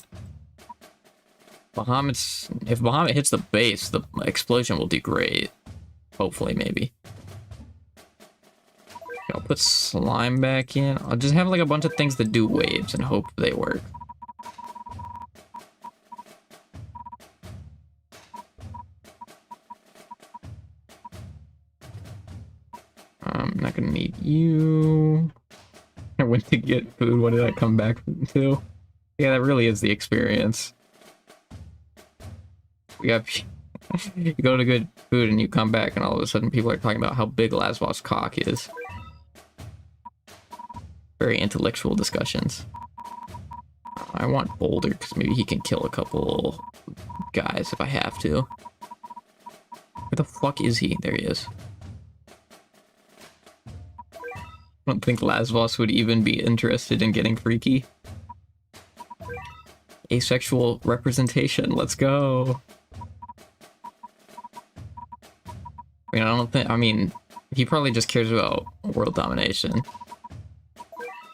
S1: Bahamut's... If Bahamut hits the base, the explosion will do great. Hopefully, maybe. I'll put slime back in. I'll just have like a bunch of things that do waves and hope they work. I'm not gonna need you. I went to get food. What did I come back to? Yeah, that really is the experience. We got... You go to good food and you come back and all of a sudden people are talking about how big Lasvos's cock is. Very intellectual discussions. I want Boulder because maybe he can kill a couple guys if I have to. Where the fuck is he? There he is. I don't think Lasvos would even be interested in getting freaky. Asexual representation, let's go. I mean, I don't think... I mean, he probably just cares about world domination.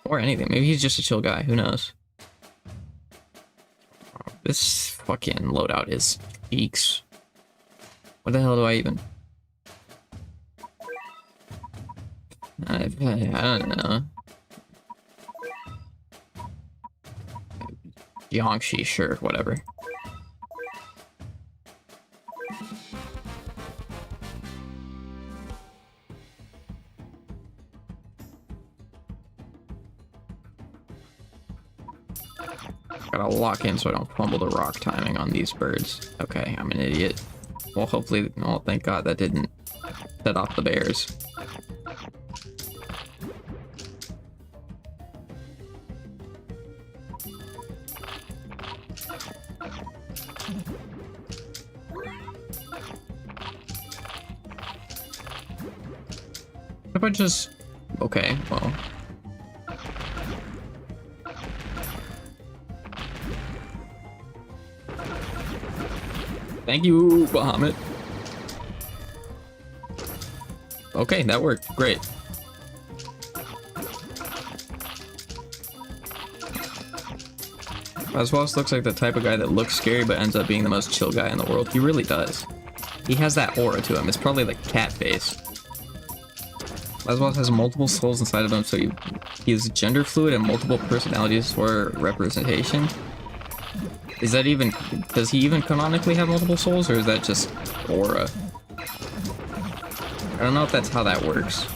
S1: Or anything. Maybe he's just a chill guy. Who knows? This fucking loadout is cheeks. What the hell do I even... I don't know. Yongshi, sure, whatever. Gotta lock in so I don't fumble the rock timing on these birds. Okay, I'm an idiot. Well, hopefully... Well, thank God that didn't set off the bears. If I just Okay, well. Thank you, Bahamut. Okay, that worked. Great. Raswas looks like the type of guy that looks scary but ends up being the most chill guy in the world. He really does. He has that aura to him. It's probably like cat face. Raswas has multiple souls inside of him, so he is gender fluid and multiple personalities for representation. Is that even... Does he even canonically have multiple souls, or is that just aura? I don't know if that's how that works.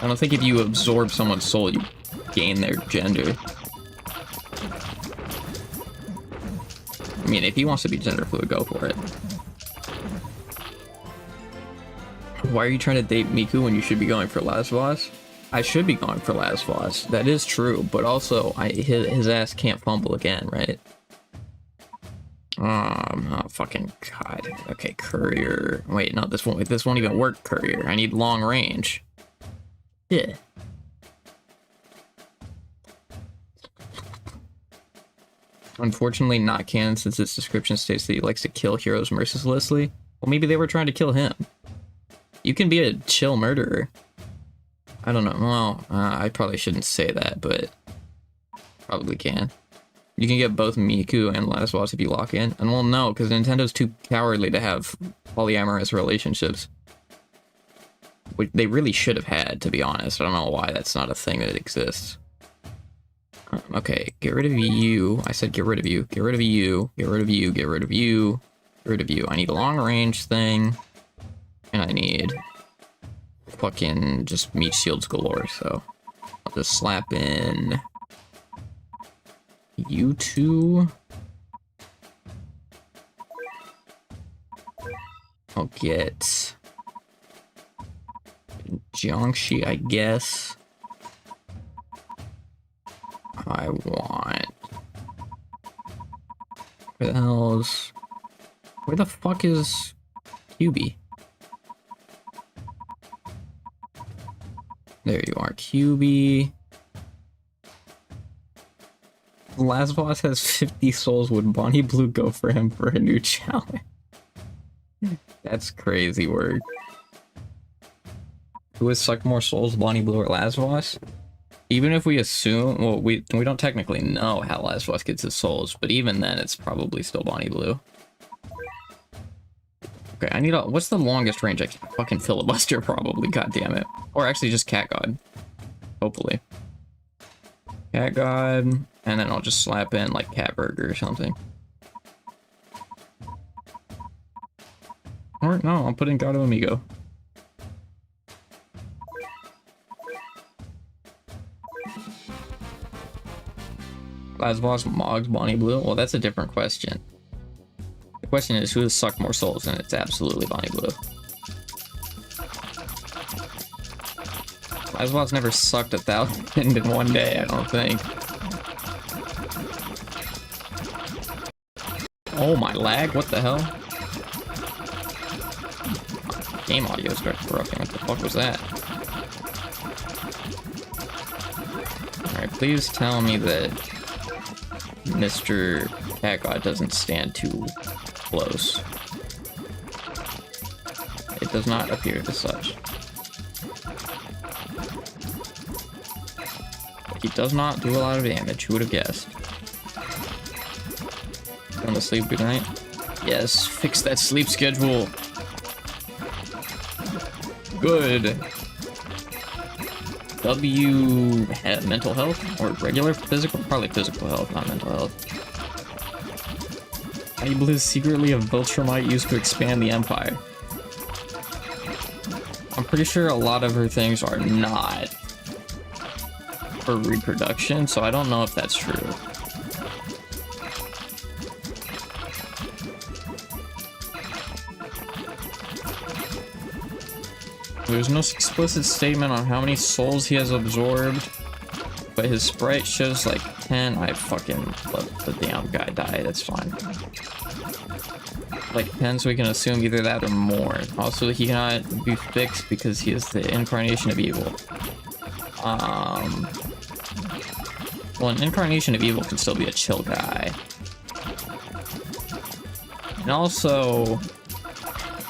S1: I don't think if you absorb someone's soul, you gain their gender. I mean, if he wants to be gender fluid, go for it. Why are you trying to date Miku when you should be going for Lasvos? I should be going for Lasvos. That is true, but also his ass can't fumble again, right? Oh, fucking god. Okay, courier. Wait, no, this won't even work, courier. I need long range. Yeah. Unfortunately, not canon since its description states that he likes to kill heroes mercilessly. Well, maybe they were trying to kill him. You can be a chill murderer. I don't know. Well, I probably shouldn't say that, but probably can. You can get both Miku and Lasvos if you lock in. And well, no, because Nintendo's too cowardly to have polyamorous relationships. Which they really should have had, to be honest. I don't know why that's not a thing that exists. Okay, get rid of you. I said get rid of you. Get rid of you. Get rid of you. Get rid of you. Get rid of you. I need a long range thing. And I need fucking just meat shields galore, so I'll just slap in you two. I'll get Jiangxi, I guess. I want... Where the fuck is QB? There you are, QB. Lasvos has 50 souls. Would Bonnie Blue go for him for a new challenge? That's crazy word. Who would suck more souls, Bonnie Blue or Lasvos? Even if we assume, well, we don't technically know how Lasvos gets his souls, but even then, it's probably still Bonnie Blue. Okay, I need a... What's the longest range I can fucking filibuster, probably? God damn it. Or actually just Cat God. Hopefully. Cat God, and then I'll just slap in, like, Cat Burger or something. Or, no, I'll put in Gato Amigo. Lasvos, Moggs, Bonnie Blue? Well, that's a different question. The question is, who has sucked more souls? And it's absolutely Bonnie Blue. Lasvos never sucked 1,000 in one day, I don't think. Oh my lag, what the hell? Game audio started corrupting, what the fuck was that? Alright, please tell me that Mr. Cat God doesn't stand too close. It does not appear as such. He does not do a lot of damage, who would have guessed? Going to sleep, good night? Yes, fix that sleep schedule. Good. W, mental health? Or regular physical? Probably physical health, not mental health. Bonnie Blue is secretly a Viltrumite used to expand the Empire. I'm pretty sure a lot of her things are not for reproduction, so I don't know if that's true. There's no explicit statement on how many souls he has absorbed, but his sprite shows like 10. I fucking let the damn guy die, that's fine. Like 10, so we can assume either that or more. Also, he cannot be fixed because he is the incarnation of evil. Well, an incarnation of evil can still be a chill guy. And also,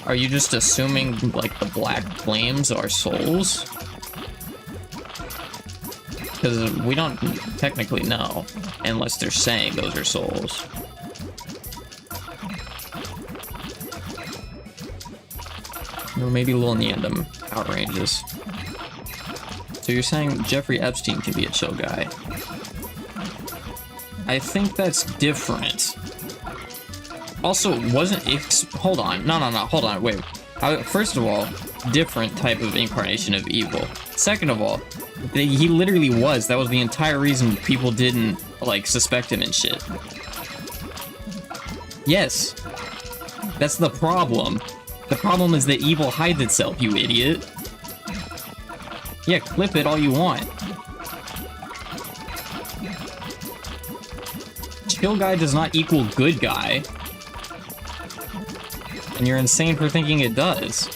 S1: are you just assuming, like, the black flames are souls? Because we don't technically know, unless they're saying those are souls. Or maybe Lil Neandam outranges. So you're saying Jeffrey Epstein can be a chill guy? I think that's different. Also, wasn't hold on, no, hold on, wait. First of all, different type of incarnation of evil. Second of all, he literally was. That was the entire reason people didn't, like, suspect him and shit. Yes. That's the problem. The problem is that evil hides itself, you idiot. Yeah, clip it all you want. Chill guy does not equal good guy. And you're insane for thinking it does.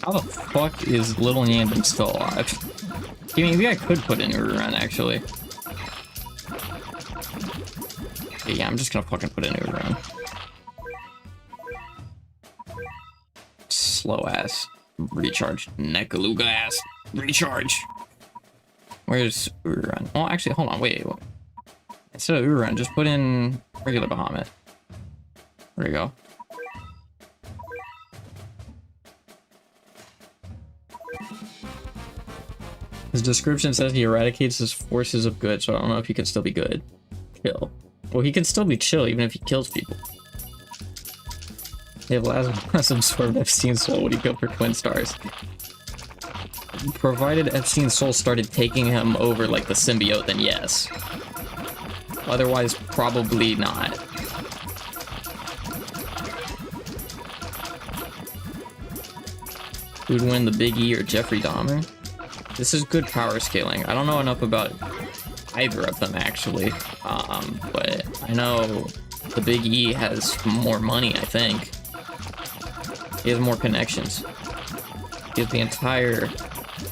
S1: How the fuck is Little Neandam still alive? I mean, maybe I could put in Urarun, actually. Yeah, I'm just gonna fucking put in Urarun. Slow ass. Recharge. Nekaluga ass. Recharge. Where's Urarun? Oh, actually, hold on, wait. Instead of Urarun, just put in regular Bahamut. There we go. His description says he eradicates his forces of good, so I don't know if he can still be good. Chill. Well, he can still be chill even if he kills people. They have less absorbed Epstein's soul. Would he go for twin stars? Provided Epstein's soul started taking him over like the symbiote, then yes. Otherwise, probably not. Who'd win, the Big E or Jeffrey Dahmer? This is good power scaling. I don't know enough about either of them, actually. But I know the Big E has more money, I think. He has more connections. He has the entire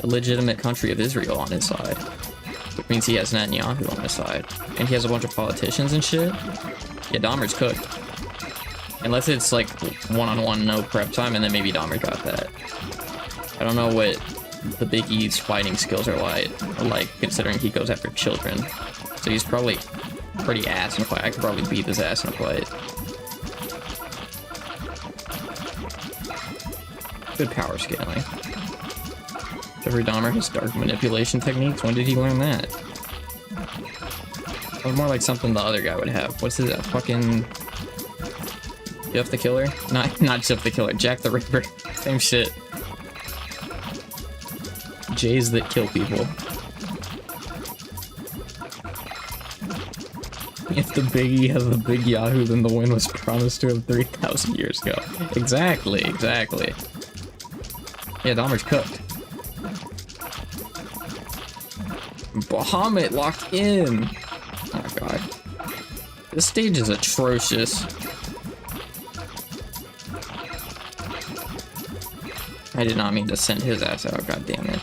S1: legitimate country of Israel on his side. Which means he has Netanyahu on his side. And he has a bunch of politicians and shit. Yeah, Dahmer's cooked. Unless it's like one-on-one, no prep time, and then maybe Dahmer got that. I don't know what the Big E's fighting skills are like, considering he goes after children. So he's probably pretty ass in a fight. I could probably beat his ass in a fight. Good power scaling. Jeffrey Dahmer has dark manipulation techniques. When did he learn that? That was more like something the other guy would have. What's his fucking Jeff the Killer? Not Jeff the Killer. Jack the Ripper. Same shit. Jays that kill people. If the Big E has the Big Yahoo, then the win was promised to him 3,000 years ago. Exactly, exactly. Yeah, Dahmer's cooked. Bahamut locked in. Oh my god. This stage is atrocious. I did not mean to send his ass out, god damn it.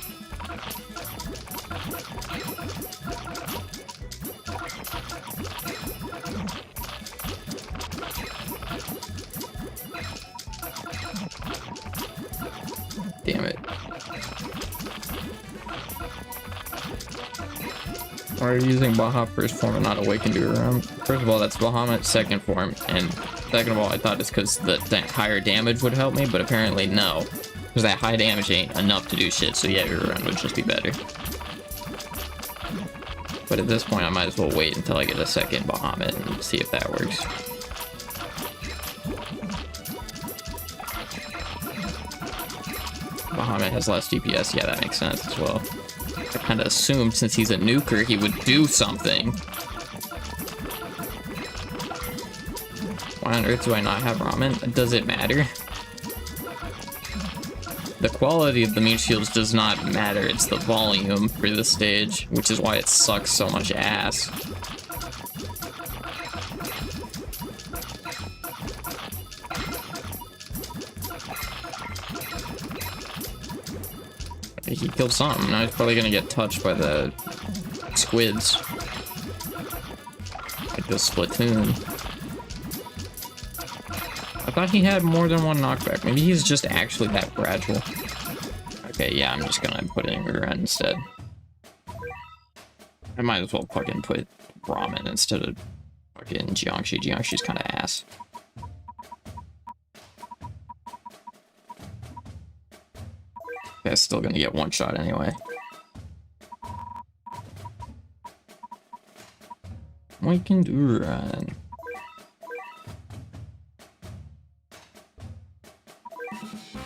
S1: Damn it. Why are you using Baha first form and not Awakened Urarun? First of all, that's Bahamut's second form, and second of all, I thought it's because that higher damage would help me, but apparently no. Because that high damage ain't enough to do shit, so yeah, Urarun would just be better. But at this point, I might as well wait until I get a second Bahamut and see if that works. Bahamut has less DPS, yeah, that makes sense as well. I kind of assumed since he's a nuker, he would do something. Why on earth do I not have ramen? Does it matter? The quality of the meat shields does not matter, it's the volume for this stage, which is why it sucks so much ass. He killed some. Now he's probably gonna get touched by the squids. Like the Splatoon. I thought he had more than one knockback. Maybe he's just actually that fragile. Okay, yeah, I'm just gonna put in Urarun instead. I might as well fucking put Ramen instead of fucking Jiangshi. Jiangxi's kind of ass. That's still gonna get one shot anyway. We can do Urarun.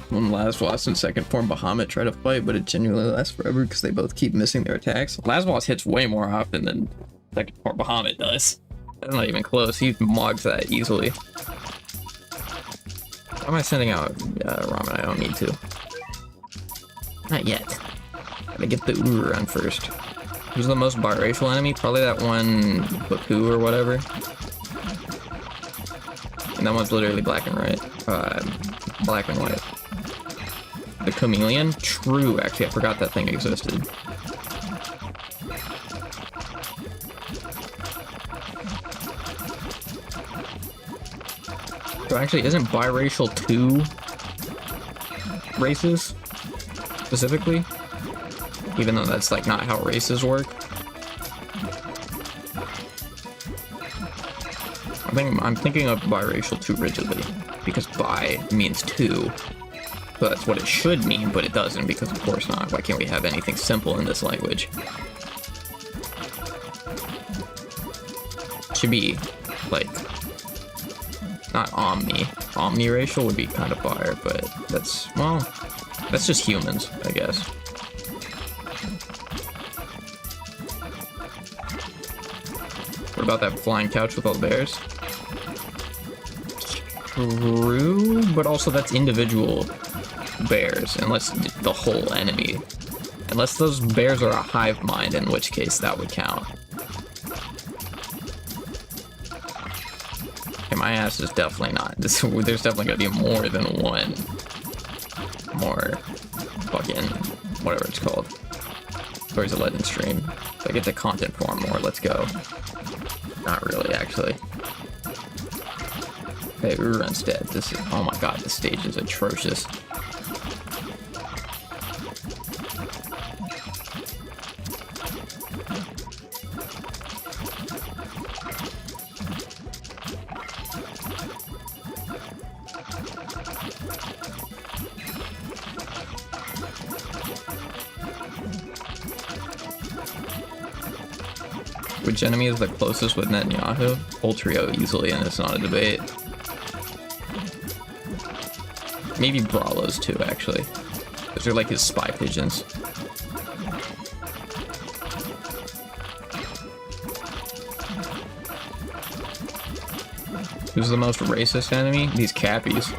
S1: When Laswas in second form Bahamut try to fight, but it genuinely lasts forever because they both keep missing their attacks. Laswas hits way more often than second form Bahamut does. That's not even close. He mogs that easily. Why am I sending out Ramen? I don't need to. Not yet. Gotta get the Urarun first. Who's the most biracial enemy? Probably that one Baku or whatever. And that one's literally black and white. Black and white. The chameleon? True, actually, I forgot that thing existed. So actually, isn't biracial 2 races? Specifically? Even though that's like not how races work. I'm thinking of biracial too rigidly, because bi means 2. So that's what it should mean, but it doesn't, because of course not. Why can't we have anything simple in this language? Should be, like, not omni. Omniracial would be kind of fire, but that's, well, that's just humans, I guess. What about that flying couch with all the bears? True, but also that's individual bears, unless the whole enemy. Unless those bears are a hive mind, in which case that would count. Okay, my ass is definitely not. There's definitely gonna be more than one. More fucking whatever it's called. Stories of Legend stream. If I get the content form more, let's go. Not really, actually. Okay, Urarun's dead. This is, oh my god, this stage is atrocious. Which enemy is the closest with Netanyahu? Ultrio easily, and it's not a debate. Maybe Brawlos too, actually. Those are like his spy pigeons. Who's the most racist enemy? These Cappies.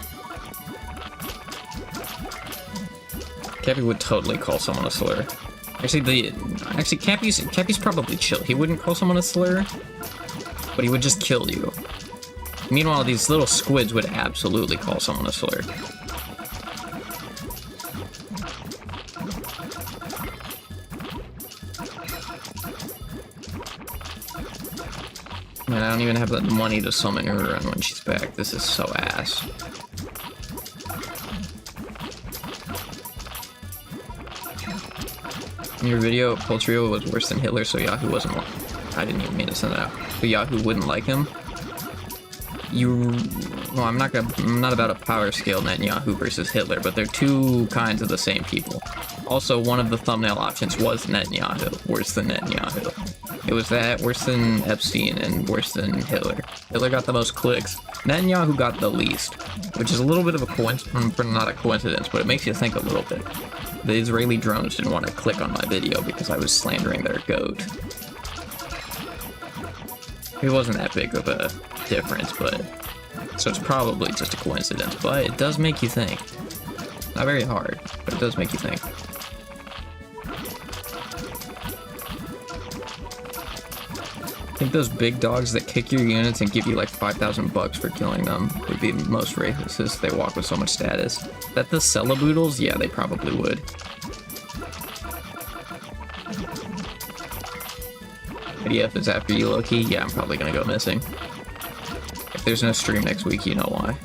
S1: Cappy would totally call someone a slur. Actually, Cappy's probably chill. He wouldn't call someone a slur, but he would just kill you. Meanwhile, these little squids would absolutely call someone a slur. Man, I don't even have the money to summon Urarun when she's back. This is so ass. In your video, Poltrio was worse than Hitler, so Yahoo wasn't one. I didn't even mean to send that out. But Yahoo wouldn't like him. Well, I'm not about a power scale Netanyahu versus Hitler, but they're two kinds of the same people. Also, one of the thumbnail options was Netanyahu, worse than Netanyahu. It was that, worse than Epstein, and worse than Hitler. Hitler got the most clicks. Netanyahu got the least, which is a little bit of a coincidence, not a coincidence, but it makes you think a little bit. The Israeli drones didn't want to click on my video because I was slandering their goat. It wasn't that big of a difference, but... So it's probably just a coincidence, but it does make you think. Not very hard, but it does make you think. I think those big dogs that kick your units and give you like 5,000 bucks for killing them would be the most racist. They walk with so much status. That the Celaboodles? Yeah, they probably would. IDF is after you, low-key? Yeah, I'm probably gonna go missing. If there's no stream next week, you know why.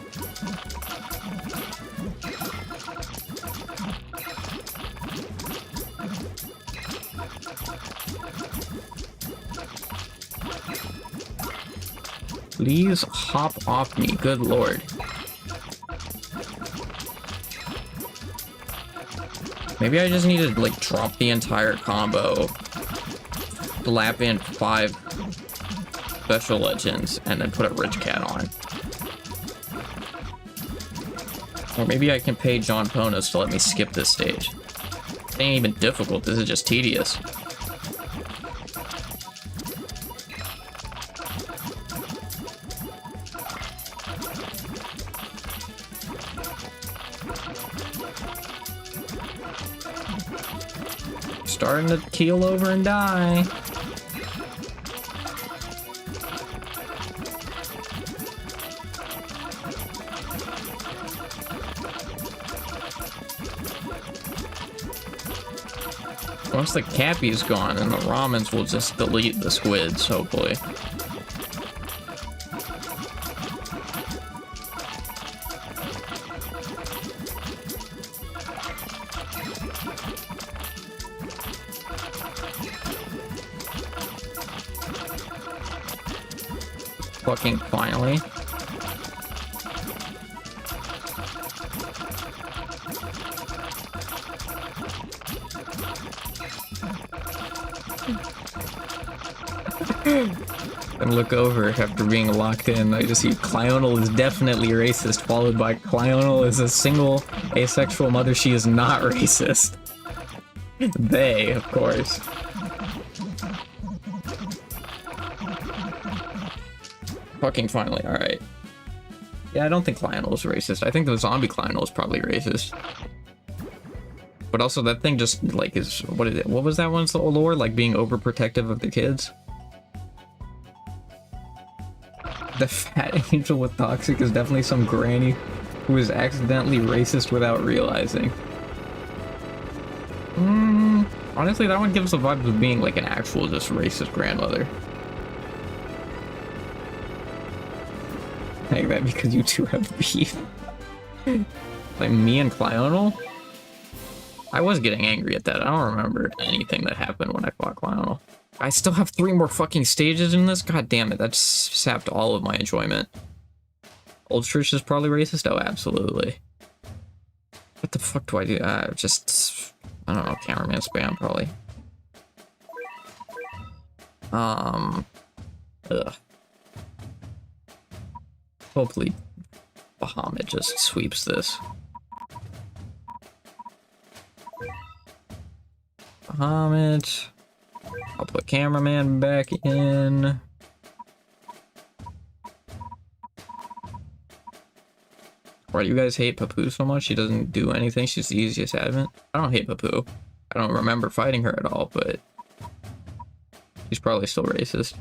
S1: Please hop off me, good lord. Maybe I just need to, like, drop the entire combo, slap in 5 special legends, and then put a rich cat on. Or maybe I can pay John Ponos to let me skip this stage. It ain't even difficult, this is just tedious. Starting to keel over and die. Once the cappy's gone, and the ramens will just delete the squids, hopefully. Fucking finally. And look over after being locked in. I just see Clonal is definitely racist, followed by Clonal is a single asexual mother. She is not racist. They, of course. Fucking finally, alright. Yeah, I don't think Clonal is racist. I think the zombie Clonal is probably racist. But also that thing just, like, is, what is it? What was that one's lore? Like, being overprotective of the kids? The fat angel with toxic is definitely some granny who is accidentally racist without realizing. Honestly, that one gives the vibe of being like an actual just racist grandmother. Like that because you two have beef. Like me and Clonal? I was getting angry at that. I don't remember anything that happened when I fought Clonal. I still have 3 more fucking stages in this? God damn it, that sapped all of my enjoyment. Old Church is probably racist? Oh, absolutely. What the fuck do I do? Just, I don't know, cameraman spam, probably. Ugh. Hopefully, Bahamut just sweeps this. Bahamut. I'll put cameraman back in. Why do you guys hate Papu so much? She doesn't do anything. She's the easiest admin. I don't hate Papu. I don't remember fighting her at all, but she's probably still racist.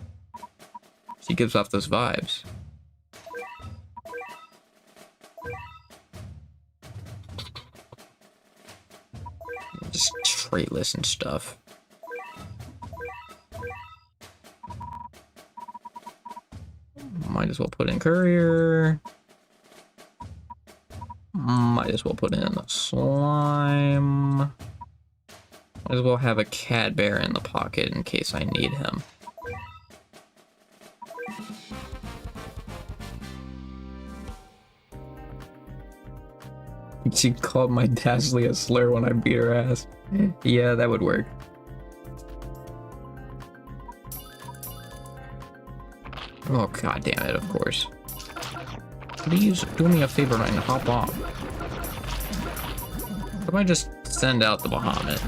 S1: She gives off those vibes. Just traitless and stuff. Might as well put in courier. Might as well put in the slime. Might as well have a cat bear in the pocket in case I need him. She called my Dazzly a slur when I beat her ass. Yeah, that would work. Oh, god damn it, of course. Please do me a favor and hop off. What if I just send out the Bahamut?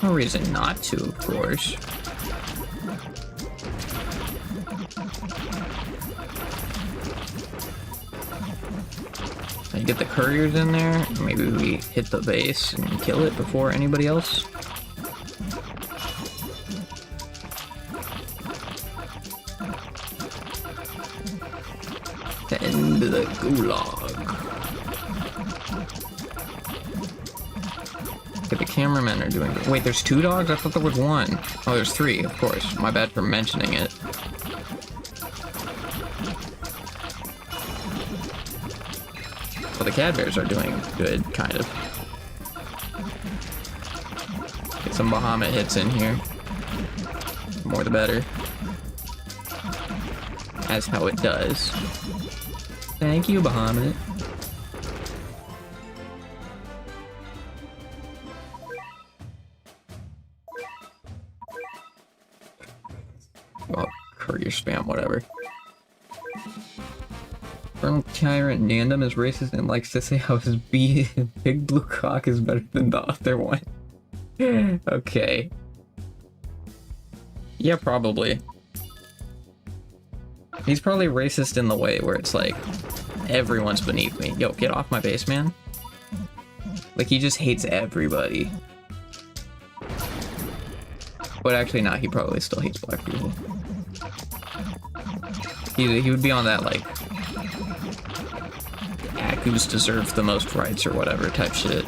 S1: No reason not to, of course. I get the couriers in there. Maybe we hit the base and kill it before anybody else. The end of the gulag. Get the cameramen are doing good. Wait, there's 2 dogs? I thought there was 1. Oh, there's 3, of course. My bad for mentioning it. Well, the cat bears are doing good, kind of. Get some Bahamut hits in here. The more the better. That's how it does. Thank you, Bahamut. Oh, courier spam, whatever. From Tyrant Nandom is racist and likes to say how his big blue cock is better than the other one. Okay. Yeah, probably. He's probably racist in the way where it's like, everyone's beneath me. Yo, get off my base, man. Like, he just hates everybody. But actually, nah, he probably still hates black people. He would be on that, like, Aku's deserve the most rights or whatever type shit.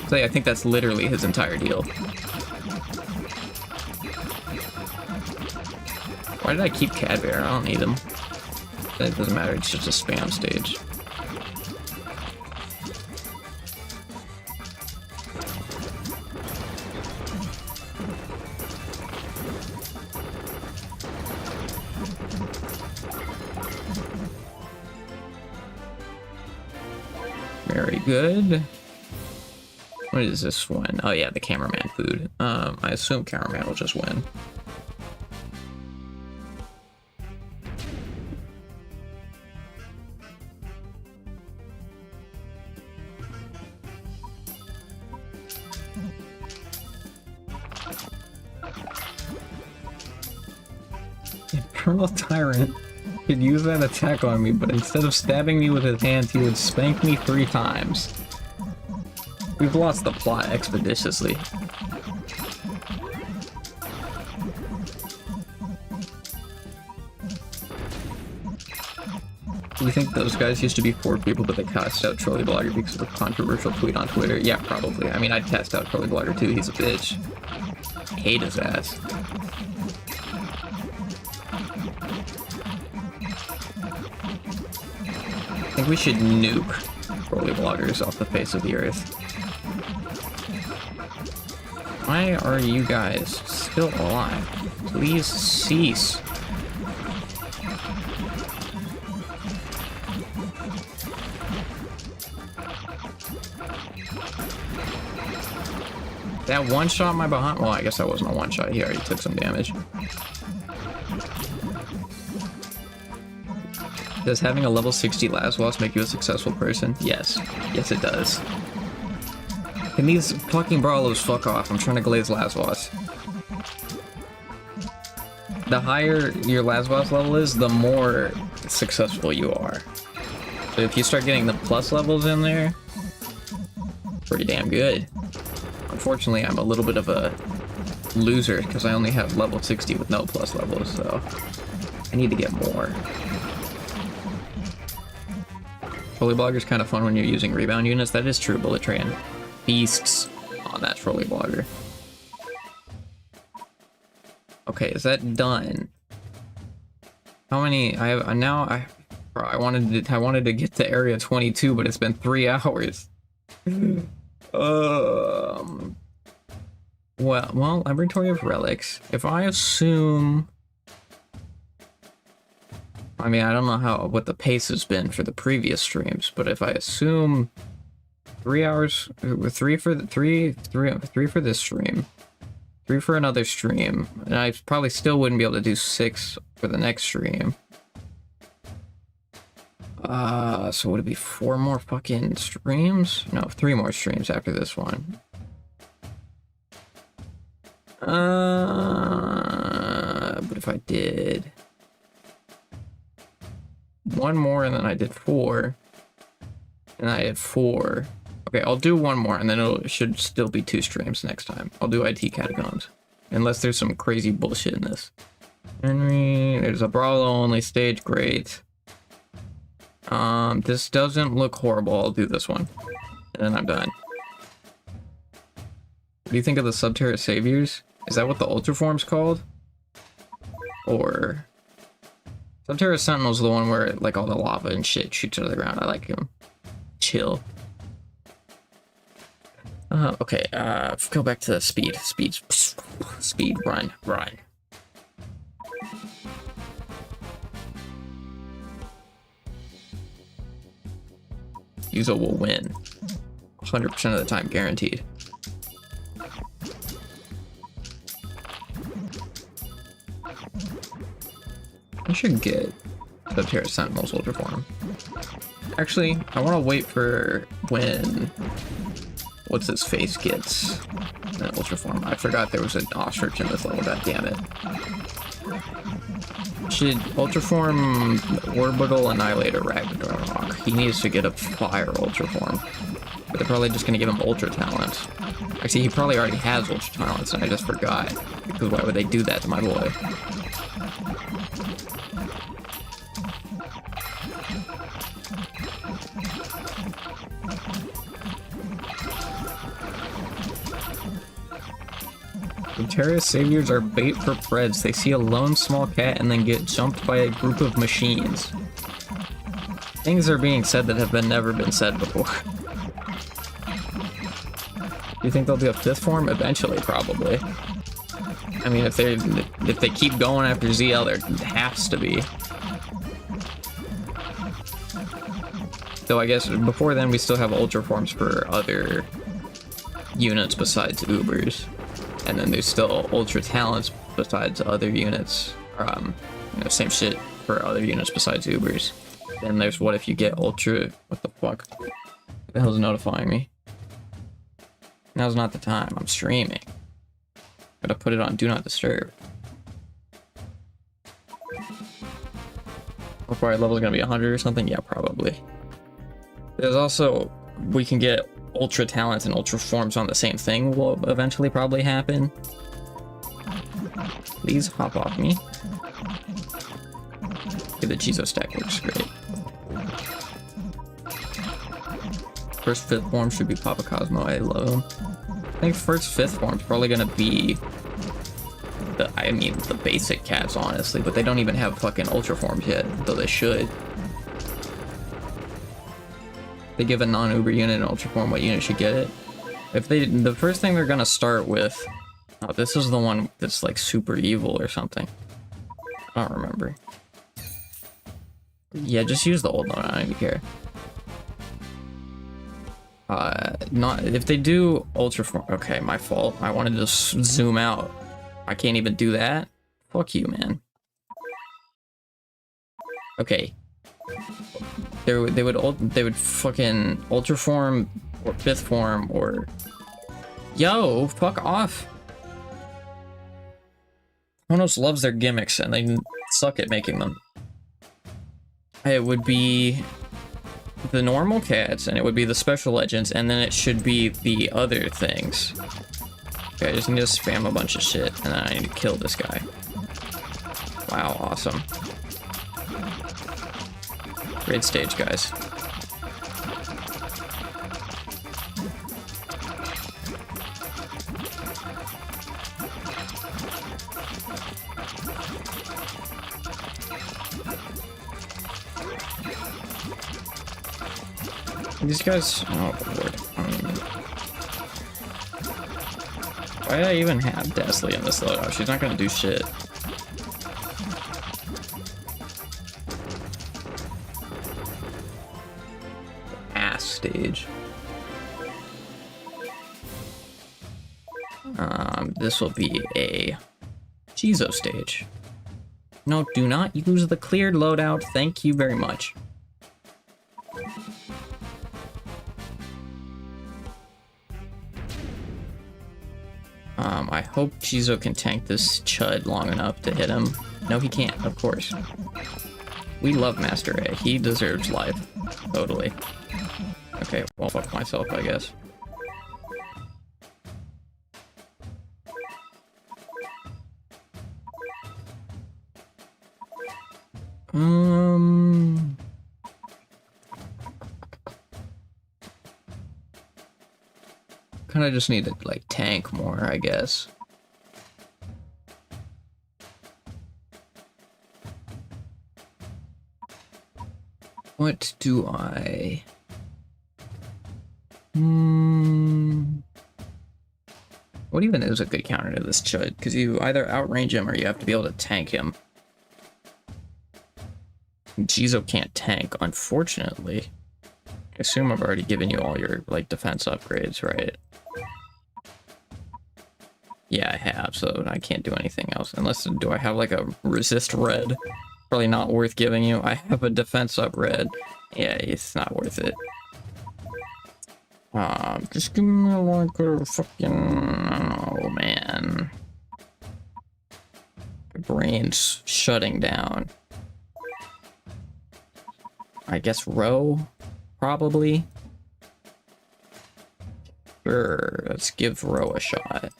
S1: So yeah, I think that's literally his entire deal. Why did I keep Cadbear? I don't need him. It doesn't matter, it's just a spam stage. Very good. What is this one? Oh yeah, the cameraman food. I assume cameraman will just win. Infernal Tyrant could use that attack on me, but instead of stabbing me with his hands, he would spank me 3 times. We've lost the plot expeditiously. Do you think those guys used to be 4 people, but they cast out Trolley Blogger because of a controversial tweet on Twitter? Yeah, probably. I mean, I'd cast out Trolley Blogger too. He's a bitch. Hate his ass. I think we should nuke Trolley Bloggers off the face of the earth. Why are you guys still alive? Please cease. That one shot my behind. Well, I guess that wasn't a one shot. He already took some damage. Does having a level 60 Laswas make you a successful person? Yes. Yes, it does. Can these fucking brawlers fuck off? I'm trying to glaze Laswas. The higher your Laswas level is, the more successful you are. So if you start getting the plus levels in there, pretty damn good. Unfortunately, I'm a little bit of a loser because I only have level 60 with no plus levels, so I need to get more. Trolley Blogger's kind of fun when you're using rebound units. That is true. Bullet Train beasts on that Trolley Blogger. Okay, is that done? How many? I have now. I wanted to get to area 22, but it's been 3 hours. Well, Laboratory of Relics. If I assume, I mean, I don't know what the pace has been for the previous streams, but if I assume 3 hours, 3 for this stream, 3 for another stream, and I probably still wouldn't be able to do 6 for the next stream. So would it be 4 more fucking streams? No, 3 more streams after this one. But if I did 1 more and then I did 4, and I had 4. Okay, I'll do 1 more and then it should still be 2 streams next time. I'll do IT Catacombs. Unless there's some crazy bullshit in this. Henry, there's a Brawler only stage, great. This doesn't look horrible. I'll do this one. And then I'm done. What do you think of the Subterra Saviors? Is that what the Ultra Form's called? Or... Subterra Sentinel's the one where, like, all the lava and shit shoots to the ground. I like him. Chill. Okay, go back to speed. Speed, run. Yuzo will win. 100% of the time, guaranteed. I should get Subterra Sentinel's Ultra Form. Actually, I want to wait for when... What's his face gets an Ultra Form. I forgot there was an ostrich in this level, god damn it. Should Ultra Form Orbital Annihilator Ragnarok. He needs to get a Fire Ultra Form. But they're probably just going to give him Ultra Talents. Actually, he probably already has Ultra Talents and I just forgot. Because why would they do that to my boy? Terra Saviors are bait for Preds. They see a lone small cat and then get jumped by a group of machines. Things are being said that have never been said before. Do you think there'll be a 5th form? Eventually, probably. I mean, if they keep going after ZL, there has to be. Though I guess before then we still have Ultra Forms for other units besides Ubers. And then there's still Ultra Talents besides other units. You know, same shit for other units besides Ubers. Then there's what if you get Ultra... What the fuck? What the hell's notifying me? Now's not the time. I'm streaming. Gotta put it on Do Not Disturb. Required level is gonna be 100 or something? Yeah, probably. There's also... We can get Ultra Talents and Ultra Forms on the same thing will eventually probably happen. Please hop off me. Okay, the Chizo stack works great. First 5th form should be Papa Cosmo. I love him. I think first 5th form's probably gonna be the basic cats, honestly, but they don't even have fucking Ultra Forms yet, though they should. They give a non-Uber unit an Ultra Form, what unit should get it? If they, the first thing they're gonna start with, oh, this is the one that's like super evil or something. I don't remember. Yeah, just use the old one, I don't even care. Not, if they do Ultra Form, okay, my fault. I wanted to zoom out. I can't even do that? Fuck you, man. Okay. They would fucking Ultra Form or 5th form or... Yo, fuck off. Monos loves their gimmicks and they suck at making them. It would be the normal cats and it would be the special legends and then it should be the other things. Okay, I just need to spam a bunch of shit and then I need to kill this guy. Wow, awesome. Great stage, guys. These guys, oh lord. Why did I even have Desley in this loadout? She's not gonna do shit. Stage. This will be a Chizo stage. No, do not use the cleared loadout. Thank you very much. I hope Chizo can tank this Chud long enough to hit him. No, he can't, of course. We love Master A. He deserves life. Totally. Okay, well, fuck myself, I guess. What And I just need to, like, tank more, I guess. What do I... What even is a good counter to this Chud? Because you either outrange him or you have to be able to tank him. Jizo can't tank, unfortunately. I assume I've already given you all your, like, defense upgrades, right? Yeah, I have, so I can't do anything else. Unless, do I have, like, a resist red? Probably not worth giving you. I have a defense up red. Yeah, it's not worth it. Just give me like a fucking... Oh, man. My brain's shutting down. I guess row, probably. Sure, let's give row a shot.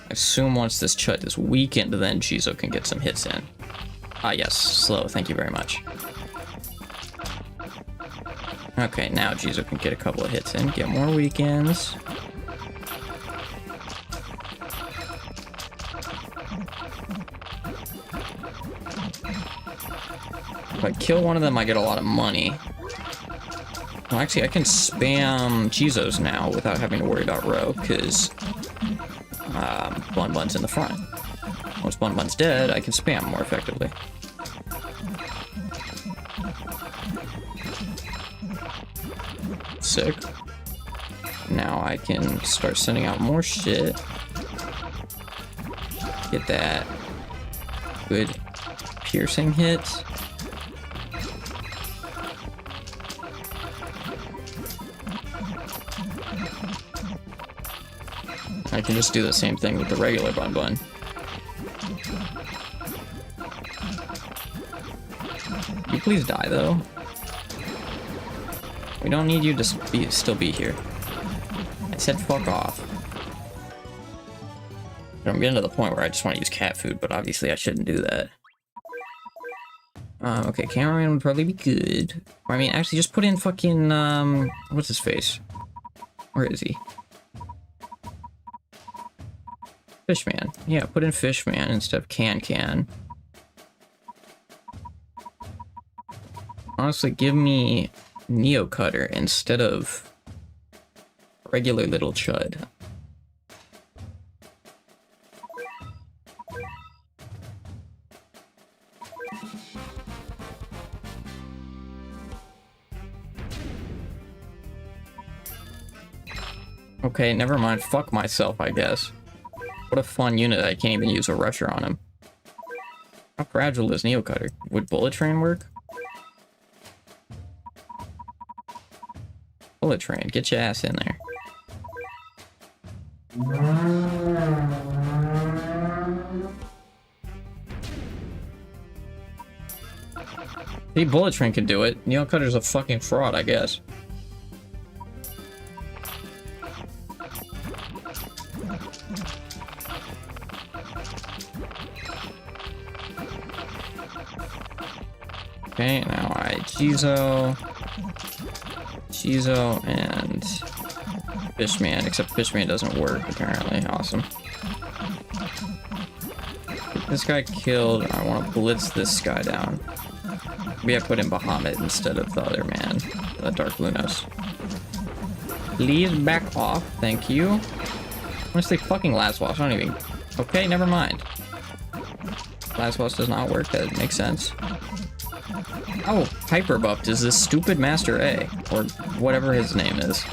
S1: I assume once this Chud is weakened, then Jizo can get some hits in. Ah, yes, slow, thank you very much. Okay, now Jizo can get a couple of hits in, get more weakends. If I kill one of them, I get a lot of money. Well, actually, I can spam Jizos now without having to worry about row, because Bun Bun's in the front. Once Bun Bun's dead, I can spam more effectively. Sick. Now I can start sending out more shit. Get that good piercing hit. I can just do the same thing with the regular Bun Bun. You please die, though. We don't need you to still be here. I said fuck off. I'm getting to the point where I just want to use cat food, but obviously I shouldn't do that. Okay, cameraman would probably be good. Or, I mean, actually, just put in fucking, what's his face? Where is he? Fishman. Yeah, put in Fishman instead of Can. Honestly, give me Neo Cutter instead of regular little Chud. Okay, never mind. Fuck myself, I guess. What a fun unit. I can't even use a rusher on him. How fragile is Neo Cutter? Would Bullet Train work? Bullet Train, get your ass in there. See, Bullet Train can do it. Neo Cutter's a fucking fraud, I guess. Okay, now I Jizo, and Fishman, except Fishman doesn't work, apparently. Awesome. Get this guy killed. I want to blitz this guy down. Maybe I put in Bahamut instead of the other man, the Dark Lunos. Please back off, thank you. I want to say fucking Last Boss, I don't even... Okay, never mind. Last Boss does not work, that makes sense. Oh, hyper buffed is this stupid Master A, or whatever his name is.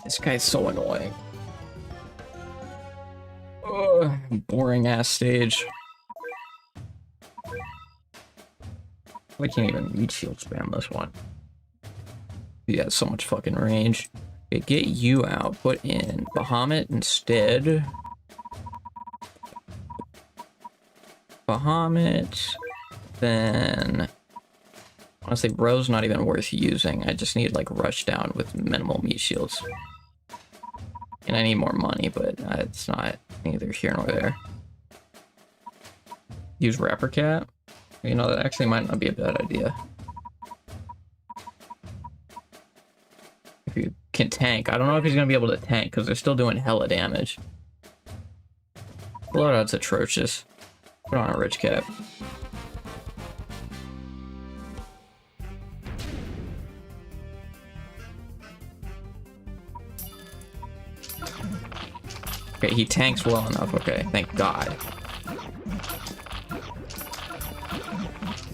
S1: This guy's so annoying. Ugh, boring ass stage. I can't even meat shield spam this one. He has so much fucking range. Okay, get you out. Put in Bahamut instead. Bahamut. Then, honestly, Row's not even worth using. I just need, like, Rush Down with minimal meat shields. And I need more money, but it's not neither here nor there. use Rapper Cat. You know, that actually might not be a bad idea. If you can tank. I don't know if he's gonna be able to tank because they're still doing hella damage. Blowout's atrocious. Put on a Rich Cap. Okay, he tanks well enough. Okay, thank God.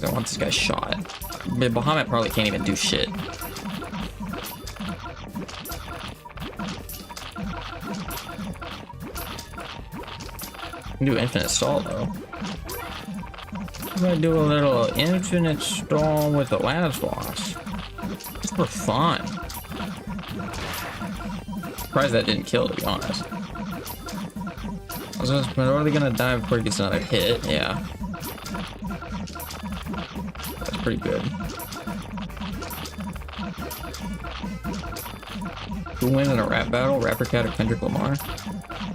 S1: I want this guy shot. But Bahamut probably can't even do shit. Can do infinite stall though. I'm gonna do a little infinite stall with the last boss. Just for fun. Surprised that didn't kill, to be honest. I was just probably gonna die before he gets another hit. Yeah. That's pretty good. Who wins in a rap battle? Rapper Cat or Kendrick Lamar?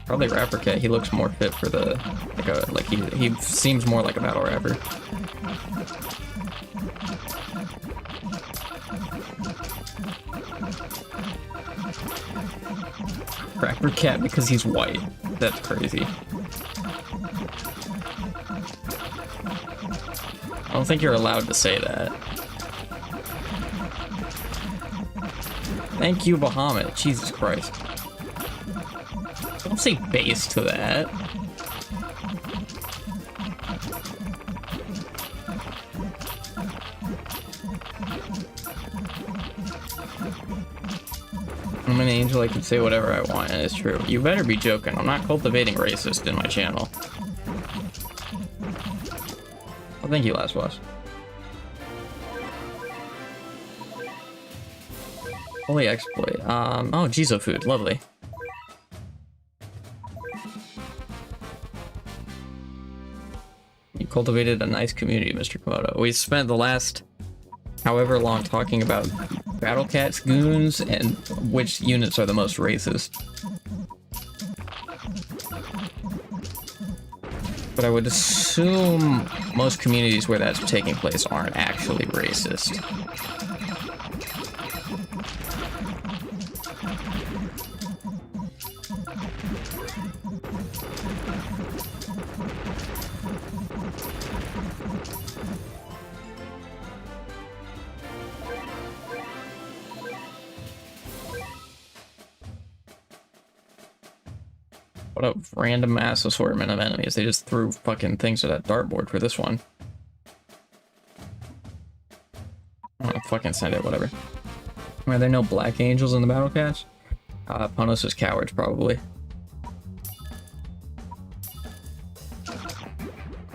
S1: Probably Rapper Cat. He looks more fit for the like he seems more like a battle rapper. Rapper Cat because he's white. That's crazy. I don't think you're allowed to say that. Thank you, Bahamut. Jesus Christ. Don't say base to that. I'm an angel, I can say whatever I want, and it's true. You better be joking. I'm not cultivating racist in my channel. Well, thank you, last boss. Holy exploit. Oh, Jizo food. Lovely. You cultivated a nice community, Mr. Komodo. We spent the last however long talking about Battle Cats, goons, and which units are the most racist. But I would assume most communities where that's taking place aren't actually racist. What a random mass assortment of enemies. They just threw fucking things at that dartboard for this one. Oh, fucking send it, whatever. Are there no black angels in the battle cats? Ponos is cowards, probably.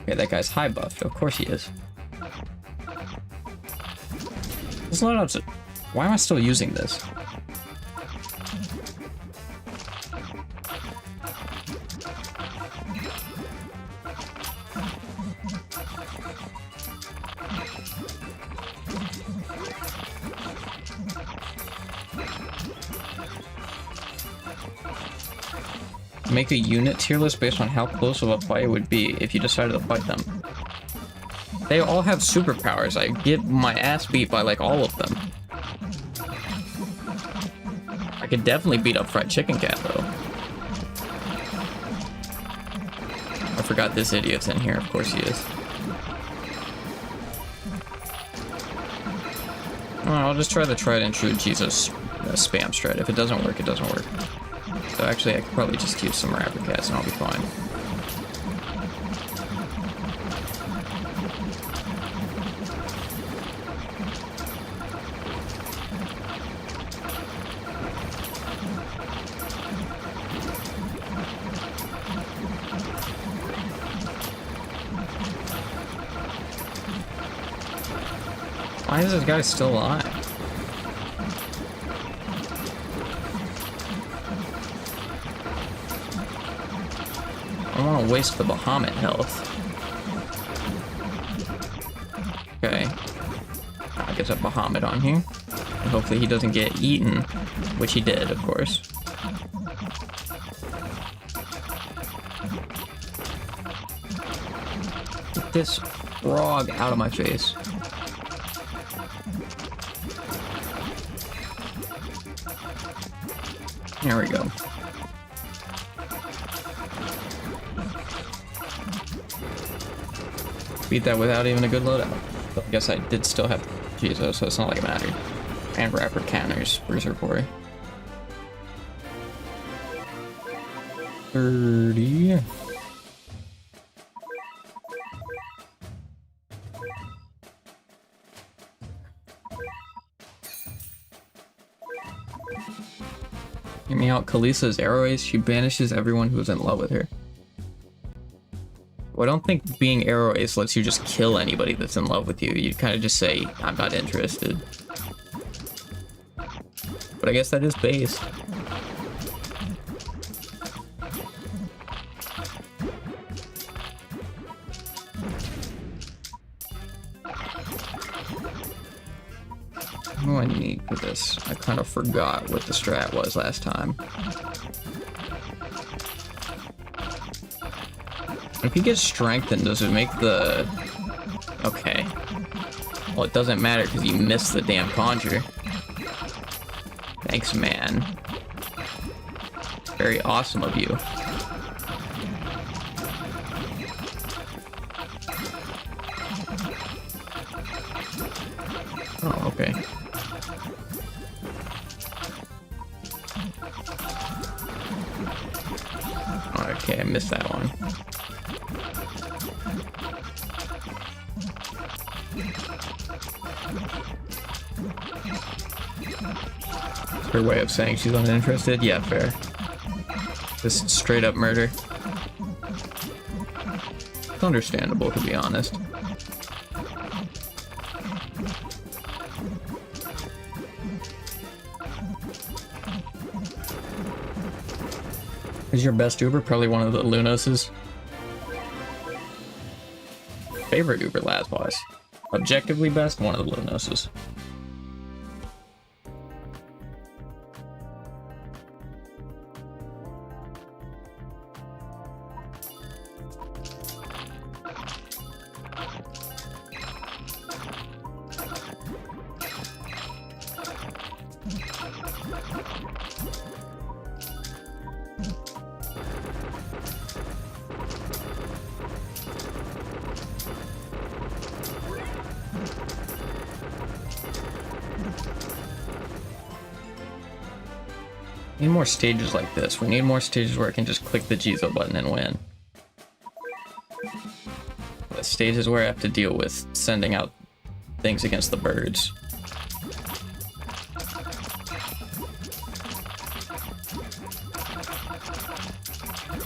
S1: Okay, that guy's high buffed. Of course he is. There's a lot of... Why am I still using this? Make a unit tier list based on how close of a fight it would be if you decided to fight them. They all have superpowers. I get my ass beat by like all of them. I could definitely beat up Fried Chicken Cat though. I forgot this idiot's in here. Of course he is. Oh, I'll just try the tried and true Jesus spam strat. If it doesn't work, it doesn't work. So actually, I could probably just use some Rapper Cats and I'll be fine. Why is this guy still alive? I don't want to waste the Bahamut health. Okay. I'll get a Bahamut on here. And hopefully he doesn't get eaten, which he did, of course. this frog out of my face. There we go. Beat that without even a good loadout. But I guess I did still have Jizo, so it's not like it mattered. And rapper counters, Berserk Quarry. 30. Hear me out, Khaleesi's arrow ace, she banishes everyone who's in love with her. Well, I don't think being arrow ace lets you just kill anybody that's in love with you. You kind of just say, I'm not interested. But I guess that is base. What do I need for this? I kind of forgot what the strat was last time. If he gets strengthened, does it make the... Okay. Well, it doesn't matter because you missed the damn conjure. Thanks, man. Very awesome of you. Oh, okay. Okay, I missed that one. Her way of saying she's uninterested? Yeah, fair. Just straight up murder. It's understandable, to be honest. Is your best Uber probably one of the Lunoses? Favorite Uber last boss. Objectively best, one of the Lunoses. We need more stages like this. We need more stages where I can just click the Jizo button and win. The stages where I have to deal with sending out things against the birds.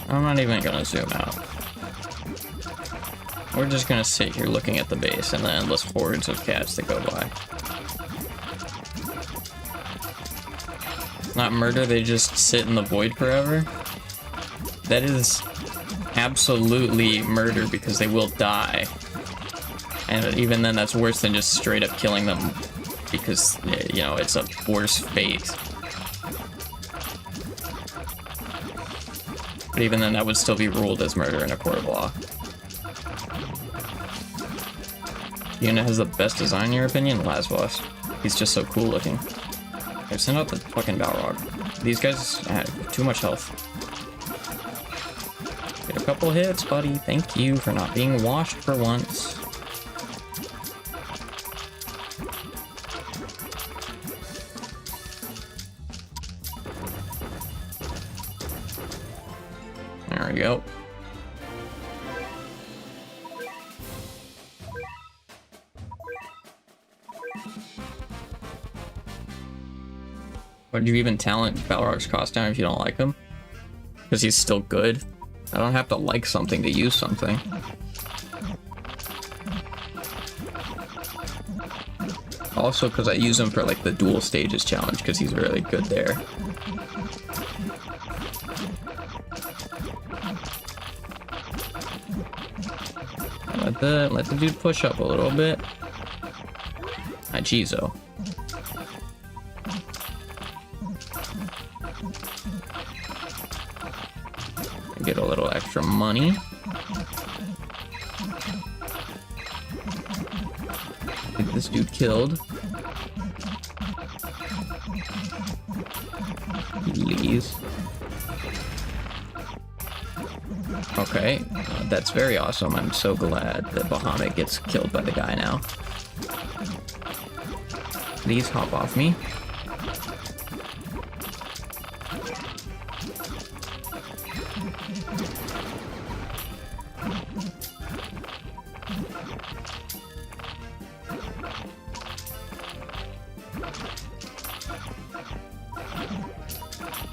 S1: I'm not even gonna zoom out. We're just gonna sit here looking at the base and the endless hordes of cats that go by. Not murder, they just sit in the void forever. That is absolutely murder because they will die. And even then, that's worse than just straight up killing them because, you know, it's a worse fate. But even then, that would still be ruled as murder in a court of law. Unit has the best design in your opinion? Last boss. He's just so cool looking. Hey, send out the fucking Balrog. These guys have too much health. Get a couple hits, buddy. Thank you for not being washed for once. There we go. Would you even talent Balrog's cost down if you don't like him? Because he's still good. I don't have to like something to use something. Also because I use him for like the dual stages challenge because he's really good there. Let the dude push up a little bit. My Jizo. Get a little extra money. Get this dude killed. Please. Okay, that's very awesome. I'm so glad that Bahamut gets killed by the guy now. Please hop off me.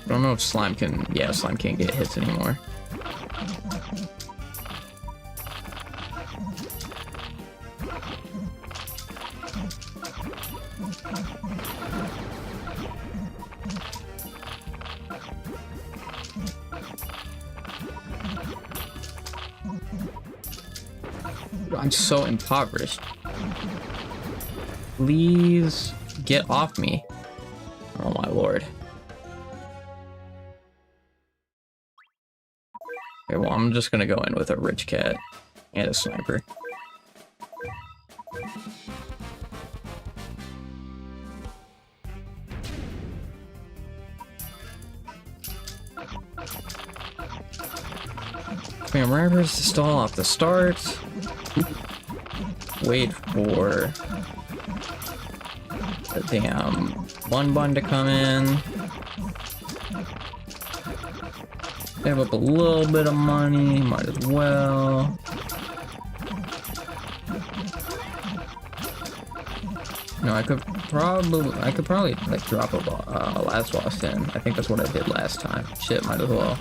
S1: I don't know if Slime can... Yeah, Slime can't get hits anymore. I'm so impoverished. Please get off me. Oh my lord. Okay, well, I'm just gonna go in with a rich cat and a sniper. Spam rappers to stall off the start. Wait for the damn one bun to come in. Save up a little bit of money, might as well. No, I could probably like drop a last boss in. I think that's what I did last time. Shit, might as well.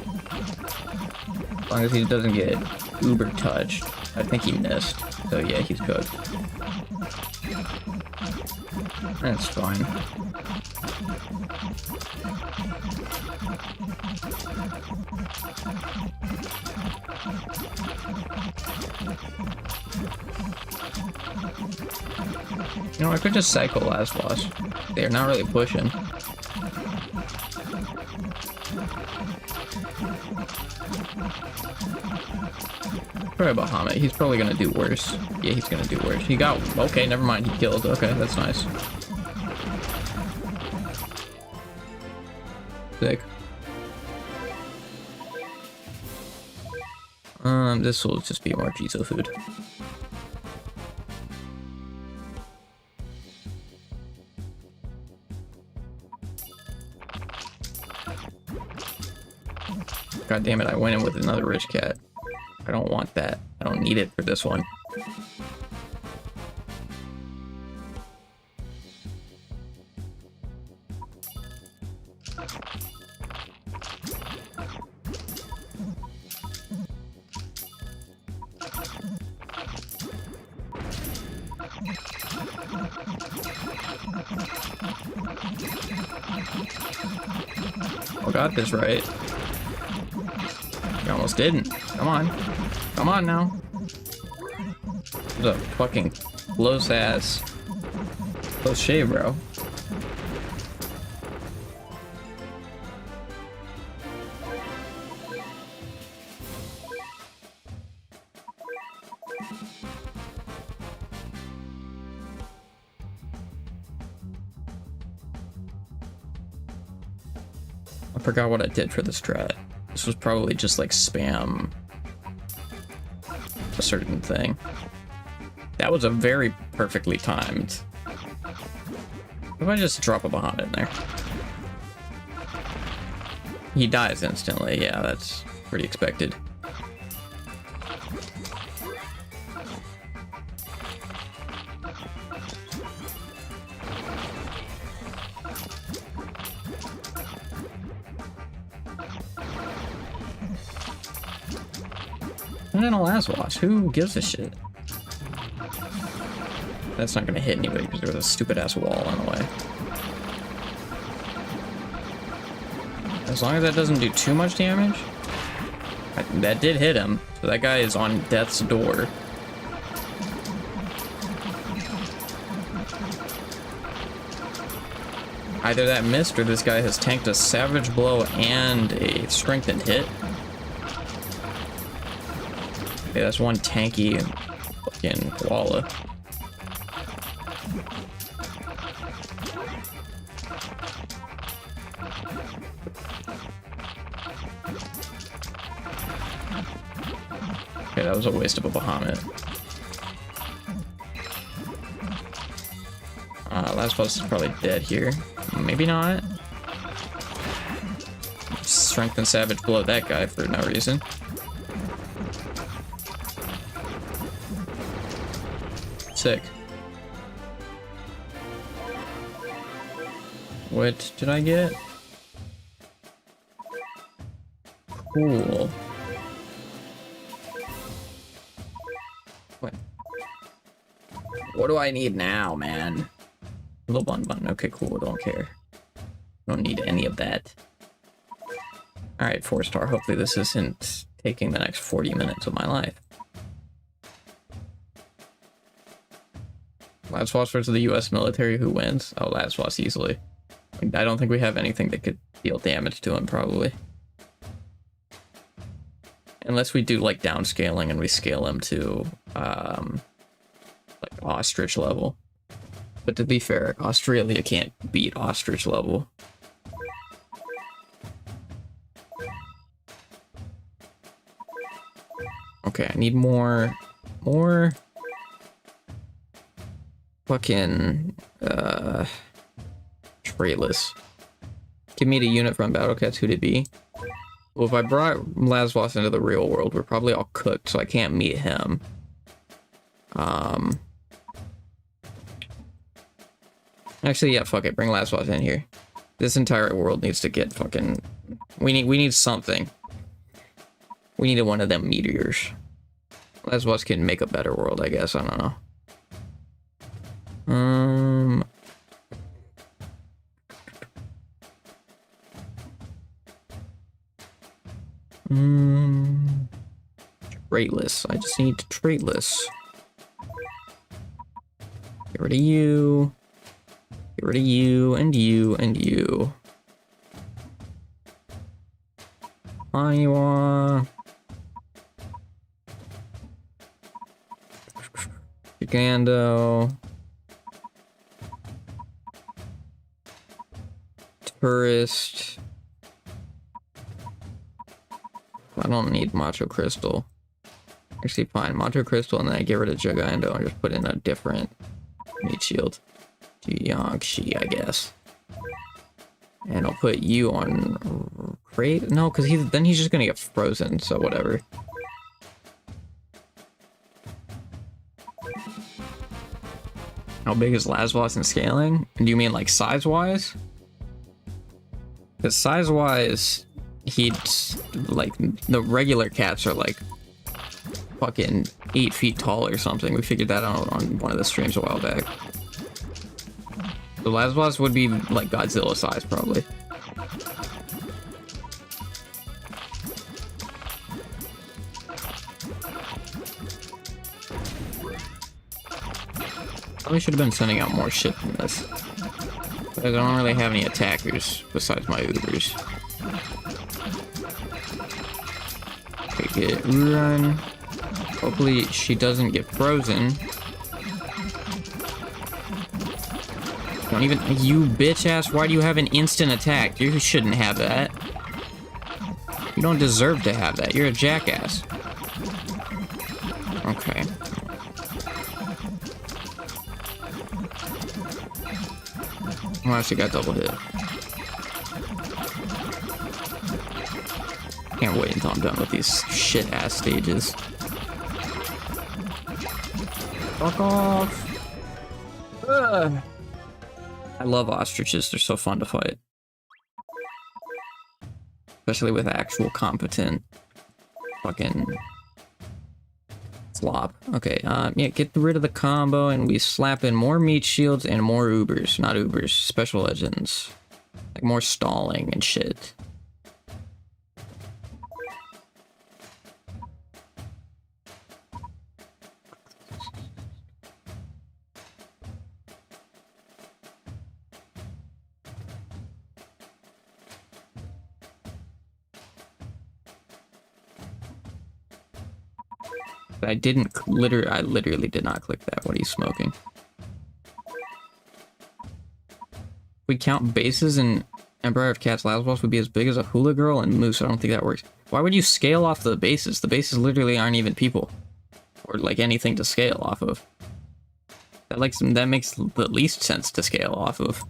S1: As long as he doesn't get uber touched. I think he missed. So yeah, he's cooked. That's fine. You know, I could just cycle last boss. They're not really pushing. Probably Bahamut. He's probably gonna do worse. Yeah, he's gonna do worse. He got... Okay, never mind. He killed. Okay, that's nice. Sick. This will just be more Jizo food. God damn it, I went in with another rich cat. I don't want that. I don't need it for this one. I got this right. You almost didn't. Come on. Come on now. This is a fucking close ass. Close shave, bro. I forgot what I did for the strat. This was probably just like spam a certain thing. That was a very perfectly timed. If I just drop a Bahamut in there? He dies instantly. Yeah, that's pretty expected. And then a last watch. Who gives a shit? That's not gonna hit anybody because there's a stupid ass wall in the way. As long as that doesn't do too much damage. That did hit him. So that guy is on death's door. Either that missed or this guy has tanked a savage blow and a strengthened hit. Okay, that's one tanky fucking koala. Okay, that was a waste of a Bahamut. Last boss is probably dead here. Maybe not. Strength and Savage blow that guy for no reason. Sick. What did I get? Cool. What? What do I need now, man? Little bun. Okay, cool. Don't care. Don't need any of that. Alright, 4-star. Hopefully this isn't taking the next 40 minutes of my life. Last boss versus the US military, who wins? Oh, last boss easily. I don't think we have anything that could deal damage to him, probably. Unless we do, like, downscaling and we scale him to, like, ostrich level. But to be fair, Australia can't beat ostrich level. Okay, I need more fucking traitless. Give me the unit from Battle Cats, who'd it be? Well, if I brought Laswas into the real world, we're probably all cooked, so I can't meet him. Actually, yeah, fuck it. Bring Laswas in here. This entire world needs to get fucking... We need something. We needed one of them meteors. Laswas can make a better world, I guess. I don't know. Traitless. I just need traitless. Get rid of you. Get rid of you, and you, and you. Iowa. Gigando. Tourist. I don't need Macho Crystal. Actually, fine. Macho Crystal, and then I get rid of Gigando and just put in a different meat shield. Jiangxi, I guess. And I'll put you on crate. No, because then he's just gonna get frozen, so whatever. How big is Laswas in scaling? And do you mean like size-wise? Because size-wise, he's like the regular cats are like fucking 8 feet tall or something. We figured that out on one of the streams a while back. The Laswas would be like Godzilla size, probably. Probably should have been sending out more shit than this. But I don't really have any attackers besides my Ubers. Take it, run. Hopefully she doesn't get frozen. Don't even, you bitch ass, why do you have an instant attack? You shouldn't have that. You don't deserve to have that. You're a jackass. Okay. Oh, I actually got double hit. Can't wait until I'm done with these shit ass stages. Fuck off. Ugh. I love ostriches, they're so fun to fight. Especially with actual competent fucking slop. Okay, yeah, get rid of the combo and we slap in more meat shields and more Ubers. Not Ubers, special legends. Like more stalling and shit. I literally did not click that. What are you smoking? We count bases and Empire of Cats last boss would be as big as a hula girl and moose. I don't think that works. Why would you scale off the bases? The bases literally aren't even people. Or like anything to scale off of. That makes the least sense to scale off of.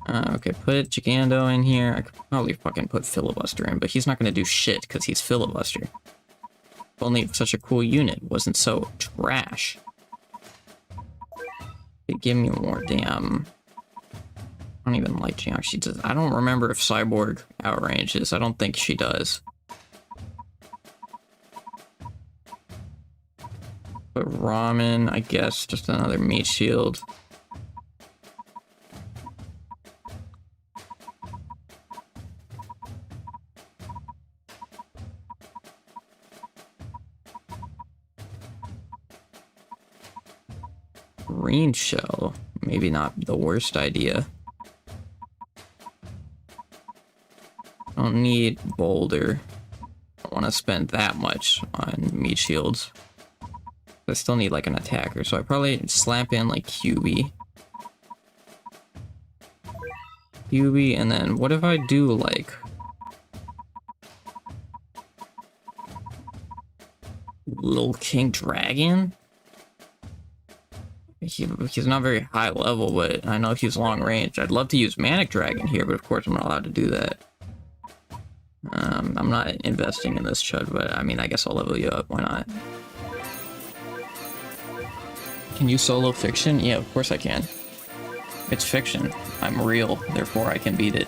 S1: Okay, put Gigando in here. I could probably fucking put Filibuster in, but he's not gonna do shit because he's Filibuster. If only such a cool unit wasn't so trash. Give me more damn. I don't even like Jiang. She does. I don't remember if Cyborg outranges. I don't think she does. But Ramen, I guess, just another meat shield. Green shell, maybe not the worst idea. Don't need boulder. Don't want to spend that much on meat shields. I still need like an attacker, so I probably slap in like QB. QB, and then what if I do like Little King Dragon? He's not very high level, but I know he's long range. I'd love to use Manic Dragon here, but of course I'm not allowed to do that. I'm not investing in this chud, but I mean, I guess I'll level you up. Why not? Can you solo fiction? Yeah, of course I can. It's fiction. I'm real, therefore I can beat it.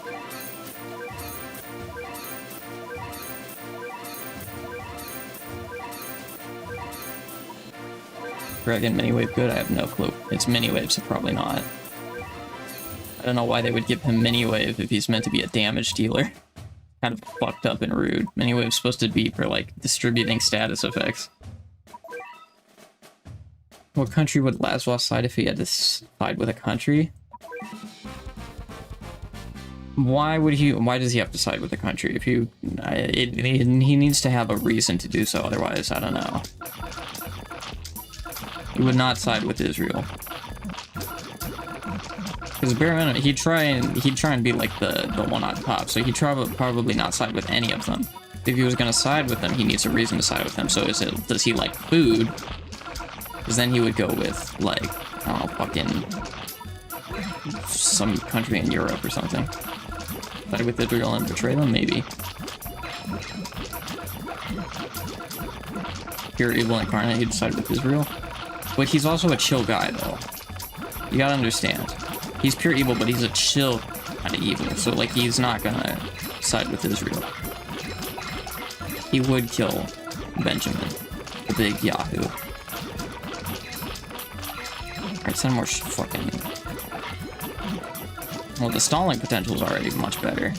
S1: Dragon mini-wave good? I have no clue. It's mini-wave, so probably not. I don't know why they would give him mini-wave if he's meant to be a damage dealer. Kind of fucked up and rude. Mini-wave's supposed to be for, like, distributing status effects. What country would Laswell side if he had to side with a country? Why does he have to side with a country? If he needs to have a reason to do so, otherwise, I don't know. He would not side with Israel. Because bare minimum, he'd try and be like the one on top, so he'd probably not side with any of them. If he was gonna side with them, he needs a reason to side with them. So does he like food? Because then he would go with like, I don't know, fucking some country in Europe or something. Side with Israel and betray them, maybe. Pure evil incarnate, he'd side with Israel. But he's also a chill guy, though. You gotta understand. He's pure evil, but he's a chill kind of evil. So, like, he's not gonna side with Israel. He would kill Benjamin, the big Yahoo. Alright, send more fucking... Well, the stalling potential is already much better.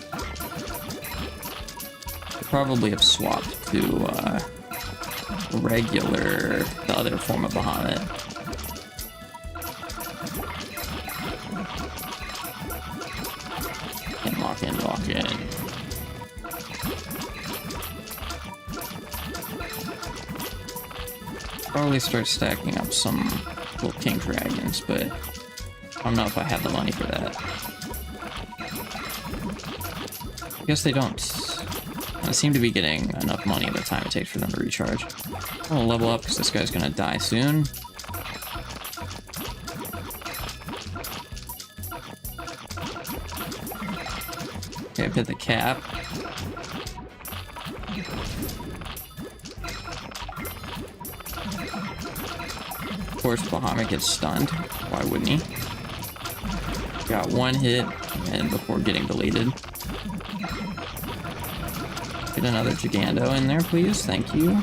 S1: Could probably have swapped to, regular, the other form of Bahamut. And lock in. Probably start stacking up some Little King Dragons, but I don't know if I have the money for that. I guess they don't. I seem to be getting enough money the time it takes for them to recharge. I'm gonna level up because this guy's gonna die soon. Okay, I've hit the cap. Of course, Bahamut gets stunned. Why wouldn't he? Got one hit, and before getting deleted. Get another Gigando in there, please. Thank you.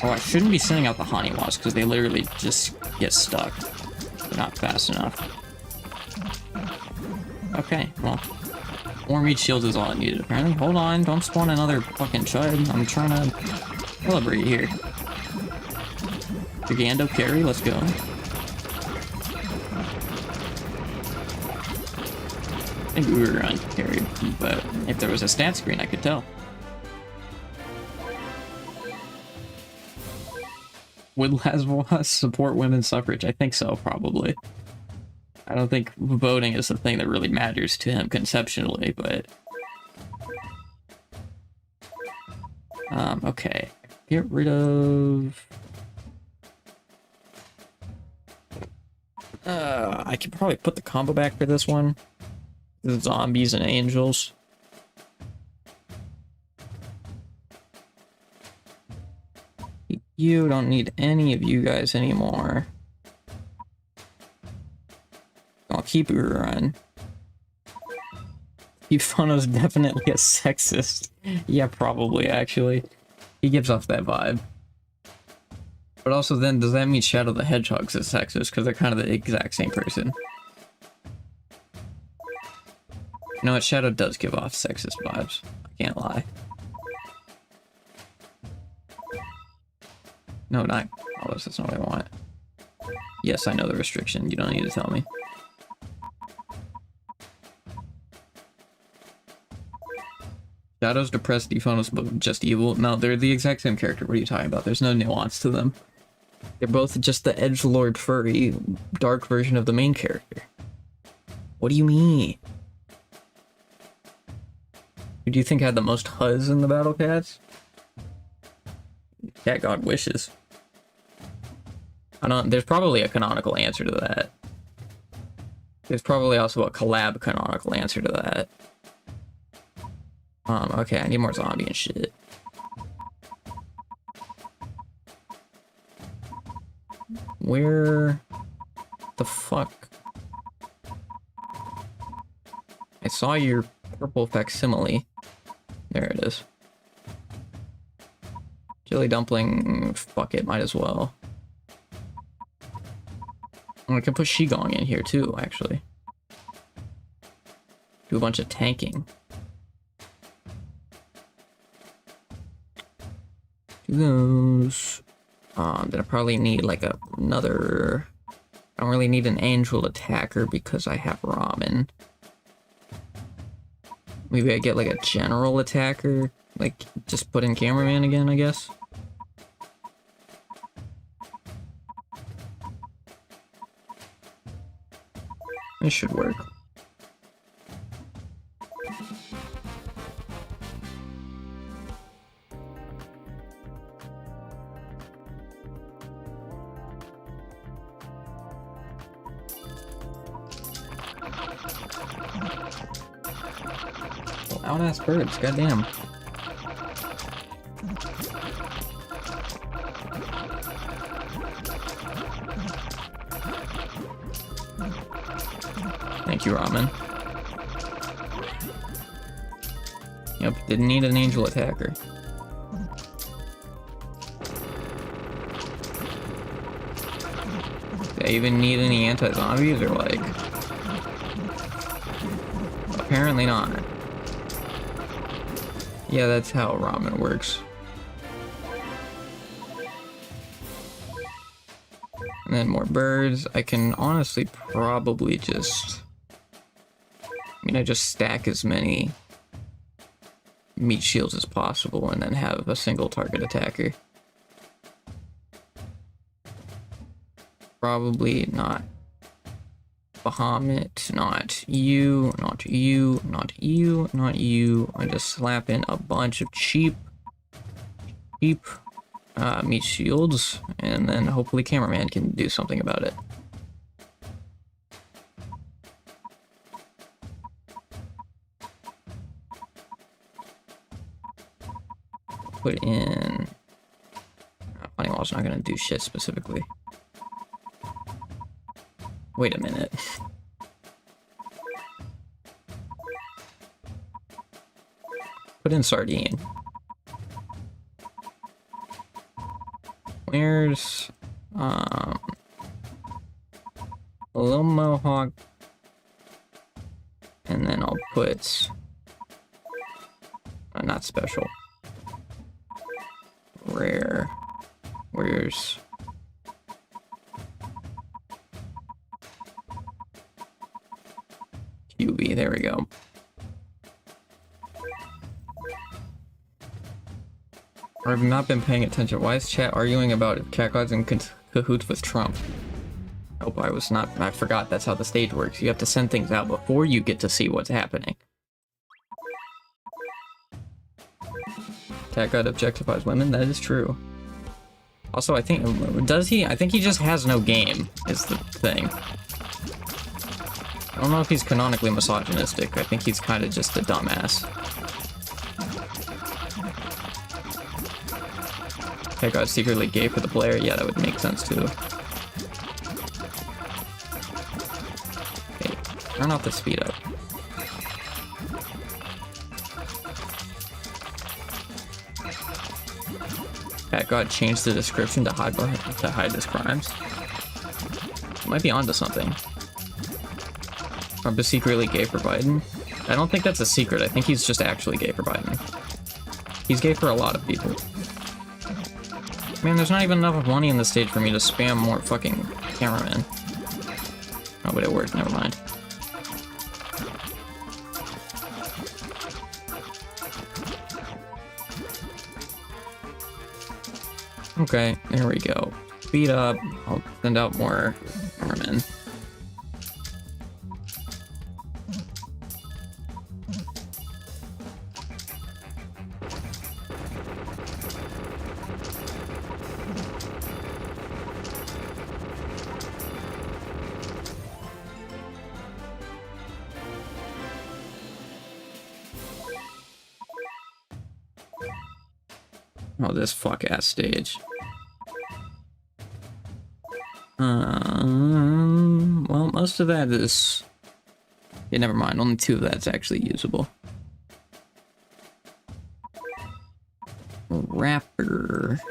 S1: Oh, I shouldn't be sending out the Haniwas, because they literally just get stuck. They're not fast enough. Okay, well. More meat shields is all I needed, apparently. Hold on, don't spawn another fucking chud. I'm trying to celebrate here. Gigando carry, let's go. think we were carried, but if there was a stat screen, I could tell. Would Lasvois support women's suffrage? I think so, probably. I don't think voting is the thing that really matters to him conceptually, but... okay. Get rid of... I could probably put the combo back for this one. The zombies and angels. You don't need any of you guys anymore. I'll keep you run. Euphano's definitely a sexist. Yeah, probably, actually. He gives off that vibe. But also then, does that mean Shadow the Hedgehog's a sexist? Because they're kind of the exact same person. You know what? Shadow does give off sexist vibes. I can't lie. No, not all this. That's not what I want. Yes, I know the restriction. You don't need to tell me. Shadow's depressed, Euphano's just evil. No, they're the exact same character. What are you talking about? There's no nuance to them. They're both just the edgelord furry, dark version of the main character. What do you mean? Who do you think had the most huzz in the Battle Cats? Cat God wishes. I don't. There's probably a canonical answer to that. There's probably also a collab canonical answer to that. Okay, I need more zombie and shit. Where the fuck? I saw your purple facsimile. There it is. Chili dumpling, fuck it, might as well. And I can put Shigong in here too, actually. Do a bunch of tanking. Those. Then I probably need like another. I don't really need an angel attacker because I have ramen. Maybe I get like a general attacker, like just put in cameraman again, I guess. This should work. Loud-ass birds, goddamn. Thank you, Ramen. Yep, didn't need an angel attacker. Do I even need any anti-zombies, or like... Apparently not. Yeah, that's how ramen works. And then more birds. I can honestly probably just... I just stack as many meat shields as possible and then have a single target attacker. Probably not Bahamut, not you, not you, not you, not you. I just slap in a bunch of cheap meat shields, and then hopefully cameraman can do something about it. Put in... Honeywell's not gonna do shit specifically. Wait a minute. Put in sardine. Where's a little mohawk, and then I'll put not special. Rare. Where's QB? There we go. Or have not been paying attention. Why is chat arguing about if Cat God's in cahoots with Trump? Oh, I was not. I forgot that's how the stage works. You have to send things out before you get to see what's happening. Cat God objectifies women. That is true. Also, I think does he? I think he just has no game. Is the thing. I don't know if he's canonically misogynistic. I think he's kind of just a dumbass. Cat God secretly gay for the player? Yeah, that would make sense too. Hey, turn off the speed up. Cat God changed the description to hide his crimes. Might be onto something. Trump is secretly gay for Biden. I don't think that's a secret. I think he's just actually gay for Biden. He's gay for a lot of people. Man, there's not even enough money in the stage for me to spam more fucking cameramen. Oh, but it worked. Never mind. Okay, there we go. Speed up. I'll send out more cameramen. Oh, this fuck-ass stage. Well, most of that is... Yeah, never mind. Only 2 of that's actually usable. Rapper.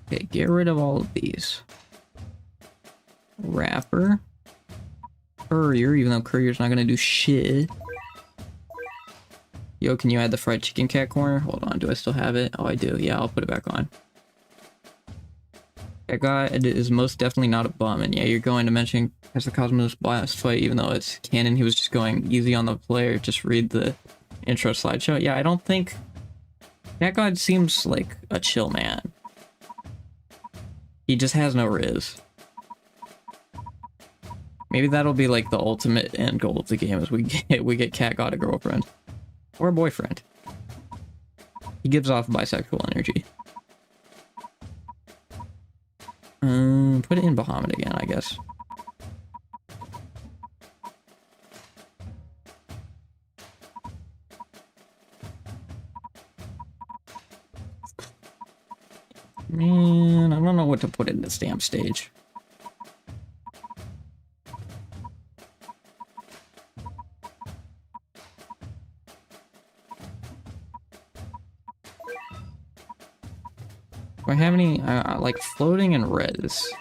S1: Okay, get rid of all of these. Rapper. Courier, even though Courier's not gonna do shit. Yo, can you add the fried chicken cat corner? Hold on, do I still have it? Oh, I do. Yeah, I'll put it back on. That guy is most definitely not a bum, and yeah, you're going to mention as the Cosmos Blast fight, even though it's canon, he was just going easy on the player. Just read the intro slideshow. Yeah, I don't think... That God seems like a chill man. He just has no riz. Maybe that'll be like the ultimate end goal of the game, is we get Cat God a girlfriend. Or a boyfriend. He gives off bisexual energy. Put it in Bahamut again, I guess. Man, I don't know what to put in this damn stage. Do I have any, like, floating and res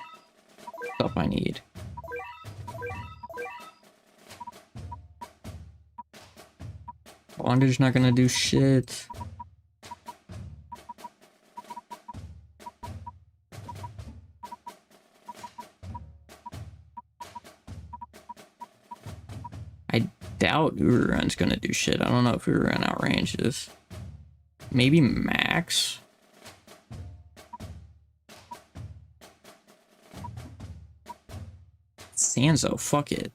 S1: stuff I need? Bondage not gonna do shit. I doubt Urun's gonna do shit. I don't know if Urun outranges. Maybe Max? Sanzo, fuck it.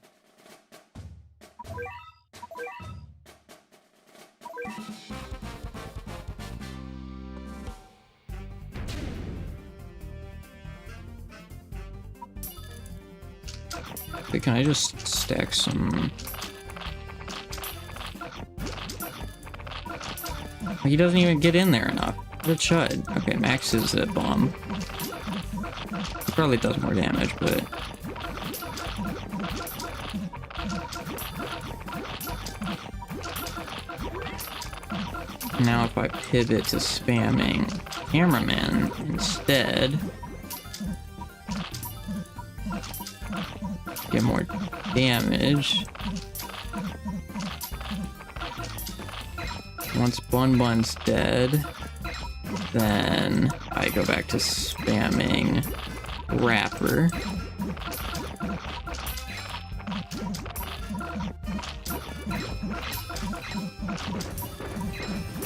S1: Wait, can I just stack some... He doesn't even get in there enough. What a chud. Okay, Max is a bomb. He probably does more damage, but... Now if I pivot to spamming cameraman instead, get more damage. Once Bun's dead, then I go back to spamming Rapper.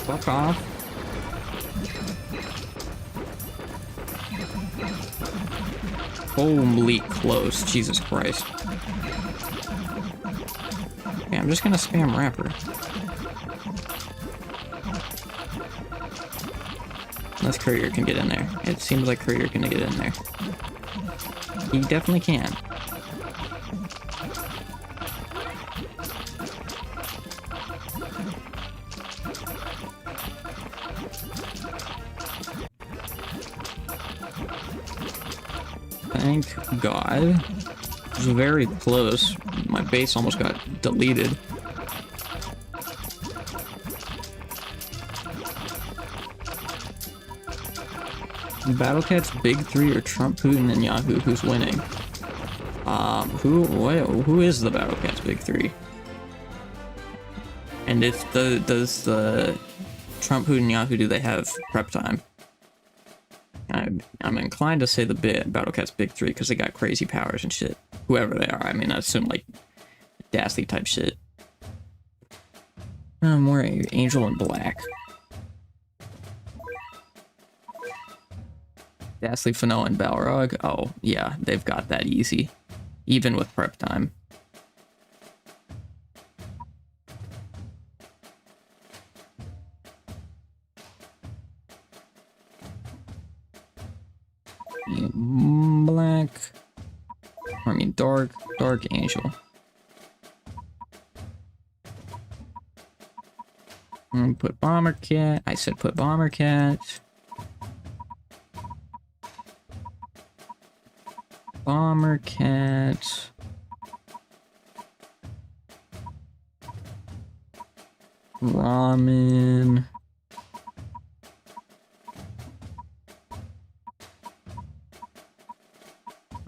S1: Fuck off. Holy close. Jesus Christ. Okay, I'm just gonna spam Rapper. Unless Courier can get in there. It seems like Courier can get in there. He definitely can. Thank God. It was very close. My base almost got deleted. Battle Cat's big three or Trump, Putin, and Yahoo? Who's winning? Who is the Battle Cat's big three? And if does the Trump, Putin, Yahoo, do they have prep time? I'm inclined to say the Battle Cat's big three because they got crazy powers and shit. Whoever they are, I mean, I assume like Ghastly type shit. More Angel and Black. Ghastly, Fano, and Balrog. Oh, yeah, they've got that easy. Even with prep time. Black. I mean, Dark Angel. Put Bomber Cat. I said put Bomber Cat. Bomber Cat. Ramen.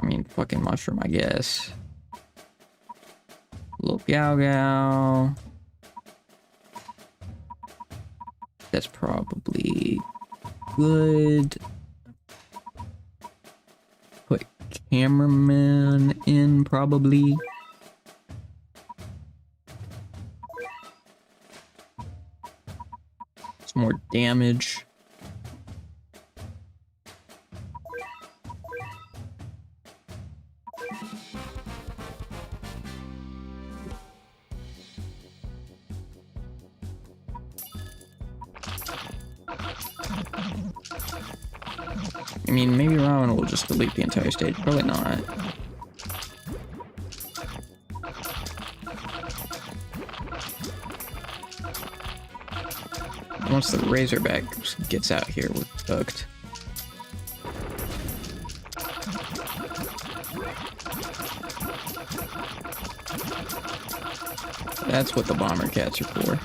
S1: I mean, fucking Mushroom, I guess. Little Gao Gao. That's probably good. Put Cameraman in, probably. Some more damage. I mean, maybe Ramen will just delete the entire stage. Probably not. Once the Razorback gets out here, we're fucked. That's what the Bomber Cats are for.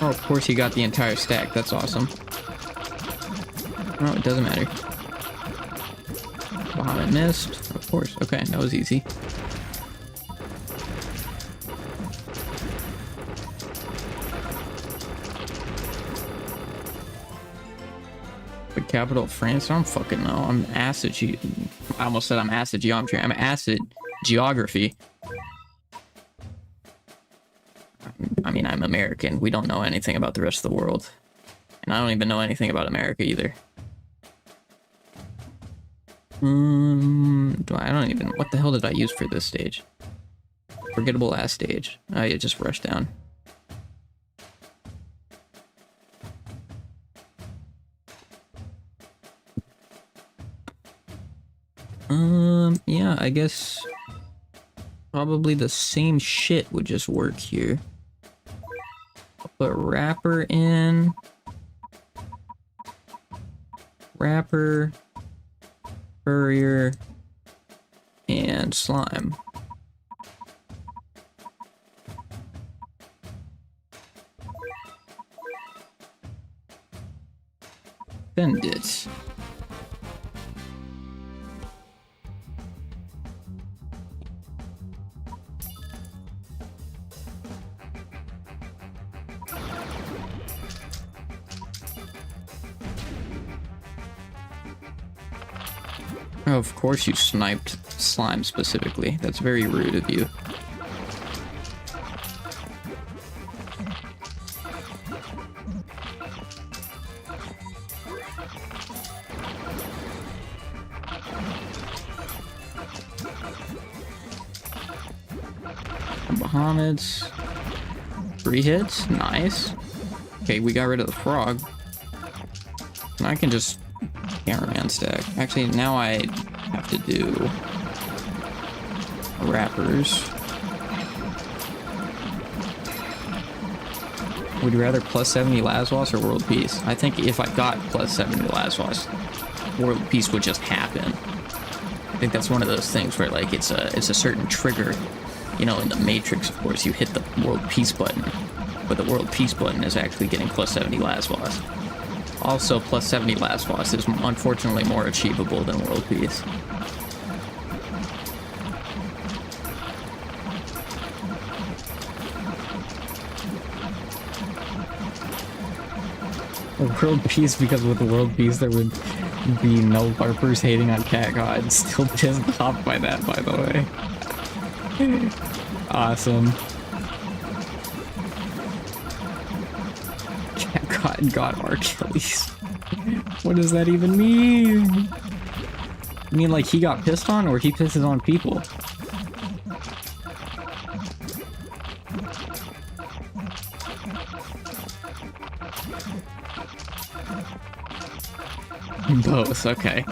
S1: Oh, of course he got the entire stack. That's awesome. Oh, it doesn't matter. Bahamut missed. Of course. Okay, that was easy. The capital of France? I don't fucking know. I'm acid I almost said I'm acid geometry. I'm acid geography. I mean, I'm American. We don't know anything about the rest of the world. And I don't even know anything about America either. I don't even... What the hell did I use for this stage? Forgettable ass stage. Oh, yeah, just rush down. Yeah, I guess... Probably the same shit would just work here. I'll put Rapper in. Rapper, Courier, and Slime. Bend it. Of course you sniped slime specifically. That's very rude of you. Bahamut's 3 hits, nice. Okay, we got rid of the frog. And I can just cameraman stack. Actually, now I have to do wrappers. Would you rather plus 70 Laswas or world peace? I think if I got plus 70 Laswas, world peace would just happen. I think that's one of those things where like it's a certain trigger. You know, in the Matrix, of course, you hit the world peace button, but the world peace button is actually getting plus 70 Laswas. Also, plus 70 Laswas is unfortunately more achievable than world peace. World peace, because with the world peace there would be no LARPers hating on Cat God. Still pissed off by that, by the way. Awesome. Cat God got our Achilles. What does that even mean? You mean like he got pissed on, or he pisses on people? Both, okay.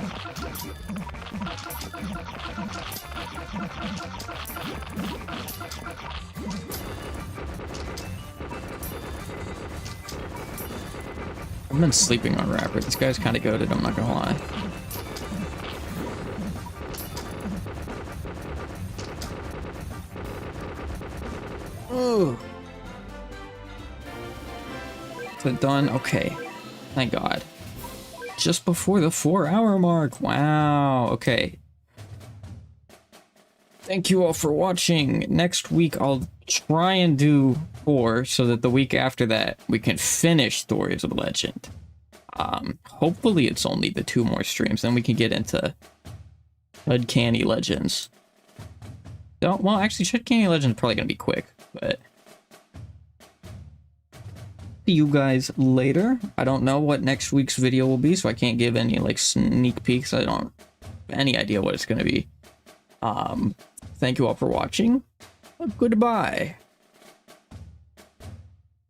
S1: I've been sleeping on Rapper. This guy's kind of goated, I'm not gonna lie. Ooh. Is it done? Okay. Thank God. Just before the 4-hour mark. Wow. Okay. Thank you all for watching. Next week, I'll try and do 4 so that the week after that, we can finish Stories of Legend. Hopefully it's only the 2 more streams, then we can get into Uncanny Legends. Don't, well, actually, Uncanny Legends is probably going to be quick, but... See you guys later. I don't know what next week's video will be, so I can't give any, like, sneak peeks. I don't have any idea what it's going to be. Thank you all for watching. Goodbye.